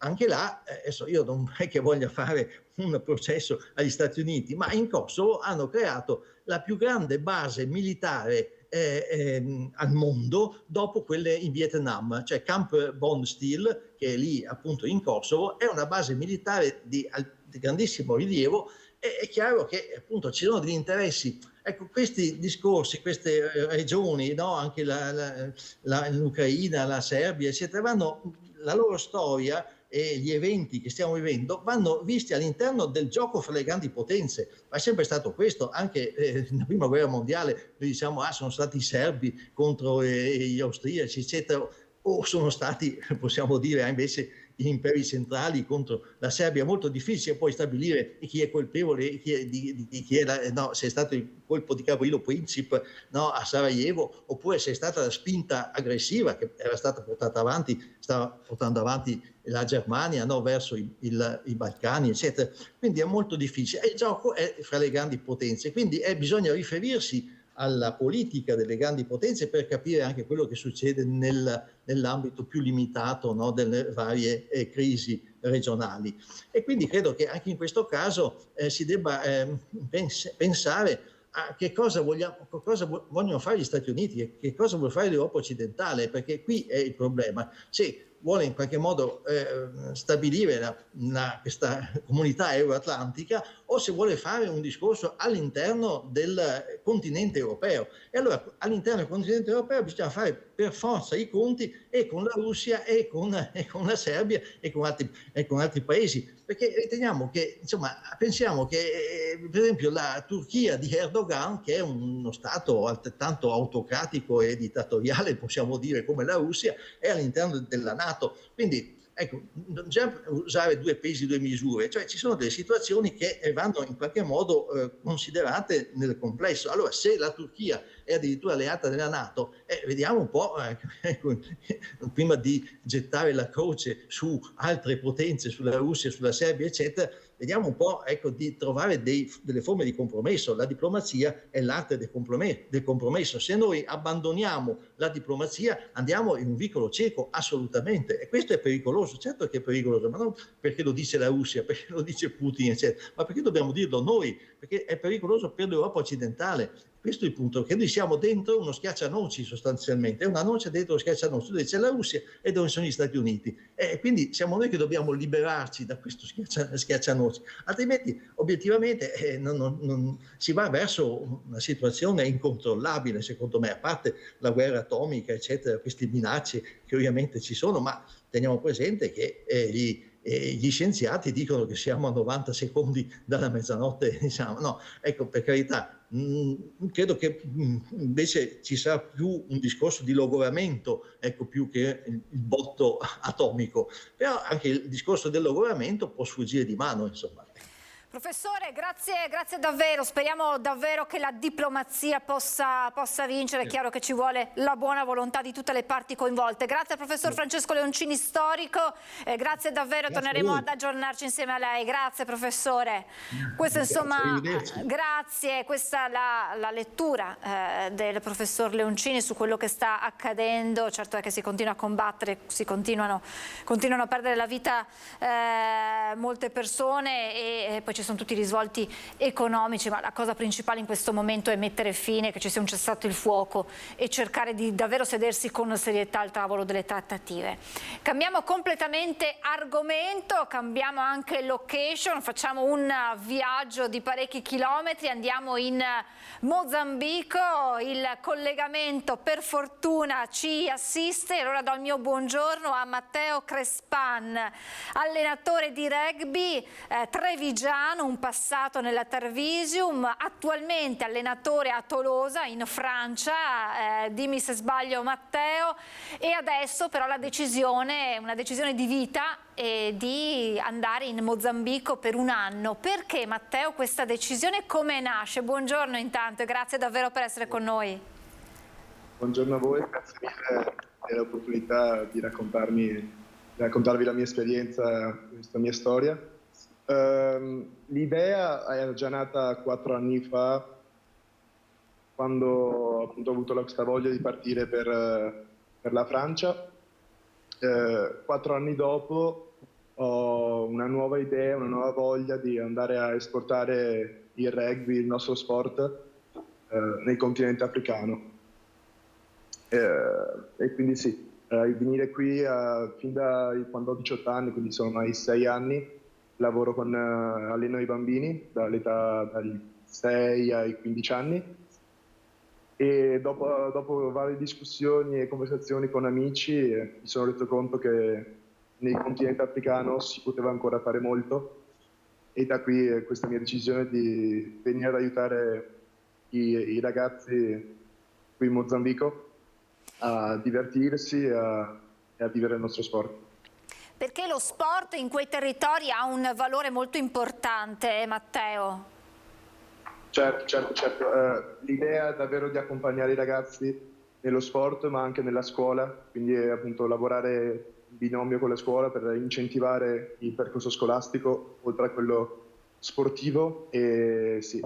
anche là, adesso io non è che voglia fare un processo agli Stati Uniti, ma in Kosovo hanno creato la più grande base militare al mondo dopo quelle in Vietnam, cioè Camp Bondsteel, che è lì appunto in Kosovo, è una base militare di grandissimo rilievo. È chiaro che appunto ci sono degli interessi. Ecco, questi discorsi, queste regioni, no? Anche l'Ucraina, la Serbia, eccetera, la loro storia e gli eventi che stiamo vivendo vanno visti all'interno del gioco fra le grandi potenze. Ma è sempre stato questo, anche nella prima guerra mondiale noi diciamo sono stati i serbi contro gli austriaci, eccetera, o sono stati, possiamo dire, invece gli imperi centrali contro la Serbia. È molto difficile poi stabilire chi è colpevole, se è stato il colpo di Gavrilo Princip, no, a Sarajevo, oppure se è stata la spinta aggressiva che era stata stava portando avanti la Germania, no, verso i Balcani, eccetera. Quindi è molto difficile. E il gioco è fra le grandi potenze, quindi bisogna riferirsi alla politica delle grandi potenze per capire anche quello che succede nell'ambito più limitato, no, delle varie crisi regionali. E quindi credo che anche in questo caso si debba pensare a che cosa vogliono fare gli Stati Uniti, che cosa vuole fare l'Europa occidentale, perché qui è il problema. Se vuole in qualche modo stabilire questa comunità euroatlantica o se vuole fare un discorso all'interno del continente europeo. E allora all'interno del continente europeo bisogna fare per forza i conti e con la Russia e con la Serbia e con altri paesi, perché riteniamo che, insomma, pensiamo che per esempio la Turchia di Erdogan, che è uno Stato altrettanto autocratico e dittatoriale, possiamo dire, come la Russia, è all'interno della NATO. Quindi ecco, non bisogna usare due pesi, due misure, cioè ci sono delle situazioni che vanno in qualche modo considerate nel complesso. Allora, se la Turchia è addirittura alleata della NATO, vediamo un po', prima di gettare la croce su altre potenze, sulla Russia, sulla Serbia, eccetera, vediamo un po', ecco, di trovare delle forme di compromesso. La diplomazia è l'arte del compromesso. Se noi abbandoniamo la diplomazia andiamo in un vicolo cieco, assolutamente, e questo è pericoloso. Certo che è pericoloso, ma non perché lo dice la Russia, perché lo dice Putin, eccetera, ma perché dobbiamo dirlo noi, perché è pericoloso per l'Europa occidentale. Questo è il punto, che noi siamo dentro uno schiaccianoci sostanzialmente, è una noce dentro lo schiaccianoci, dove c'è la Russia e dove sono gli Stati Uniti. E quindi siamo noi che dobbiamo liberarci da questo schiaccianoci, altrimenti obiettivamente non si va verso una situazione incontrollabile, secondo me, a parte la guerra atomica, eccetera, queste minacce che ovviamente ci sono, ma teniamo presente che gli scienziati dicono che siamo a 90 secondi dalla mezzanotte, diciamo. No, ecco, per carità, credo che invece ci sarà più un discorso di logoramento, ecco, più che il botto atomico, però anche il discorso del logoramento può sfuggire di mano, insomma. Professore, grazie davvero, speriamo davvero che la diplomazia possa vincere. È chiaro che ci vuole la buona volontà di tutte le parti coinvolte. Grazie al professor Francesco Leoncini, storico, grazie davvero, torneremo ad aggiornarci insieme a lei. Grazie professore. Questo, insomma, grazie, questa è la lettura del professor Leoncini su quello che sta accadendo. Certo è che si continua a combattere, continuano a perdere la vita molte persone e poi ci sono tutti i risvolti economici, ma la cosa principale in questo momento è mettere fine, che ci sia un cessato il fuoco e cercare di davvero sedersi con serietà al tavolo delle trattative. Cambiamo completamente argomento, cambiamo anche location, facciamo un viaggio di parecchi chilometri, andiamo in Mozambico, il collegamento per fortuna ci assiste, allora do il mio buongiorno a Matteo Crespan, allenatore di rugby trevigiano, un passato nella Tarvisium, attualmente allenatore a Tolosa in Francia, dimmi se sbaglio Matteo, e adesso però una decisione di vita di andare in Mozambico per un anno. Perché Matteo questa decisione? Come nasce? Buongiorno intanto e grazie davvero per essere con noi. Buongiorno a voi, grazie mille dell'opportunità di raccontarvi la mia esperienza, questa mia storia. L'idea è già nata 4 anni fa, quando appunto ho avuto questa voglia di partire per la Francia. 4 anni dopo ho una nuova idea, una nuova voglia di andare a esportare il rugby, il nostro sport, nel continente africano. E quindi sì, venire qui fin da quando ho 18 anni, quindi sono ormai 6 anni, lavoro alleno i bambini dall'età dagli 6 ai 15 anni e dopo varie discussioni e conversazioni con amici mi sono reso conto che nel continente africano si poteva ancora fare molto e da qui questa mia decisione di venire ad aiutare i ragazzi qui in Mozambico a divertirsi e a vivere il nostro sport. Perché lo sport in quei territori ha un valore molto importante, Matteo? Certo. L'idea è davvero di accompagnare i ragazzi nello sport, ma anche nella scuola, quindi appunto lavorare in binomio con la scuola per incentivare il percorso scolastico oltre a quello sportivo. E sì,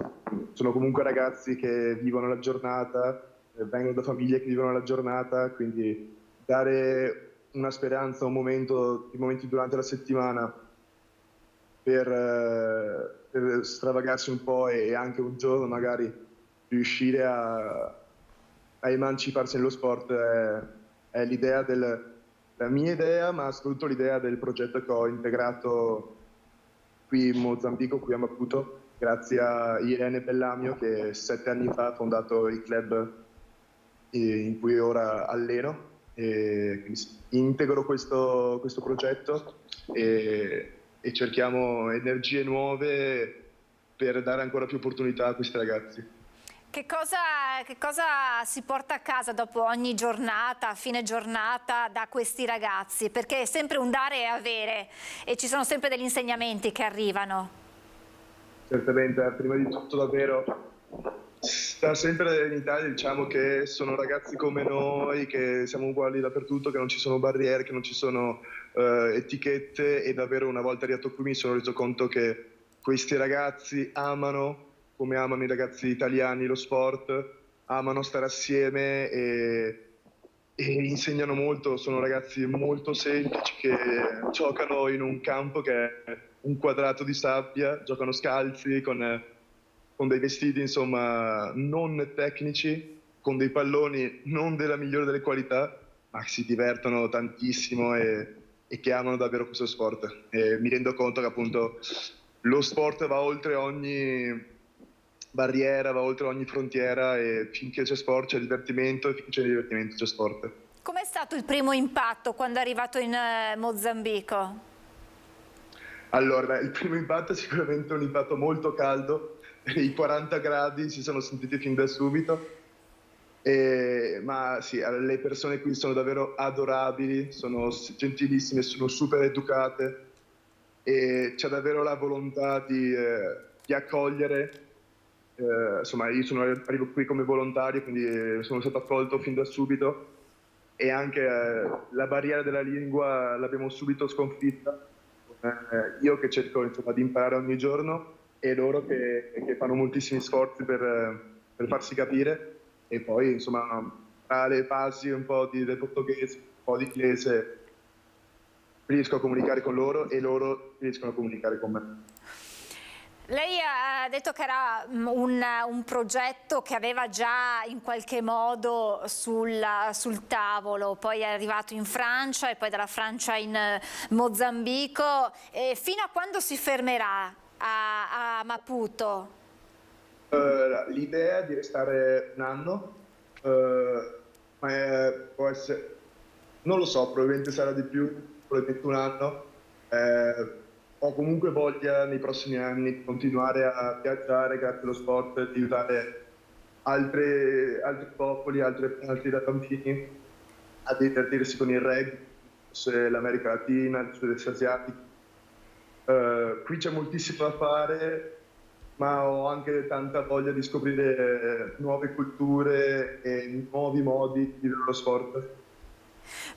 sono comunque ragazzi che vivono la giornata, vengono da famiglie che vivono la giornata, quindi dare una speranza, i momenti durante la settimana per stravagarsi un po' e anche un giorno magari riuscire a emanciparsi nello sport è l'idea del la mia idea, ma soprattutto l'idea del progetto che ho integrato qui in Mozambico, qui a Maputo, grazie a Irene Bellamio, che 7 anni fa ha fondato il club in cui ora alleno. E quindi integro questo progetto e cerchiamo energie nuove per dare ancora più opportunità a questi ragazzi. Che cosa si porta a casa dopo ogni giornata, fine giornata, da questi ragazzi? Perché è sempre un dare e avere e ci sono sempre degli insegnamenti che arrivano. Certamente, prima di tutto davvero, sta sempre in Italia, diciamo che sono ragazzi come noi, che siamo uguali dappertutto, che non ci sono barriere, che non ci sono etichette, e davvero una volta arrivato qui mi sono reso conto che questi ragazzi amano, come amano i ragazzi italiani, lo sport, amano stare assieme e insegnano molto. Sono ragazzi molto semplici che giocano in un campo che è un quadrato di sabbia, giocano scalzi con dei vestiti insomma non tecnici, con dei palloni non della migliore delle qualità, ma si divertono tantissimo e che amano davvero questo sport. E mi rendo conto che appunto lo sport va oltre ogni barriera, va oltre ogni frontiera, e finché c'è sport c'è divertimento, e finché c'è divertimento c'è sport. Com'è stato il primo impatto quando è arrivato in Mozambico? Allora, il primo impatto è sicuramente un impatto molto caldo, i 40 gradi si sono sentiti fin da subito, ma sì, le persone qui sono davvero adorabili, sono gentilissime, sono super educate e c'è davvero la volontà di accogliere. Insomma, io arrivo qui come volontario, quindi sono stato accolto fin da subito, e anche la barriera della lingua l'abbiamo subito sconfitta. Io che cerco insomma di imparare ogni giorno, e loro che fanno moltissimi sforzi per farsi capire, e poi insomma tra le basi un po' del portoghese, un po' di inglese, riesco a comunicare con loro e loro riescono a comunicare con me. Lei ha detto che era un progetto che aveva già in qualche modo sul tavolo, poi è arrivato in Francia e poi dalla Francia in Mozambico. E fino a quando si fermerà a Maputo? L'idea è di restare un anno, ma può essere, non lo so, probabilmente sarà di più, probabilmente un anno. Ho comunque voglia nei prossimi anni continuare a viaggiare grazie allo sport, di aiutare altri popoli, altri bambini a divertirsi con il rugby, l'America Latina, il sud-est asiatico. Qui c'è moltissimo da fare, ma ho anche tanta voglia di scoprire nuove culture e nuovi modi di vivere lo sport.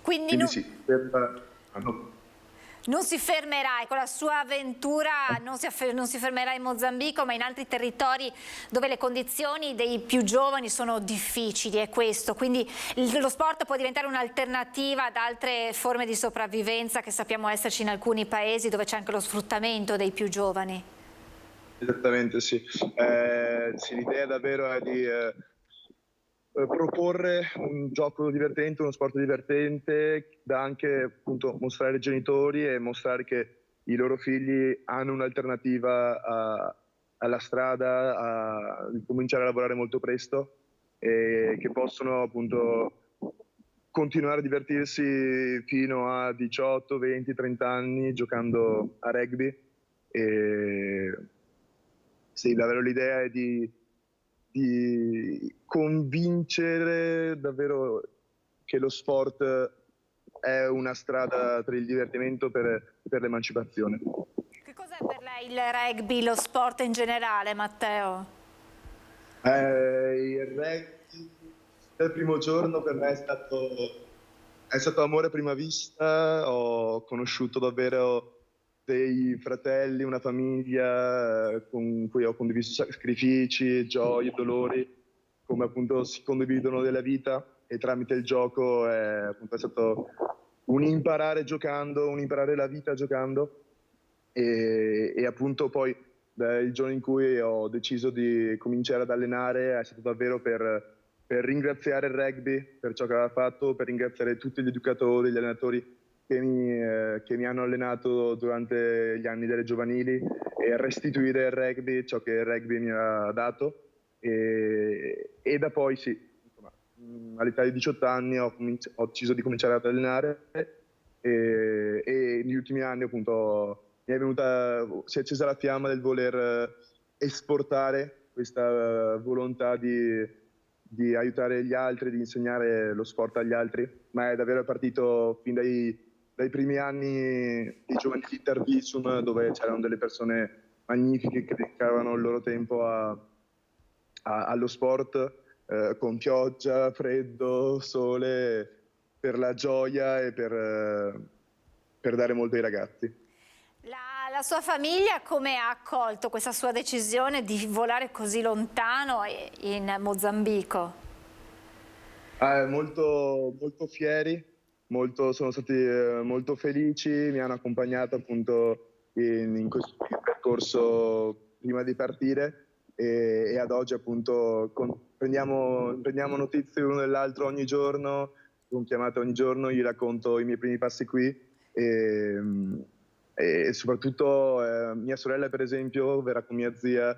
Quindi sì, non si fermerà, con la sua avventura non si fermerà in Mozambico, ma in altri territori dove le condizioni dei più giovani sono difficili, è questo. Quindi lo sport può diventare un'alternativa ad altre forme di sopravvivenza che sappiamo esserci in alcuni paesi dove c'è anche lo sfruttamento dei più giovani. Esattamente, sì. L'idea davvero è di proporre un gioco divertente, uno sport divertente, da anche appunto mostrare ai genitori e mostrare che i loro figli hanno un'alternativa alla strada, a cominciare a lavorare molto presto, e che possono appunto continuare a divertirsi fino a 18, 20, 30 anni giocando a rugby. E sì, davvero l'idea è di convincere davvero che lo sport è una strada per il divertimento, per l'emancipazione. Che cos'è per lei il rugby, lo sport in generale, Matteo? Il rugby dal primo giorno per me è stato amore a prima vista. Ho conosciuto davvero dei fratelli, una famiglia con cui ho condiviso sacrifici, gioie, dolori, come appunto si condividono della vita, e tramite il gioco è stato un imparare giocando, un imparare la vita giocando, e appunto poi il giorno in cui ho deciso di cominciare ad allenare è stato davvero per ringraziare il rugby per ciò che aveva fatto, per ringraziare tutti gli educatori, gli allenatori che mi hanno allenato durante gli anni delle giovanili e restituire al rugby ciò che il rugby mi ha dato. E da poi sì, insomma, all'età di 18 anni ho deciso di cominciare ad allenare e negli ultimi anni appunto si è accesa la fiamma del voler esportare questa volontà di aiutare gli altri, di insegnare lo sport agli altri, ma è davvero partito fin dai primi anni di Giovani di Intervisum, dove c'erano delle persone magnifiche che dedicavano il loro tempo allo sport, con pioggia, freddo, sole, per la gioia e per dare molto ai ragazzi. La sua famiglia come ha accolto questa sua decisione di volare così lontano in Mozambico? Molto, molto fieri, sono stati molto felici, mi hanno accompagnato appunto in questo percorso prima di partire e ad oggi appunto prendiamo notizie l'uno dell'altro ogni giorno, con chiamate ogni giorno, gli racconto i miei primi passi qui e soprattutto mia sorella per esempio verrà con mia zia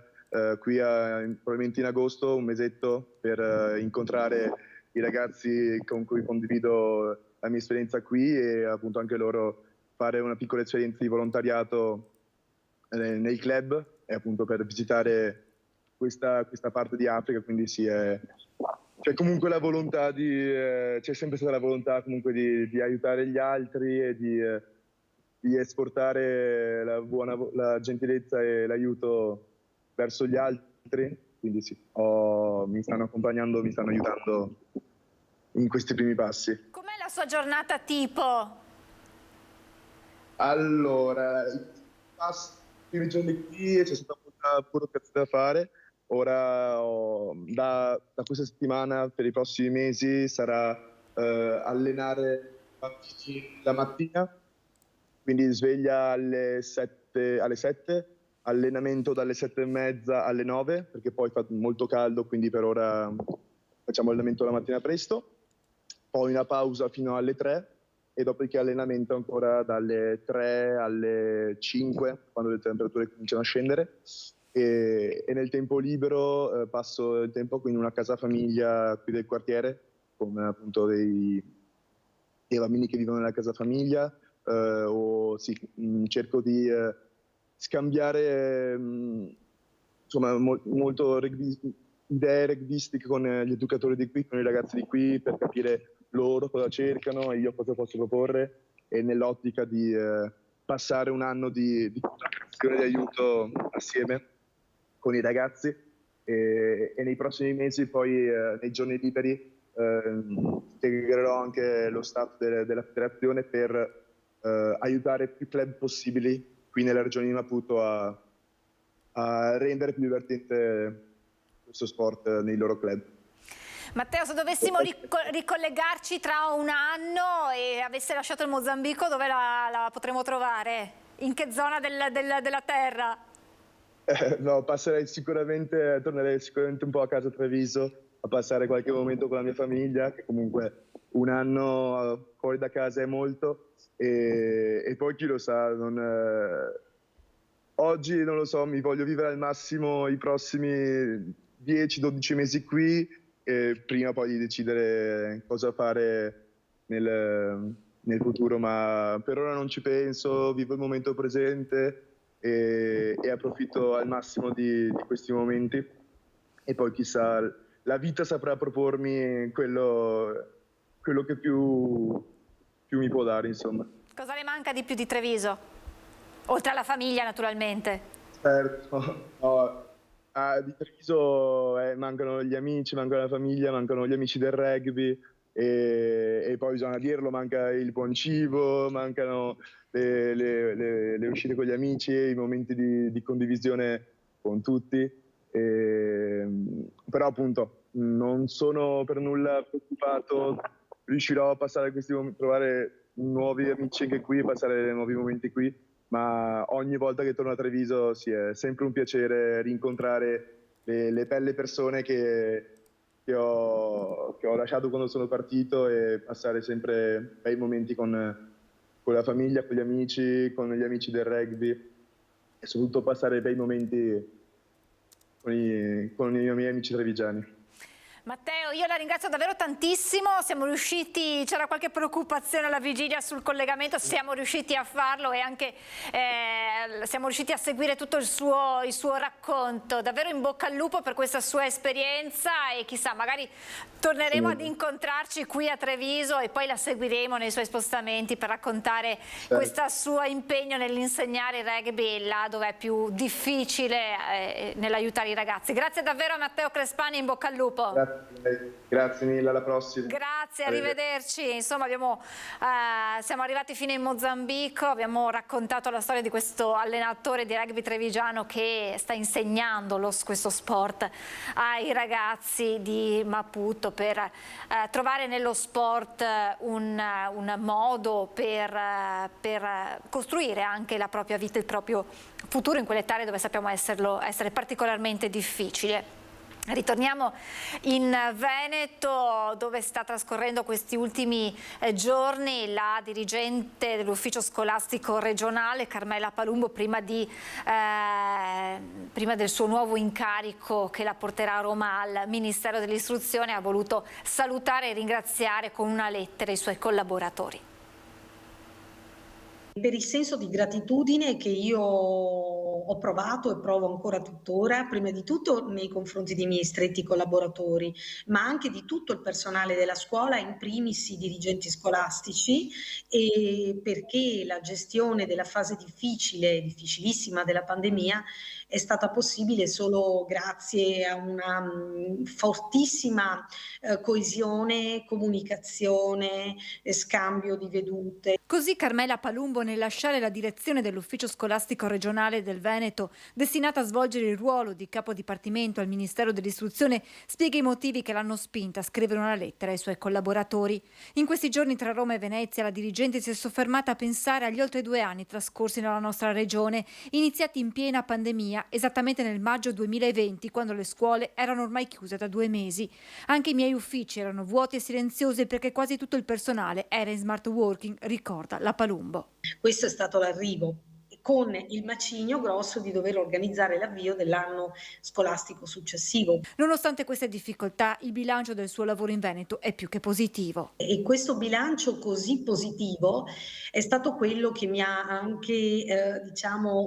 qui probabilmente in agosto, un mesetto, per incontrare i ragazzi con cui condivido la mia esperienza qui e appunto anche loro fare una piccola esperienza di volontariato nei club e appunto per visitare questa parte di Africa, quindi sì, c'è comunque la volontà c'è sempre stata la volontà comunque di aiutare gli altri e di esportare la gentilezza e l'aiuto verso gli altri, quindi sì, mi stanno accompagnando, mi stanno aiutando in questi primi passi. Com'è la sua giornata tipo? Allora, i primi giorni qui c'è stata molta burocrazia da fare. Ora da questa settimana per i prossimi mesi sarà allenare bambini la mattina, quindi sveglia alle 7, allenamento dalle 7:30 alle 9, perché poi fa molto caldo, quindi per ora facciamo allenamento la mattina presto, poi una pausa fino alle 3 e dopodiché allenamento ancora dalle 3 alle 5, quando le temperature cominciano a scendere. E nel tempo libero passo il tempo in una casa famiglia qui del quartiere, con appunto dei bambini che vivono nella casa famiglia, cerco di scambiare insomma molto idee rugbyistiche con gli educatori di qui, con i ragazzi di qui, per capire loro cosa cercano e io cosa posso proporre, e nell'ottica di passare un anno di collaborazione, di aiuto assieme con i ragazzi e nei prossimi mesi poi nei giorni liberi integrerò anche lo staff della federazione per aiutare più club possibili qui nella regione di Maputo a rendere più divertente questo sport nei loro club. Matteo, se dovessimo ricollegarci tra un anno e avesse lasciato il Mozambico, dove la potremo trovare? In che zona della terra? No, tornerei sicuramente un po' a casa a Treviso, a passare qualche momento con la mia famiglia, che comunque un anno fuori da casa è molto, e poi chi lo sa, oggi non lo so, mi voglio vivere al massimo i prossimi 10-12 mesi qui, e prima poi di decidere cosa fare nel futuro, ma per ora non ci penso, vivo il momento presente e approfitto al massimo di questi momenti, e poi chissà, la vita saprà propormi quello che più mi può dare, insomma. Cosa le manca di più di Treviso? Oltre alla famiglia, naturalmente. Certo, no. Di Treviso mancano gli amici, manca la famiglia, mancano gli amici del rugby e poi bisogna dirlo, manca il buon cibo, mancano le uscite con gli amici, i momenti di condivisione con tutti, però appunto non sono per nulla preoccupato, riuscirò a passare questi momenti, trovare nuovi amici anche qui e passare nuovi momenti qui. Ma ogni volta che torno a Treviso è sempre un piacere rincontrare le belle persone che ho lasciato quando sono partito e passare sempre bei momenti con con la famiglia, con gli amici del rugby e soprattutto passare bei momenti con i miei amici trevigiani. Matteo, io la ringrazio davvero tantissimo, siamo riusciti, c'era qualche preoccupazione alla vigilia sul collegamento, siamo riusciti a farlo e anche siamo riusciti a seguire tutto il suo racconto. Davvero in bocca al lupo per questa sua esperienza e chissà, magari torneremo ad incontrarci qui a Treviso e poi la seguiremo nei suoi spostamenti per raccontare questo suo impegno nell'insegnare rugby là dove è più difficile nell'aiutare i ragazzi. Grazie davvero a Matteo Crespani, in bocca al lupo. Grazie mille, alla prossima. Grazie, arrivederci. Insomma, siamo arrivati fino in Mozambico, abbiamo raccontato la storia di questo allenatore di rugby trevigiano che sta insegnando questo sport ai ragazzi di Maputo per trovare nello sport un modo per costruire anche la propria vita, il proprio futuro in quelle aree dove sappiamo essere particolarmente difficile. Ritorniamo in Veneto dove sta trascorrendo questi ultimi giorni la dirigente dell'ufficio scolastico regionale Carmela Palumbo prima del suo nuovo incarico che la porterà a Roma al Ministero dell'Istruzione. Ha voluto salutare e ringraziare con una lettera i suoi collaboratori. Per il senso di gratitudine che io ho provato e provo ancora tuttora, prima di tutto nei confronti dei miei stretti collaboratori, ma anche di tutto il personale della scuola, in primis i dirigenti scolastici, e perché la gestione della fase difficilissima della pandemia è stata possibile solo grazie a una fortissima coesione, comunicazione, scambio di vedute. Così Carmela Palumbo, nel lasciare la direzione dell'ufficio scolastico regionale del Veneto, destinata a svolgere il ruolo di capo dipartimento al Ministero dell'Istruzione, spiega i motivi che l'hanno spinta a scrivere una lettera ai suoi collaboratori. In questi giorni tra Roma e Venezia la dirigente si è soffermata a pensare agli oltre 2 anni trascorsi nella nostra regione, iniziati in piena pandemia, esattamente nel maggio 2020, quando le scuole erano ormai chiuse da 2 mesi. Anche i miei uffici erano vuoti e silenziosi perché quasi tutto il personale era in smart working, ricorda la Palumbo. Questo è stato l'arrivo, con il macigno grosso di dover organizzare l'avvio dell'anno scolastico successivo. Nonostante queste difficoltà, il bilancio del suo lavoro in Veneto è più che positivo. E questo bilancio così positivo è stato quello che mi ha anche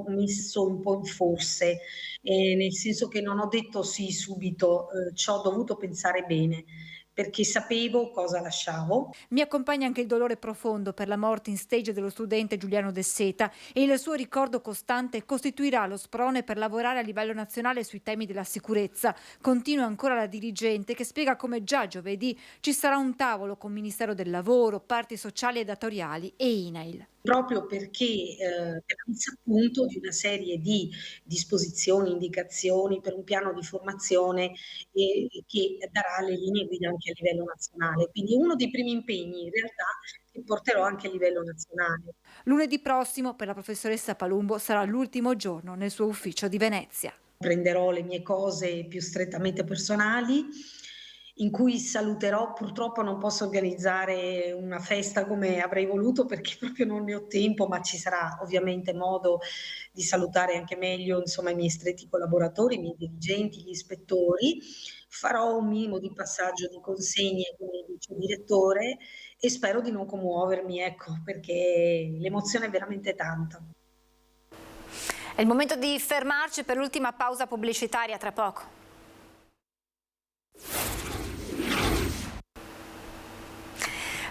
messo un po' in forse, nel senso che non ho detto sì subito, ci ho dovuto pensare bene, perché sapevo cosa lasciavo. Mi accompagna anche il dolore profondo per la morte in stage dello studente Giuliano De Seta e il suo ricordo costante costituirà lo sprone per lavorare a livello nazionale sui temi della sicurezza. Continua ancora la dirigente che spiega come già giovedì ci sarà un tavolo con Ministero del Lavoro, parti sociali e datoriali e INAIL. Proprio perché per la messa a punto di una serie di disposizioni, indicazioni per un piano di formazione che darà le linee guida anche a livello nazionale. Quindi uno dei primi impegni in realtà che porterò anche a livello nazionale. Lunedì prossimo per la professoressa Palumbo sarà l'ultimo giorno nel suo ufficio di Venezia. Prenderò le mie cose più strettamente personali, in cui saluterò. Purtroppo non posso organizzare una festa come avrei voluto perché proprio non ne ho tempo, ma ci sarà ovviamente modo di salutare anche meglio i miei stretti collaboratori, i miei dirigenti, gli ispettori. Farò un minimo di passaggio di consegne con il vice direttore e spero di non commuovermi, perché l'emozione è veramente tanta. È il momento di fermarci per l'ultima pausa pubblicitaria, tra poco.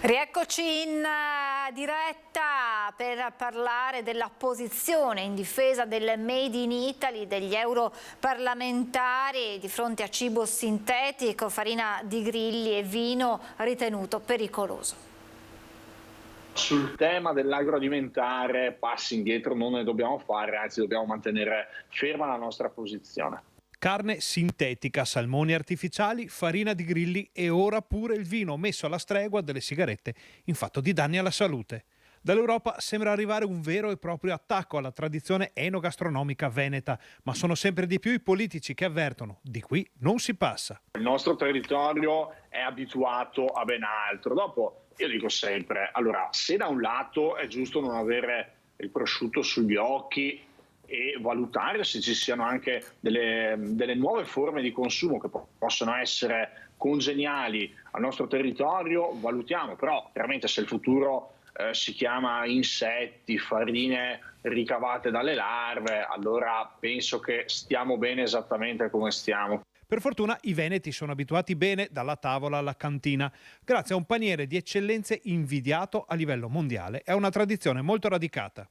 Rieccoci in diretta per parlare della posizione in difesa del Made in Italy degli europarlamentari di fronte a cibo sintetico, farina di grilli e vino ritenuto pericoloso. Sul tema dell'agroalimentare passi indietro non ne dobbiamo fare, anzi dobbiamo mantenere ferma la nostra posizione. Carne sintetica, salmoni artificiali, farina di grilli e ora pure il vino messo alla stregua delle sigarette in fatto di danni alla salute. Dall'Europa sembra arrivare un vero e proprio attacco alla tradizione enogastronomica veneta, ma sono sempre di più i politici che avvertono: di qui non si passa. Il nostro territorio è abituato a ben altro. Dopo, io dico sempre, allora, se da un lato è giusto non avere il prosciutto sugli occhi e valutare se ci siano anche delle nuove forme di consumo che possono essere congeniali al nostro territorio, valutiamo, però chiaramente se il futuro si chiama insetti, farine ricavate dalle larve, allora penso che stiamo bene esattamente come stiamo. Per fortuna i veneti sono abituati bene dalla tavola alla cantina, grazie a un paniere di eccellenze invidiato a livello mondiale e a una tradizione molto radicata.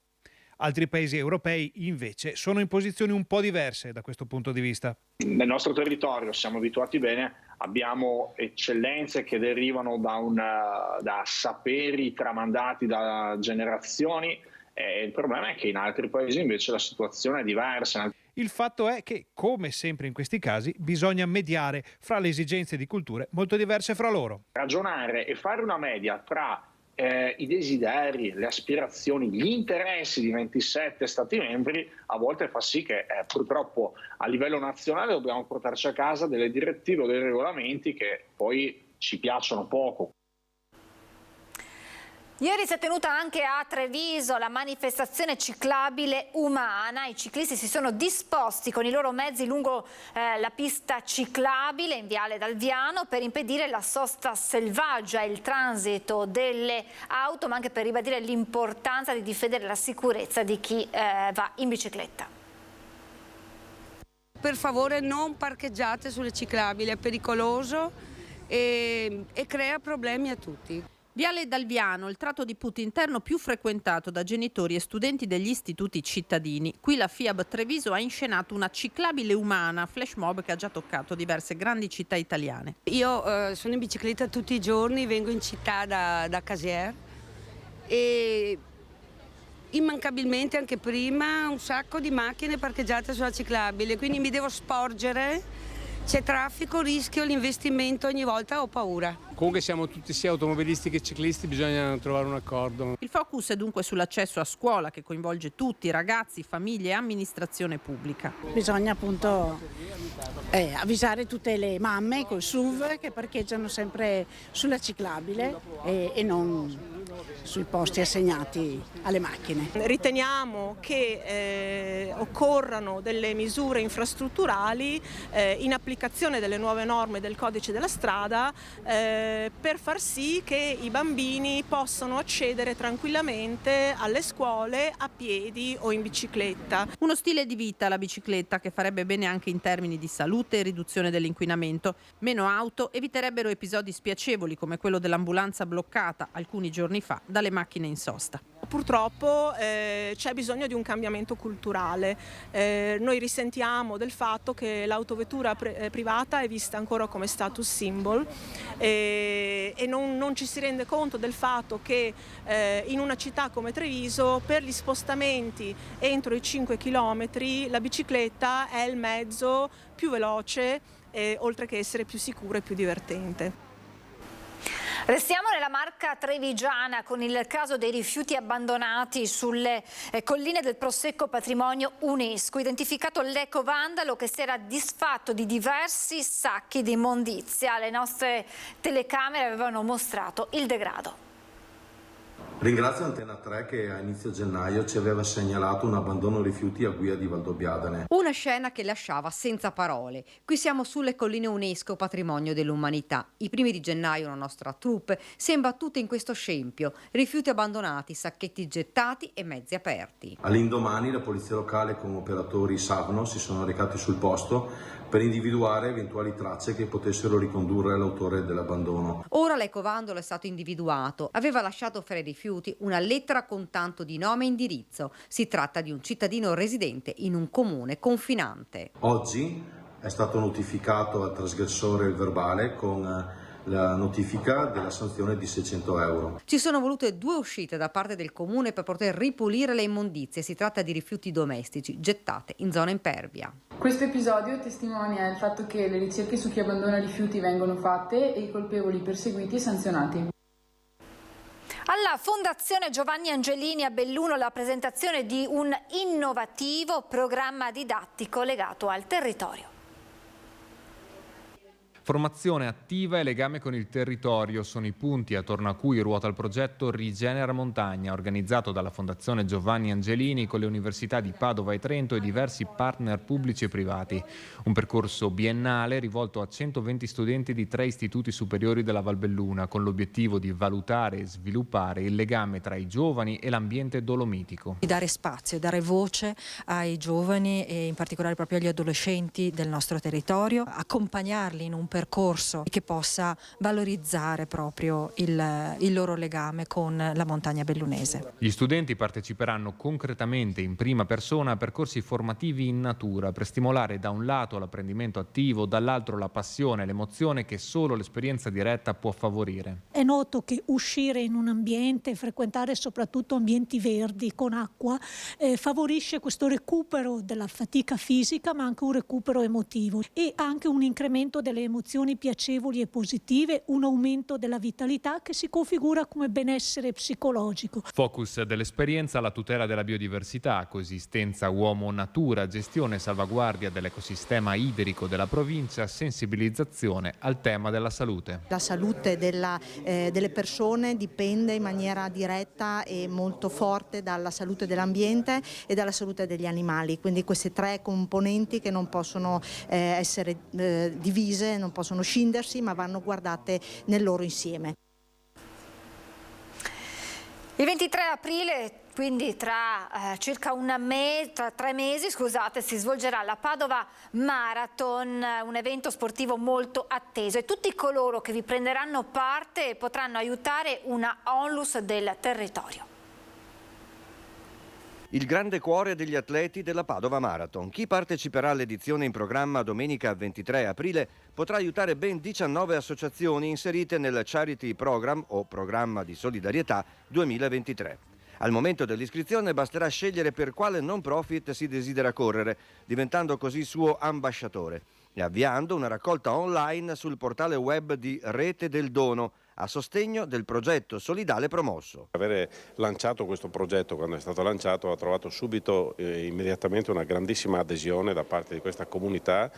Altri paesi europei invece sono in posizioni un po' diverse da questo punto di vista. Nel nostro territorio siamo abituati bene, abbiamo eccellenze che derivano da saperi tramandati da generazioni, e il problema è che in altri paesi invece la situazione è diversa. Il fatto è che, come sempre in questi casi, bisogna mediare fra le esigenze di culture molto diverse fra loro. Ragionare e fare una media tra i desideri, le aspirazioni, gli interessi di 27 Stati membri a volte fa sì che purtroppo a livello nazionale dobbiamo portarci a casa delle direttive o dei regolamenti che poi ci piacciono poco. Ieri si è tenuta anche a Treviso la manifestazione ciclabile umana. I ciclisti si sono disposti con i loro mezzi lungo la pista ciclabile in Viale Dalviano per impedire la sosta selvaggia e il transito delle auto, ma anche per ribadire l'importanza di difendere la sicurezza di chi va in bicicletta. Per favore non parcheggiate sulle ciclabili, è pericoloso e crea problemi a tutti. Viale Dalviano, il tratto di punto interno più frequentato da genitori e studenti degli istituti cittadini. Qui la FIAB Treviso ha inscenato una ciclabile umana, flash mob che ha già toccato diverse grandi città italiane. Io sono in bicicletta tutti i giorni, vengo in città da Casier e immancabilmente anche prima un sacco di macchine parcheggiate sulla ciclabile, quindi mi devo sporgere. C'è traffico, rischio l'investimento, ogni volta ho paura. Comunque siamo tutti sia automobilisti che ciclisti, bisogna trovare un accordo. Il focus è dunque sull'accesso a scuola che coinvolge tutti, ragazzi, famiglie e amministrazione pubblica. Bisogna appunto avvisare tutte le mamme col SUV che parcheggiano sempre sulla ciclabile e non sui posti assegnati alle macchine. Riteniamo che occorrano delle misure infrastrutturali in applicazione delle nuove norme del codice della strada per far sì che i bambini possano accedere tranquillamente alle scuole a piedi o in bicicletta. Uno stile di vita, la bicicletta, che farebbe bene anche in termini di salute e riduzione dell'inquinamento. Meno auto eviterebbero episodi spiacevoli come quello dell'ambulanza bloccata alcuni giorni fa dalle macchine in sosta. Purtroppo c'è bisogno di un cambiamento culturale. Noi risentiamo del fatto che l'autovettura privata è vista ancora come status symbol e non ci si rende conto del fatto che in una città come Treviso per gli spostamenti entro i 5 km la bicicletta è il mezzo più veloce oltre che essere più sicuro e più divertente. Restiamo nella Marca trevigiana con il caso dei rifiuti abbandonati sulle colline del Prosecco Patrimonio UNESCO. Identificato l'ecovandalo che si era disfatto di diversi sacchi di immondizia. Le nostre telecamere avevano mostrato il degrado. Ringrazio Antena 3 che a inizio gennaio ci aveva segnalato un abbandono rifiuti a Guia di Valdobbiadene. Una scena che lasciava senza parole. Qui siamo sulle colline UNESCO Patrimonio dell'Umanità. I primi di gennaio una nostra troupe si è imbattuta in questo scempio. Rifiuti abbandonati, sacchetti gettati e mezzi aperti. All'indomani la polizia locale con operatori Savno si sono recati sul posto per individuare eventuali tracce che potessero ricondurre all'autore dell'abbandono. Ora l'ecovandalo è stato individuato. Aveva lasciato fra i rifiuti una lettera con tanto di nome e indirizzo. Si tratta di un cittadino residente in un comune confinante. Oggi è stato notificato al trasgressore il verbale con la notifica della sanzione di 600 euro. Ci sono volute 2 uscite da parte del comune per poter ripulire le immondizie. Si tratta di rifiuti domestici gettate in zona impervia. Questo episodio testimonia il fatto che le ricerche su chi abbandona rifiuti vengono fatte e i colpevoli perseguiti e sanzionati. Alla Fondazione Giovanni Angelini a Belluno la presentazione di un innovativo programma didattico legato al territorio. Formazione attiva e legame con il territorio sono i punti attorno a cui ruota il progetto Rigenera Montagna, organizzato dalla Fondazione Giovanni Angelini con le università di Padova e Trento e diversi partner pubblici e privati. Un percorso biennale rivolto a 120 studenti di 3 istituti superiori della Valbelluna, con l'obiettivo di valutare e sviluppare il legame tra i giovani e l'ambiente dolomitico. Di dare spazio, dare voce ai giovani e in particolare proprio agli adolescenti del nostro territorio, accompagnarli in un percorso che possa valorizzare proprio il loro legame con la montagna bellunese. Gli studenti parteciperanno concretamente in prima persona a percorsi formativi in natura per stimolare da un lato l'apprendimento attivo, dall'altro la passione e l'emozione che solo l'esperienza diretta può favorire. È noto che uscire in un ambiente, frequentare soprattutto ambienti verdi con acqua, favorisce questo recupero della fatica fisica ma anche un recupero emotivo e anche un incremento delle emozioni piacevoli e positive, un aumento della vitalità che si configura come benessere psicologico. Focus dell'esperienza la tutela della biodiversità, coesistenza uomo-natura, gestione e salvaguardia dell'ecosistema idrico della provincia, sensibilizzazione al tema della salute. La salute delle persone dipende in maniera diretta e molto forte dalla salute dell'ambiente e dalla salute degli animali, quindi queste 3 componenti che non possono essere divise, non possono scindersi, ma vanno guardate nel loro insieme. Il 23 aprile, quindi tra circa tra 3 mesi, si svolgerà la Padova Marathon, un evento sportivo molto atteso e tutti coloro che vi prenderanno parte potranno aiutare una onlus del territorio. Il grande cuore degli atleti della Padova Marathon. Chi parteciperà all'edizione in programma domenica 23 aprile potrà aiutare ben 19 associazioni inserite nel Charity Program o Programma di Solidarietà 2023. Al momento dell'iscrizione basterà scegliere per quale non profit si desidera correre, diventando così suo ambasciatore e avviando una raccolta online sul portale web di Rete del Dono, a sostegno del progetto solidale promosso. Avere lanciato questo progetto, quando è stato lanciato, ha trovato subito immediatamente una grandissima adesione da parte di questa comunità,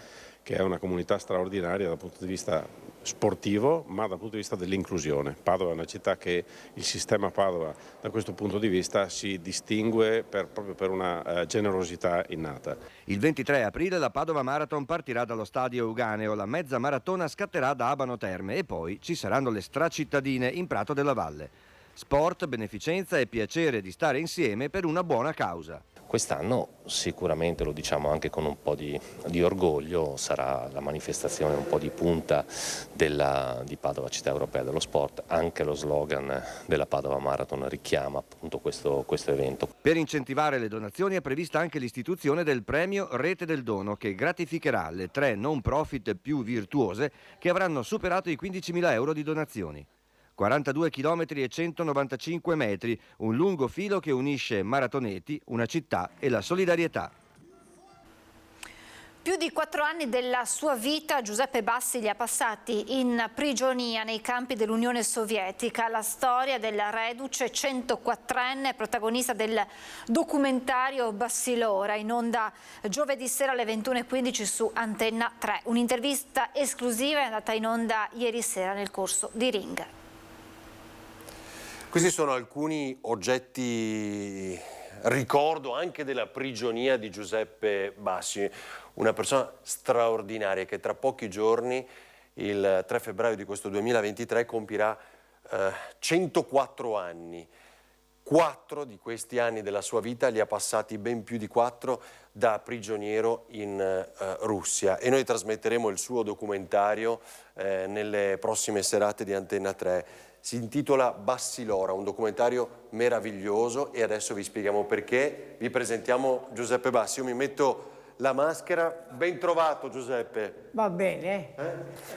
che è una comunità straordinaria dal punto di vista sportivo, ma dal punto di vista dell'inclusione. Padova è una città che il sistema Padova da questo punto di vista si distingue proprio per una generosità innata. Il 23 aprile la Padova Marathon partirà dallo stadio Euganeo, la mezza maratona scatterà da Abano Terme e poi ci saranno le stracittadine in Prato della Valle. Sport, beneficenza e piacere di stare insieme per una buona causa. Quest'anno sicuramente, lo diciamo anche con un po' di orgoglio, sarà la manifestazione un po' di punta di Padova Città Europea dello Sport. Anche lo slogan della Padova Marathon richiama appunto questo evento. Per incentivare le donazioni è prevista anche l'istituzione del premio Rete del Dono, che gratificherà le 3 non profit più virtuose che avranno superato i 15.000 euro di donazioni. 42 km e 195 metri, un lungo filo che unisce Maratoneti, una città e la solidarietà. Più di 4 anni della sua vita Giuseppe Bassi li ha passati in prigionia nei campi dell'Unione Sovietica. La storia del reduce 104enne, protagonista del documentario Bassilora, in onda giovedì sera alle 21:15 su Antenna 3. Un'intervista esclusiva è andata in onda ieri sera nel corso di Ring. Questi sono alcuni oggetti ricordo anche della prigionia di Giuseppe Bassi, una persona straordinaria che tra pochi giorni, il 3 febbraio di questo 2023, compirà 104 anni. 4 di questi anni della sua vita li ha passati, ben più di 4, da prigioniero in Russia, e noi trasmetteremo il suo documentario nelle prossime serate di Antenna 3. Si intitola Bassilora, un documentario meraviglioso, e adesso vi spieghiamo perché. Vi presentiamo Giuseppe Bassi. Io mi metto la maschera. Ben trovato, Giuseppe. Va bene.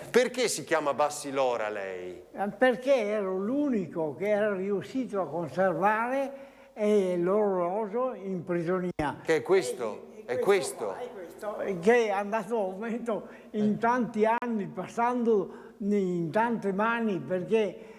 Perché si chiama Bassilora lei? Perché ero l'unico che era riuscito a conservare l'orologio in prigionia. Che è questo? È questo? Che è andato a aumento in tanti anni, passando in tante mani, perché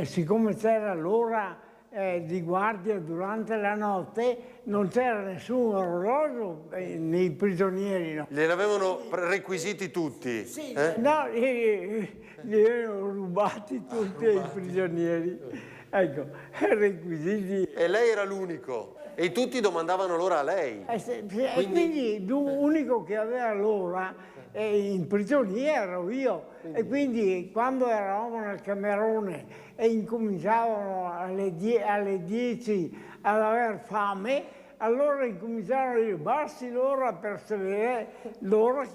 siccome c'era l'ora di guardia durante la notte, non c'era nessun orologio nei prigionieri. No. Gliene avevano requisiti tutti? Sì, no, li avevano rubati tutti i prigionieri. Ecco, requisiti. E lei era l'unico? E tutti domandavano l'ora a lei? Quindi l'unico che aveva l'ora in prigionia ero io. E quindi quando eravamo nel camerone e incominciavano alle 10 ad aver fame, allora incominciarono a dire basti l'ora per sapere l'ora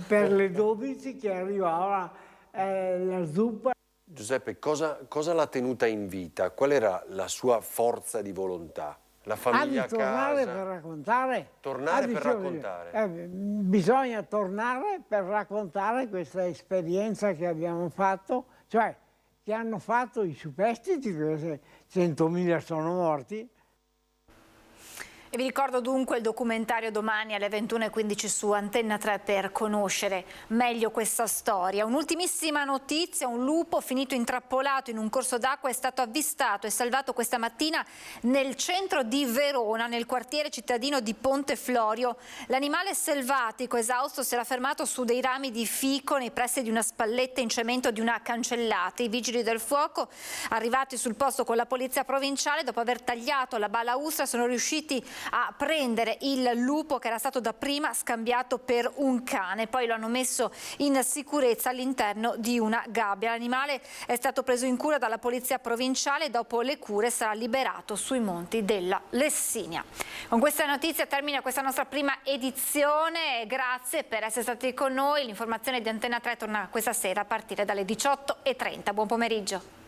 per le 12 che arrivava la zuppa. Giuseppe, cosa l'ha tenuta in vita? Qual era la sua forza di volontà? La famiglia a casa? Tornare per raccontare. Tornare per raccontare. Bisogna tornare per raccontare questa esperienza che abbiamo fatto, cioè che hanno fatto i superstiti, 100.000 sono morti. E vi ricordo dunque il documentario domani alle 21:15 su Antenna 3 per conoscere meglio questa storia. Un'ultimissima notizia: un lupo finito intrappolato in un corso d'acqua è stato avvistato e salvato questa mattina nel centro di Verona, nel quartiere cittadino di Ponte Florio. L'animale selvatico esausto si era fermato su dei rami di fico nei pressi di una spalletta in cemento di una cancellata. I vigili del fuoco, arrivati sul posto con la polizia provinciale, dopo aver tagliato la balaustra, sono riusciti a prendere il lupo che era stato dapprima scambiato per un cane. Poi lo hanno messo in sicurezza all'interno di una gabbia. L'animale è stato preso in cura dalla polizia provinciale e dopo le cure sarà liberato sui monti della Lessinia. Con questa notizia termina questa nostra prima edizione. Grazie per essere stati con noi. L'informazione di Antenna 3 torna questa sera a partire dalle 18:30. Buon pomeriggio.